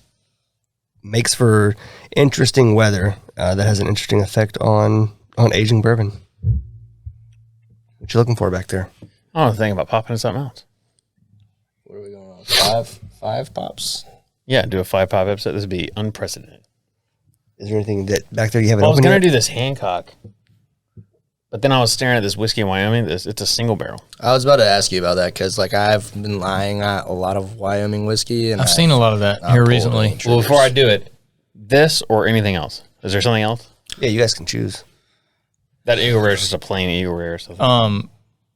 makes for interesting weather that has an interesting effect on aging bourbon. What you looking for back there? I don't think about popping in something else. What are we going on? Five pops? Yeah, do a 5-pop episode. This would be unprecedented. Is there anything that back there you haven't opened? I was going yet? to do this Hancock, but then I was staring at this whiskey in Wyoming. It's a single barrel. I was about to ask you about that because, I've been eyeing a lot of Wyoming whiskey, and I've seen a lot of that here recently. Well, before I do it, this or anything else? Is there something else? Yeah, you guys can choose. That Eagle Rare is just a plain Eagle Rare or something.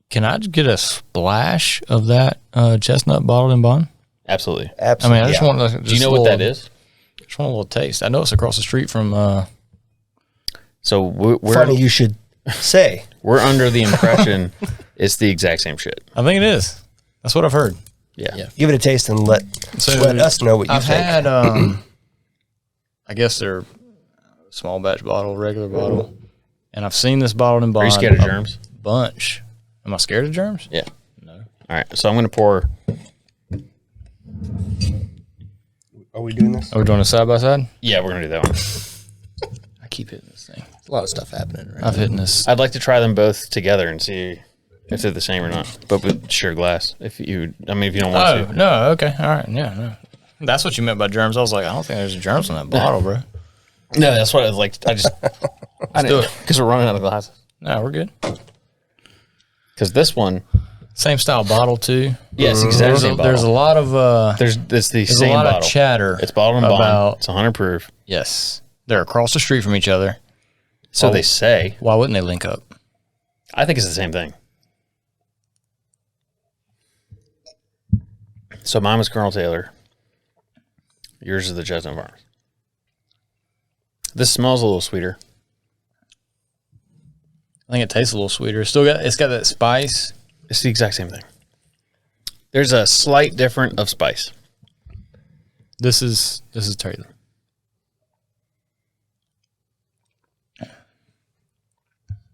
Can I get a splash of that chestnut bottled in bond? Absolutely. I mean, I just want. Do you know what that is? Just want a little taste. I know it's across the street from. So we're funny you should say. We're under the impression it's the exact same shit. I think it is. That's what I've heard. Yeah. Give it a taste and let us know what you think. I've had. I guess they're small batch bottle, regular bottle, and I've seen this bottled in bond. Are you scared of germs? Bunch. Am I scared of germs? Yeah. No. All right. So I'm going to pour. Are we doing this? Are we doing a side by side? Yeah, we're going to do that one. I keep hitting this thing. There's a lot of stuff happening right I've hit this. I'd like to try them both together and see if they're the same or not, but with shared glass. If you don't want to. No, okay. All right. Yeah, no. That's what you meant by germs. I was like, I don't think there's germs in that bottle, bro. No, that's what I was like. I do it. Because we're running out of glasses. No, we're good. Because this one. Same style bottle, too. Yes, exactly. Same bottle. There's a lot of. It's the same a lot bottle. Of chatter. It's bottled in bond. It's 100 proof. Yes. They're across the street from each other. So they say. Why wouldn't they link up? I think it's the same thing. So mine was Colonel Taylor. Yours is the Chestnut Farms. This smells a little sweeter. I think it tastes a little sweeter. It's got that spice. It's the exact same thing. There's a slight difference of spice. This is Taylor.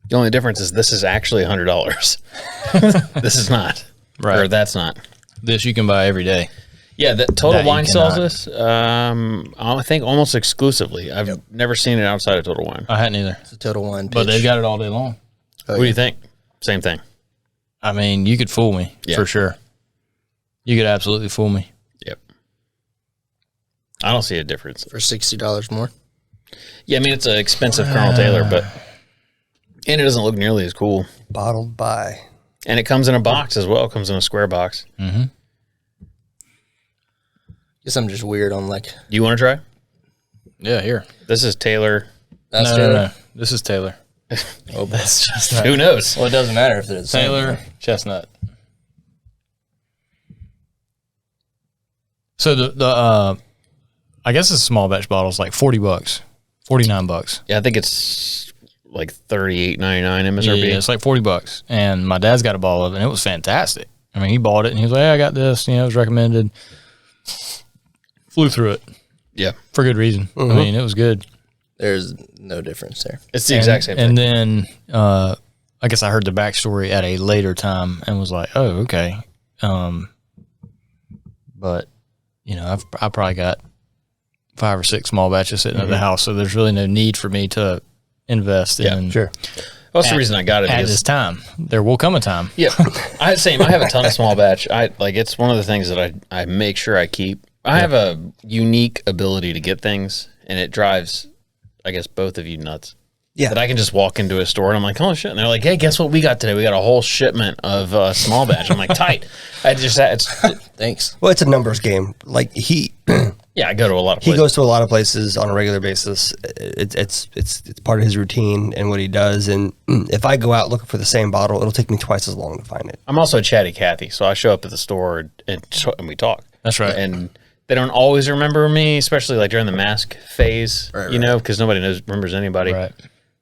The only difference is this is actually $100. This is not. Right. Or that's not. This you can buy every day. Yeah, the Total Wine sells this. I think almost exclusively. I've never seen it outside of Total Wine. I hadn't either. It's a Total Wine pitch. But they've got it all day long. What do you think? Same thing. I mean, you could fool me for sure. You could absolutely fool me. Yep. I don't see a difference. For $60 more? Yeah, I mean, it's an expensive Colonel Taylor, and it doesn't look nearly as cool. Bottled by. And it comes in a box as well. It comes in a square box. Mm-hmm. Guess I'm just weird on You want to try? Yeah, here. This is Taylor. That's Taylor. No. This is Taylor. Oh, that's just Who knows? Well, it doesn't matter if it's Taylor Chestnut. So the I guess it's small batch bottles like $40, $49. Yeah, I think it's like $38.99 MSRP. Yeah, it's like $40. And my dad's got a bottle of it, and it was fantastic. I mean, he bought it, and he was like, "Hey, I got this. It was recommended." Flew through it. Yeah, for good reason. I mean, it was good. There's no difference there. It's the exact same thing. And then I guess I heard the backstory at a later time and was like, oh, okay. But, you know, I probably got 5 or 6 small batches sitting at the house, so there's really no need for me to invest in. Sure. Well, that's the reason I got it. At this time. There will come a time. Yeah. I have a ton of small batch. It's one of the things that I make sure I keep. I have a unique ability to get things, and it drives, I guess, both of you nuts. Yeah. That I can just walk into a store and I'm like, oh shit. And they're like, hey, guess what we got today? We got a whole shipment of small batch. I'm like, tight. Thanks. Well, it's a numbers game. Like I go to a lot of places. He goes to a lot of places on a regular basis. It's part of his routine and what he does. And if I go out looking for the same bottle, it'll take me twice as long to find it. I'm also a chatty Cathy, so I show up at the store and we talk. That's right. And they don't always remember me, especially like during the mask phase, you know, because nobody remembers anybody. Right.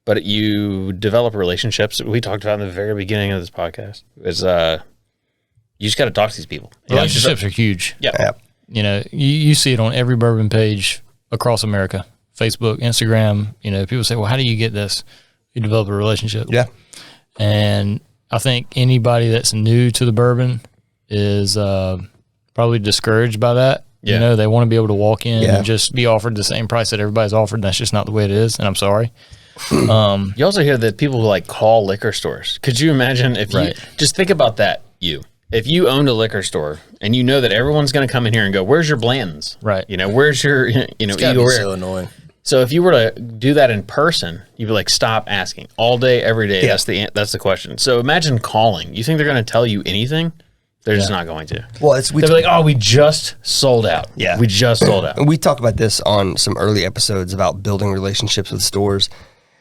But you develop relationships. We talked about in the very beginning of this podcast. Is you just got to talk to these people. Relationships are huge. Yeah. You know, you see it on every bourbon page across America, Facebook, Instagram. You know, people say, well, how do you get this? You develop a relationship. Yeah. And I think anybody that's new to the bourbon is probably discouraged by that. Yeah. You know, they want to be able to walk in and just be offered the same price that everybody's offered. And that's just not the way it is. And I'm sorry. You also hear that people who like call liquor stores. Could you imagine if you just think about that? If you owned a liquor store and you know that everyone's going to come in here and go, where's your Blanton's? Right. You know, where's your, it's Eagle Rare? So annoying. So if you were to do that in person, you'd be like, stop asking all day, every day. Yeah. That's the question. So imagine calling. You think they're going to tell you anything? They're just not going to. Well, they'll be like, oh, we just sold out. Yeah. We just sold out. And we talk about this on some early episodes about building relationships with stores.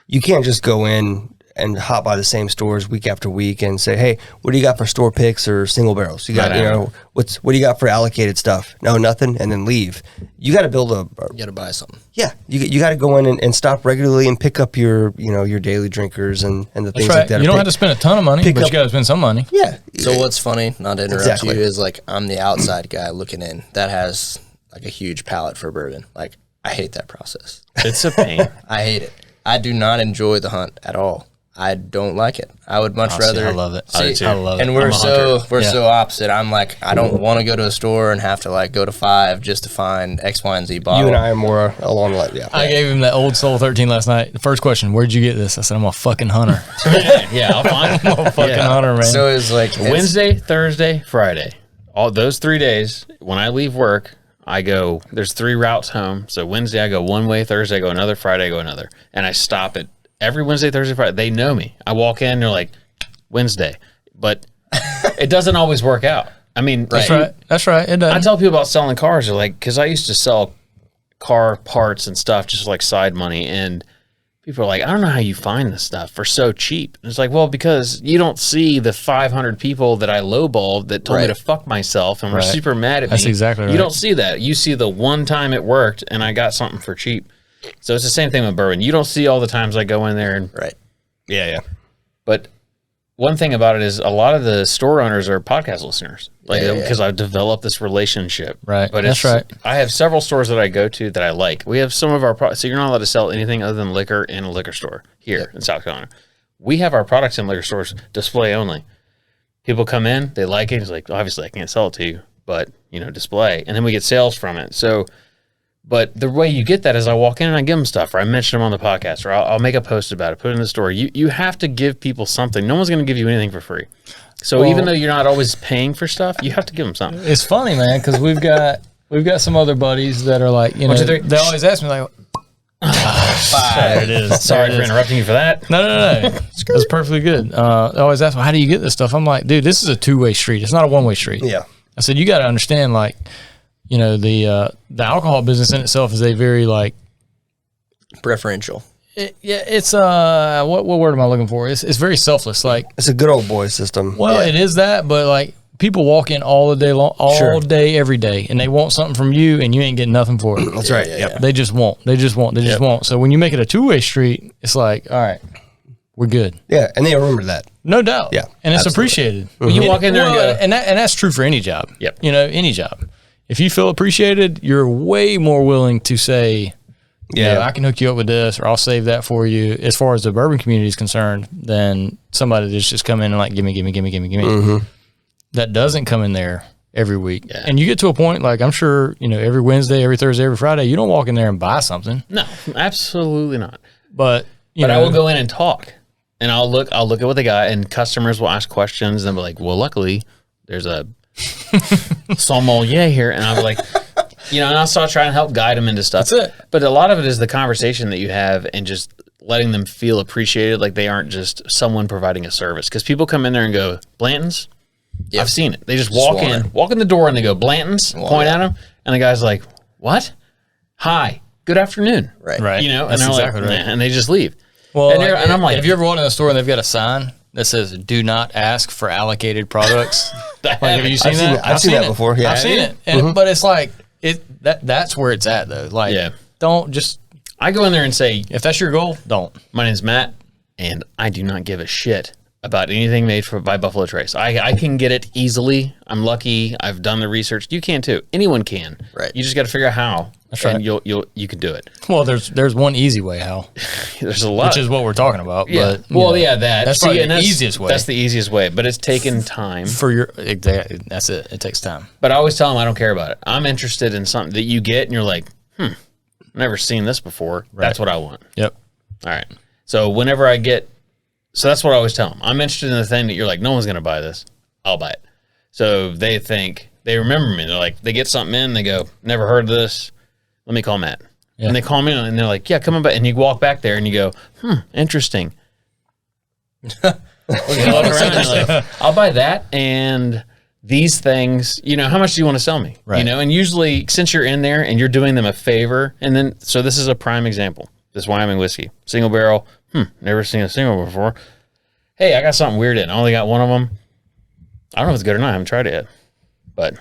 You can't just go in and hop by the same stores week after week and say, hey, what do you got for store picks or single barrels? You got, what do you got for allocated stuff? No, nothing, and then leave. You got to build you got to buy something. Yeah, you got to go in and stop regularly and pick up your, your daily drinkers and the things like that. You don't have to spend a ton of money, but you got to spend some money. Yeah. So what's funny, not to interrupt you, is like I'm the outside guy looking in that has like a huge palate for bourbon. Like I hate that process. It's a pain. I hate it. I do not enjoy the hunt at all. I don't like it. I would much rather. I love it. I love it. And we're so opposite. I'm like, I don't want to go to a store and have to like go to 5 just to find X, Y, and Z bottle. You and I are more along the line. Yeah. I gave him that Old Soul 13 last night. The first question, where'd you get this? I said, I'm a fucking hunter. I'll find it. I'm a fucking hunter, man. So it's like Wednesday, Thursday, Friday. All those 3 days, when I leave work, I go, there's 3 routes home. So Wednesday I go one way, Thursday I go another, Friday I go another. And I stop at every Wednesday, Thursday, Friday. They know me. I walk in, they're like, Wednesday. But it doesn't always work out. I mean, that's right. That's right. It does. I tell people about selling cars. They're like, because I used to sell car parts and stuff just like side money. And people are like, I don't know how you find this stuff for so cheap. And it's like, well, because you don't see the 500 people that I lowballed that told me to fuck myself and were super mad at me. That's exactly right. You don't see that. You see the one time it worked and I got something for cheap. So it's the same thing with bourbon. You don't see all the times I go in there and Yeah. But one thing about it is a lot of the store owners are podcast listeners, because I've developed this relationship. Right. But that's right. I have several stores that I go to that I like. We have some of our products. So you're not allowed to sell anything other than liquor in a liquor store here in South Carolina. We have our products in liquor stores display only. People come in, they like it. It's like, obviously I can't sell it to you, but display, and then we get sales from it. So. But the way you get that is I walk in and I give them stuff, or I mention them on the podcast, or I'll make a post about it, put it in the story. You have to give people something. No one's going to give you anything for free. So even though you're not always paying for stuff, you have to give them something. It's funny, man, because we've got some other buddies that are like, they always ask me like, there it is. Sorry for interrupting you for that. No. That's perfectly good. They always ask me, how do you get this stuff? I'm like, dude, this is a 2-way street. It's not a 1-way street. Yeah. I said, you got to understand, like, the alcohol business in itself is a very like preferential. It's what word am I looking for? It's very selfless. Like it's a good old boy system. Well, it is that, but like people walk in all day long, day, every day, and they want something from you, and you ain't getting nothing for it. That's right. Yeah. They just want. So when you make it a 2-way street, it's like, all right, we're good. Yeah, and they remember that. No doubt. Yeah, and it's appreciated. When you walk in there and go, and that's true for any job. Yep. Any job. If you feel appreciated, you're way more willing to say, Yeah. I can hook you up with this, or I'll save that for you. As far as the bourbon community is concerned, then somebody that's just come in and like, give me. Mm-hmm. That doesn't come in there every week. Yeah. And you get to a point, like I'm sure, every Wednesday, every Thursday, every Friday, you don't walk in there and buy something. No, absolutely not. But, I will go in and talk, and I'll look at what they got, and customers will ask questions, and be like, well, luckily there's a sommelier here. And I'm like, and I'll start trying to help guide them into stuff. That's it. But a lot of it is the conversation that you have and just letting them feel appreciated, like they aren't just someone providing a service. Because people come in there and go, Blanton's? Yep. I've seen it. They just walk in the door and they go, Blanton's, point at them, and the guy's like, what? Hi, good afternoon. Right. Right. And That's they're exactly like, right. nah, and they just leave. Well, And I'm like, have you ever walked in a store and they've got a sign that says "Do not ask for allocated products"? Have you seen that? I've seen that before. Yeah, I've seen it. And, But it's like that's where it's at though. Like, don't just. I go in there and say, If that's your goal, don't. my name's Matt, and I do not give a shit about anything made by Buffalo Trace. I can get it easily. I'm lucky. I've done the research. You can too. Anyone can. Right. You just got to figure out how. That's and right. you can do it. Well, there's one easy way, Hal, There's a lot. which is what we're talking about. yeah. But, That's probably and the easiest way. That's the easiest way, but it's taken time. For your that's it. It takes time. But I always tell them I don't care about it. I'm interested in something that you get, and you're like, never seen this before. Right. That's what I want. Yep. All right. So whenever I get, so that's what I always tell them. I'm interested in the thing that you're like, no one's going to buy this. I'll buy it. So they remember me. They're like, they get something in, they go, never heard of this. Let me call Matt. Yeah. And they call me and they're like, yeah, come on back. And you walk back there and you go, interesting. You look around and you're like, I'll buy that and these things, how much do you want to sell me? Right. And usually since you're in there and you're doing them a favor, and then, so this is a prime example. This Wyoming whiskey, single barrel. Never seen a single before. Hey, I got something weird in. I only got one of them. I don't know if it's good or not. I haven't tried it yet. But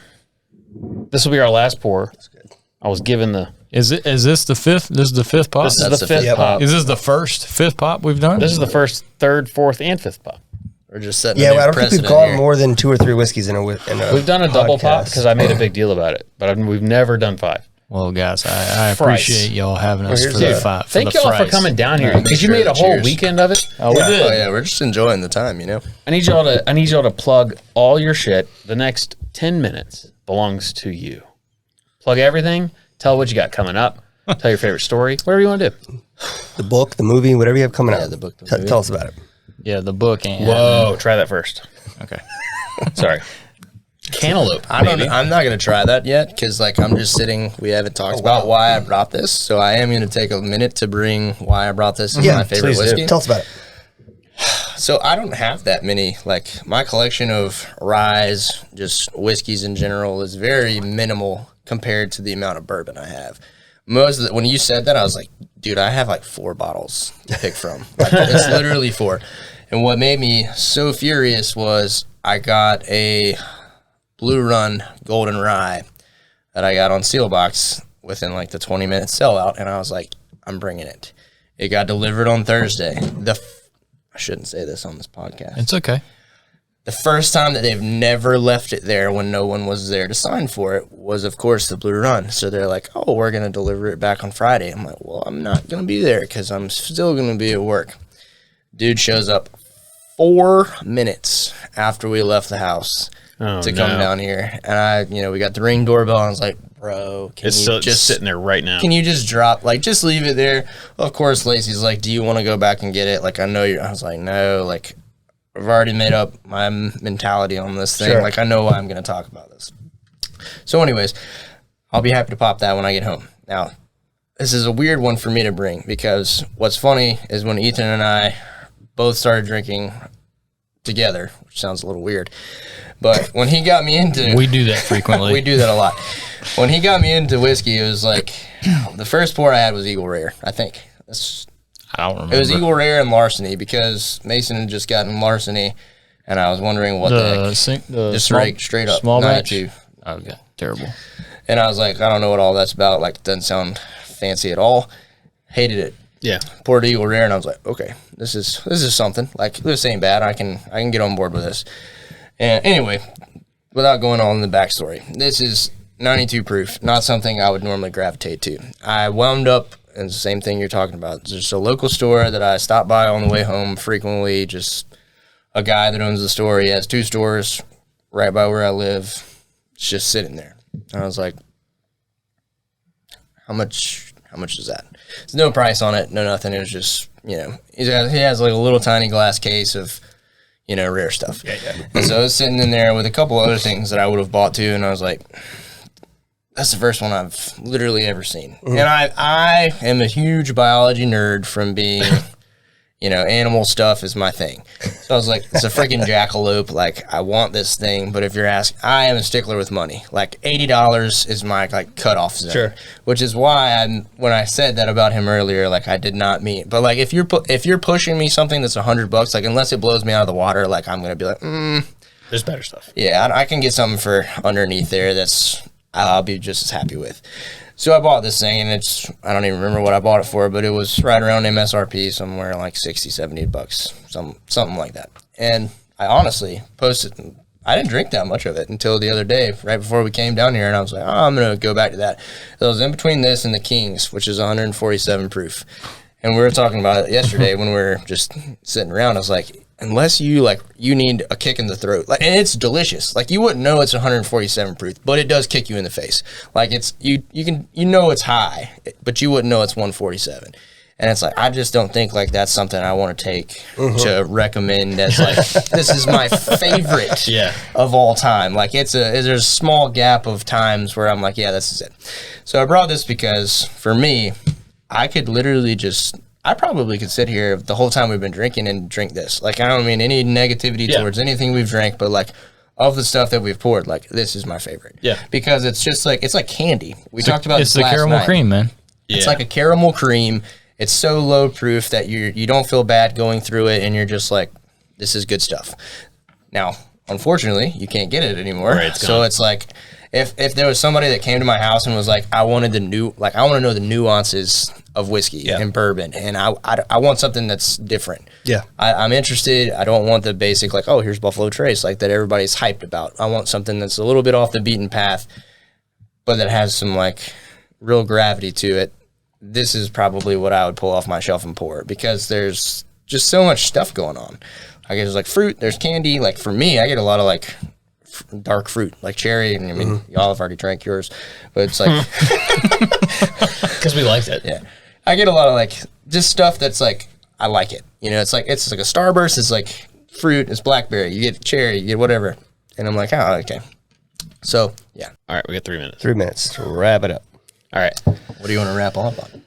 this will be our last pour. That's good. I was given the... Is this the fifth? This is the fifth pop? This is the fifth pop. Is this the first fifth pop we've done? This is the first, third, fourth, and fifth pop. We're just setting Yeah, a new I don't think we've precedent gone here. more than 2 or 3 whiskeys in a We've done a double pop podcast. because I made a big deal about it. But we've never done 5. Well, guys, I Frice. appreciate y'all having us here's for the- the five. Thank y'all for coming down here because you sure made a to whole cheers. weekend of it. Oh, we did. Oh yeah, we're just enjoying the time, I need y'all to plug all your shit. The next 10 minutes belongs to you. Plug everything. Tell what you got coming up. Tell your favorite story. Whatever you want to do. The book, the movie, whatever you have coming out. the book, the Tell movie. us about it. Yeah, the book ain't. Whoa, try that first. Okay. Sorry. Cantaloupe. I'm baby. not gonna try that yet because I'm just sitting. We haven't talked about why I brought this, so I am gonna take a minute to bring why I brought this as my favorite please do. whiskey. Tell us about it. So I don't have that many. My collection of ryes, just whiskeys in general, is very minimal compared to the amount of bourbon I have. When you said that, I was like, dude, I have 4 bottles to pick from. It's literally 4. And what made me so furious was I got a Blue Run Golden Rye that I got on Sealbox within the 20-minute sellout, and I was like, I'm bringing it. It got delivered on Thursday. I shouldn't say this on this podcast. It's okay. The first time that they've never left it there when no one was there to sign for it was, of course, the Blue Run. So they're like, oh, we're going to deliver it back on Friday. I'm like, well, I'm not going to be there because I'm still going to be at work. Dude shows up 4 minutes after we left the house to come down here. And we got the Ring doorbell. And I was like, bro, It's still just sitting there right now. can you just drop, just leave it there? Of course, Lacey's like, do you want to go back and get it? I know I was like, no, I've already made up my mentality on this thing. Sure. I know why I'm going to talk about this. So anyways, I'll be happy to pop that when I get home. Now, this is a weird one for me to bring because what's funny is when Ethan and I both started drinking together, which sounds a little weird, but when he got me into... We do that frequently. We do that a lot. When he got me into whiskey, it was the first pour I had was Eagle Rare, I think. I don't remember. It was Eagle Rare and Larceny because Mason had just gotten Larceny, and I was wondering what the heck. Just straight up. Small batch? 92. Okay, terrible. And I was like, I don't know what all that's about. It doesn't sound fancy at all. Hated it. Yeah. Poured Eagle Rare, and I was like, okay, this is something. This ain't bad. I can get on board with this. And anyway, without going on in the backstory, this is 92 proof, not something I would normally gravitate to. I wound up And the same thing you're talking about. It's just a local store that I stop by on the way home frequently. Just a guy that owns the store. He has 2 stores right by where I live. It's just sitting there. And I was like, how much is that? There's no price on it, no nothing. It was just, he has like a little tiny glass case of, rare stuff. Yeah. And so I was sitting in there with a couple other things that I would have bought too, and I was like, that's the first one I've literally ever seen. Mm-hmm. And I am a huge biology nerd from being, animal stuff is my thing. So I was like, it's a freaking jackalope. Like, I want this thing. But if you're asking, I am a stickler with money. Like, $80 is my, cutoff zone. Sure. Which is why when I said that about him earlier, I did not mean it. But, if you're pushing me something that's $100, unless it blows me out of the water, I'm going to be like, There's better stuff. Yeah, I can get something for underneath there that's I'll be just as happy with. So I bought this thing, and I don't even remember what I bought it for, but it was right around MSRP, somewhere like $60, $70, something like that. And I honestly posted, I didn't drink that much of it until the other day, right before we came down here, and I was like, I'm going to go back to that. So I was in between this and the Kings, which is 147 proof. And we were talking about it yesterday when we were just sitting around. I was like, unless you need a kick in the throat, and it's delicious. You wouldn't know it's 147 proof, but it does kick you in the face. It's it's high, but you wouldn't know it's 147. And it's I just don't think that's something I want to take to recommend as this is my favorite of all time. There's a small gap of times where I'm like, yeah, this is it. So I brought this because for me, I could literally I probably could sit here the whole time we've been drinking and drink this. I don't mean any negativity towards anything we've drank, but of the stuff that we've poured, this is my favorite. Yeah. Because it's just it's like candy. We talked about it's this last the caramel night. Cream, man. Yeah. It's like a caramel cream. It's so low proof that you don't feel bad going through it, and you're just this is good stuff. Now, unfortunately, you can't get it anymore. Right, so it's if there was somebody that came to my house and was I wanted I want to know the nuances of whiskey and bourbon, and I want something that's different. Yeah. I'm interested. I don't want the basic, here's Buffalo Trace, that everybody's hyped about. I want something that's a little bit off the beaten path, but that has some, real gravity to it. This is probably what I would pull off my shelf and pour, because there's just so much stuff going on. There's, fruit, there's candy. For me, I get a lot of, dark fruit, cherry, and I mean, y'all have already drank yours, but it's because we liked it. Yeah. I get a lot of just stuff that's I like it. It's like a Starburst. It's fruit. It's blackberry. You get cherry. You get whatever. And I'm oh, okay. So yeah. All right, we got 3 minutes. 3 minutes to wrap it up. All right. What do you want to wrap up on?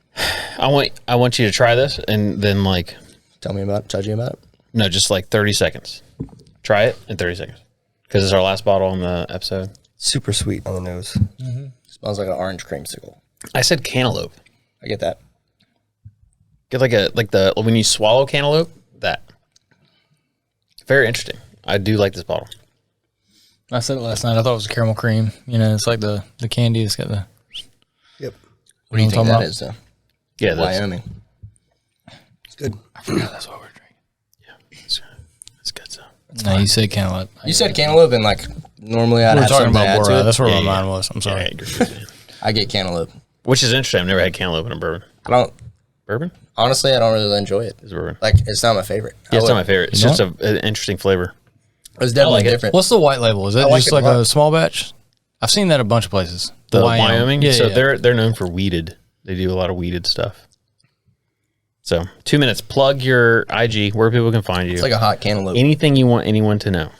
I want you to try this and then tell me about it. Judge you about it. No, just 30 seconds. Try it in 30 seconds because it's our last bottle on the episode. Super sweet on the nose. Mm-hmm. Smells like an orange creamsicle. I said cantaloupe. I get that. Get when you swallow cantaloupe, that. Very interesting. I do like this bottle. I said it last night. I thought it was a caramel cream. It's like the candy. It's got the. Yep. What do you think that is, though? Yeah, Wyoming. It's good. I forgot that's what we're drinking. Yeah, it's good stuff. No, you said cantaloupe. You said cantaloupe, and normally I'd have talking something to add about to it. That's where my mind was. I'm sorry. Yeah, I get cantaloupe. Which is interesting. I've never had cantaloupe in a bourbon. I don't. Bourbon? Honestly, I don't really enjoy it. It's bourbon. It's not my favorite. Yeah, it's not my favorite. It's just an interesting flavor. It's definitely different. What's the white label? Is that just a small batch? I've seen that a bunch of places. The Wyoming? Yeah, so they're known for weeded. They do a lot of weeded stuff. So 2 minutes. Plug your IG, where people can find you. It's like a hot cantaloupe. Anything you want anyone to know.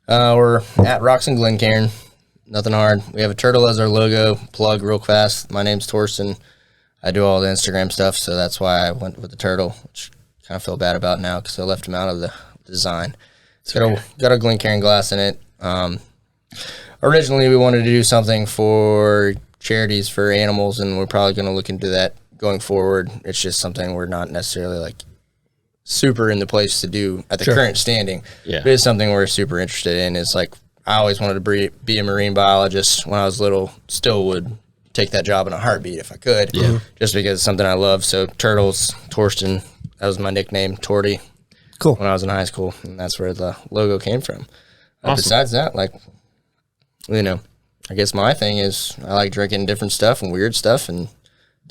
We're at Rocks and Glencairn. Nothing hard. We have a turtle as our logo. Plug real fast. My name's Torsten. I do all the Instagram stuff, so that's why I went with the turtle, which I kind of feel bad about now because I left him out of the design. It's got a Glencairn glass in it. Originally, we wanted to do something for charities for animals, and we're probably going to look into that going forward. It's just something we're not necessarily super in the place to do at the current standing. Yeah. But it's something we're super interested in. It's I always wanted to be a marine biologist when I was little. Still would take that job in a heartbeat if I could. Yeah. Just because it's something I love. So Turtles, Torsten, that was my nickname, Torty. Cool. When I was in high school, and that's where the logo came from. Awesome. Besides that, I guess my thing is I like drinking different stuff and weird stuff and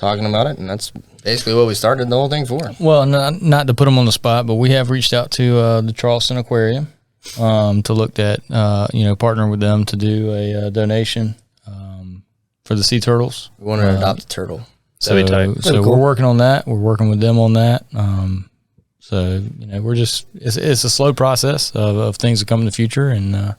talking about it, and that's basically what we started the whole thing for. Well, not to put them on the spot, but we have reached out to the Charleston Aquarium to look at, partner with them to do a donation for the sea turtles. We want to adopt a turtle. So, That'd be tight. so we're working on that. We're working with them on that. So we're just it's a slow process of things that come in the future, and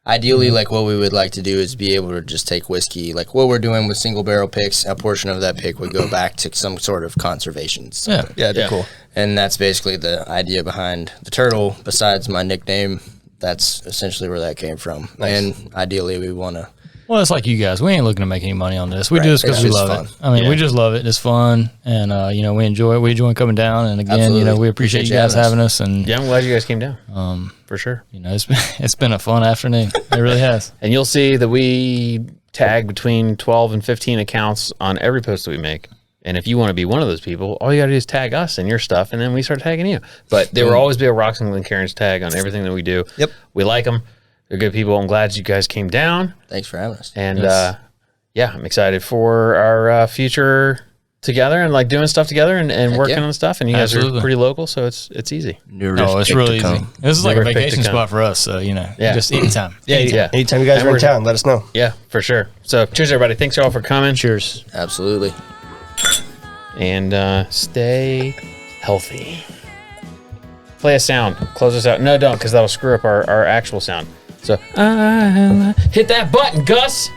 ideally, like what we would like to do is be able to just take whiskey, like what we're doing with single barrel picks. A portion of that pick would go back to some sort of conservation. Yeah, that'd be cool. And that's basically the idea behind the turtle. Besides my nickname, that's essentially where that came from. Nice. And ideally, we want to. well, it's like you guys. We ain't looking to make any money on this. We do this because It's we just love fun. it. I mean, we just love it. It's fun, and we enjoy it. We enjoy coming down, and again, Absolutely. we appreciate you guys having us. And Yeah, I'm glad you guys came down. For sure. it's been a fun afternoon. It really has. And you'll see that we tag between 12 and 15 accounts on every post that we make. And if you want to be one of those people, all you got to do is tag us and your stuff, and then we start tagging you. But there will always be a Rocks and Glencairns tag on everything that we do. Yep. We like them. They're good people. I'm glad you guys came down. Thanks for having us. And I'm excited for our future together and like doing stuff together and working yeah. on stuff. And you guys Absolutely. are pretty local, so it's easy. It's really easy. This is like a Never picked vacation to come. spot for us. So just anytime. Yeah. Anytime you guys are in town, let us know. Yeah, for sure. So cheers, everybody. Thanks all for coming. Cheers. Absolutely. And stay healthy. Play a sound. Close us out. No, don't, because that'll screw up our actual sound. So hit that button, Gus.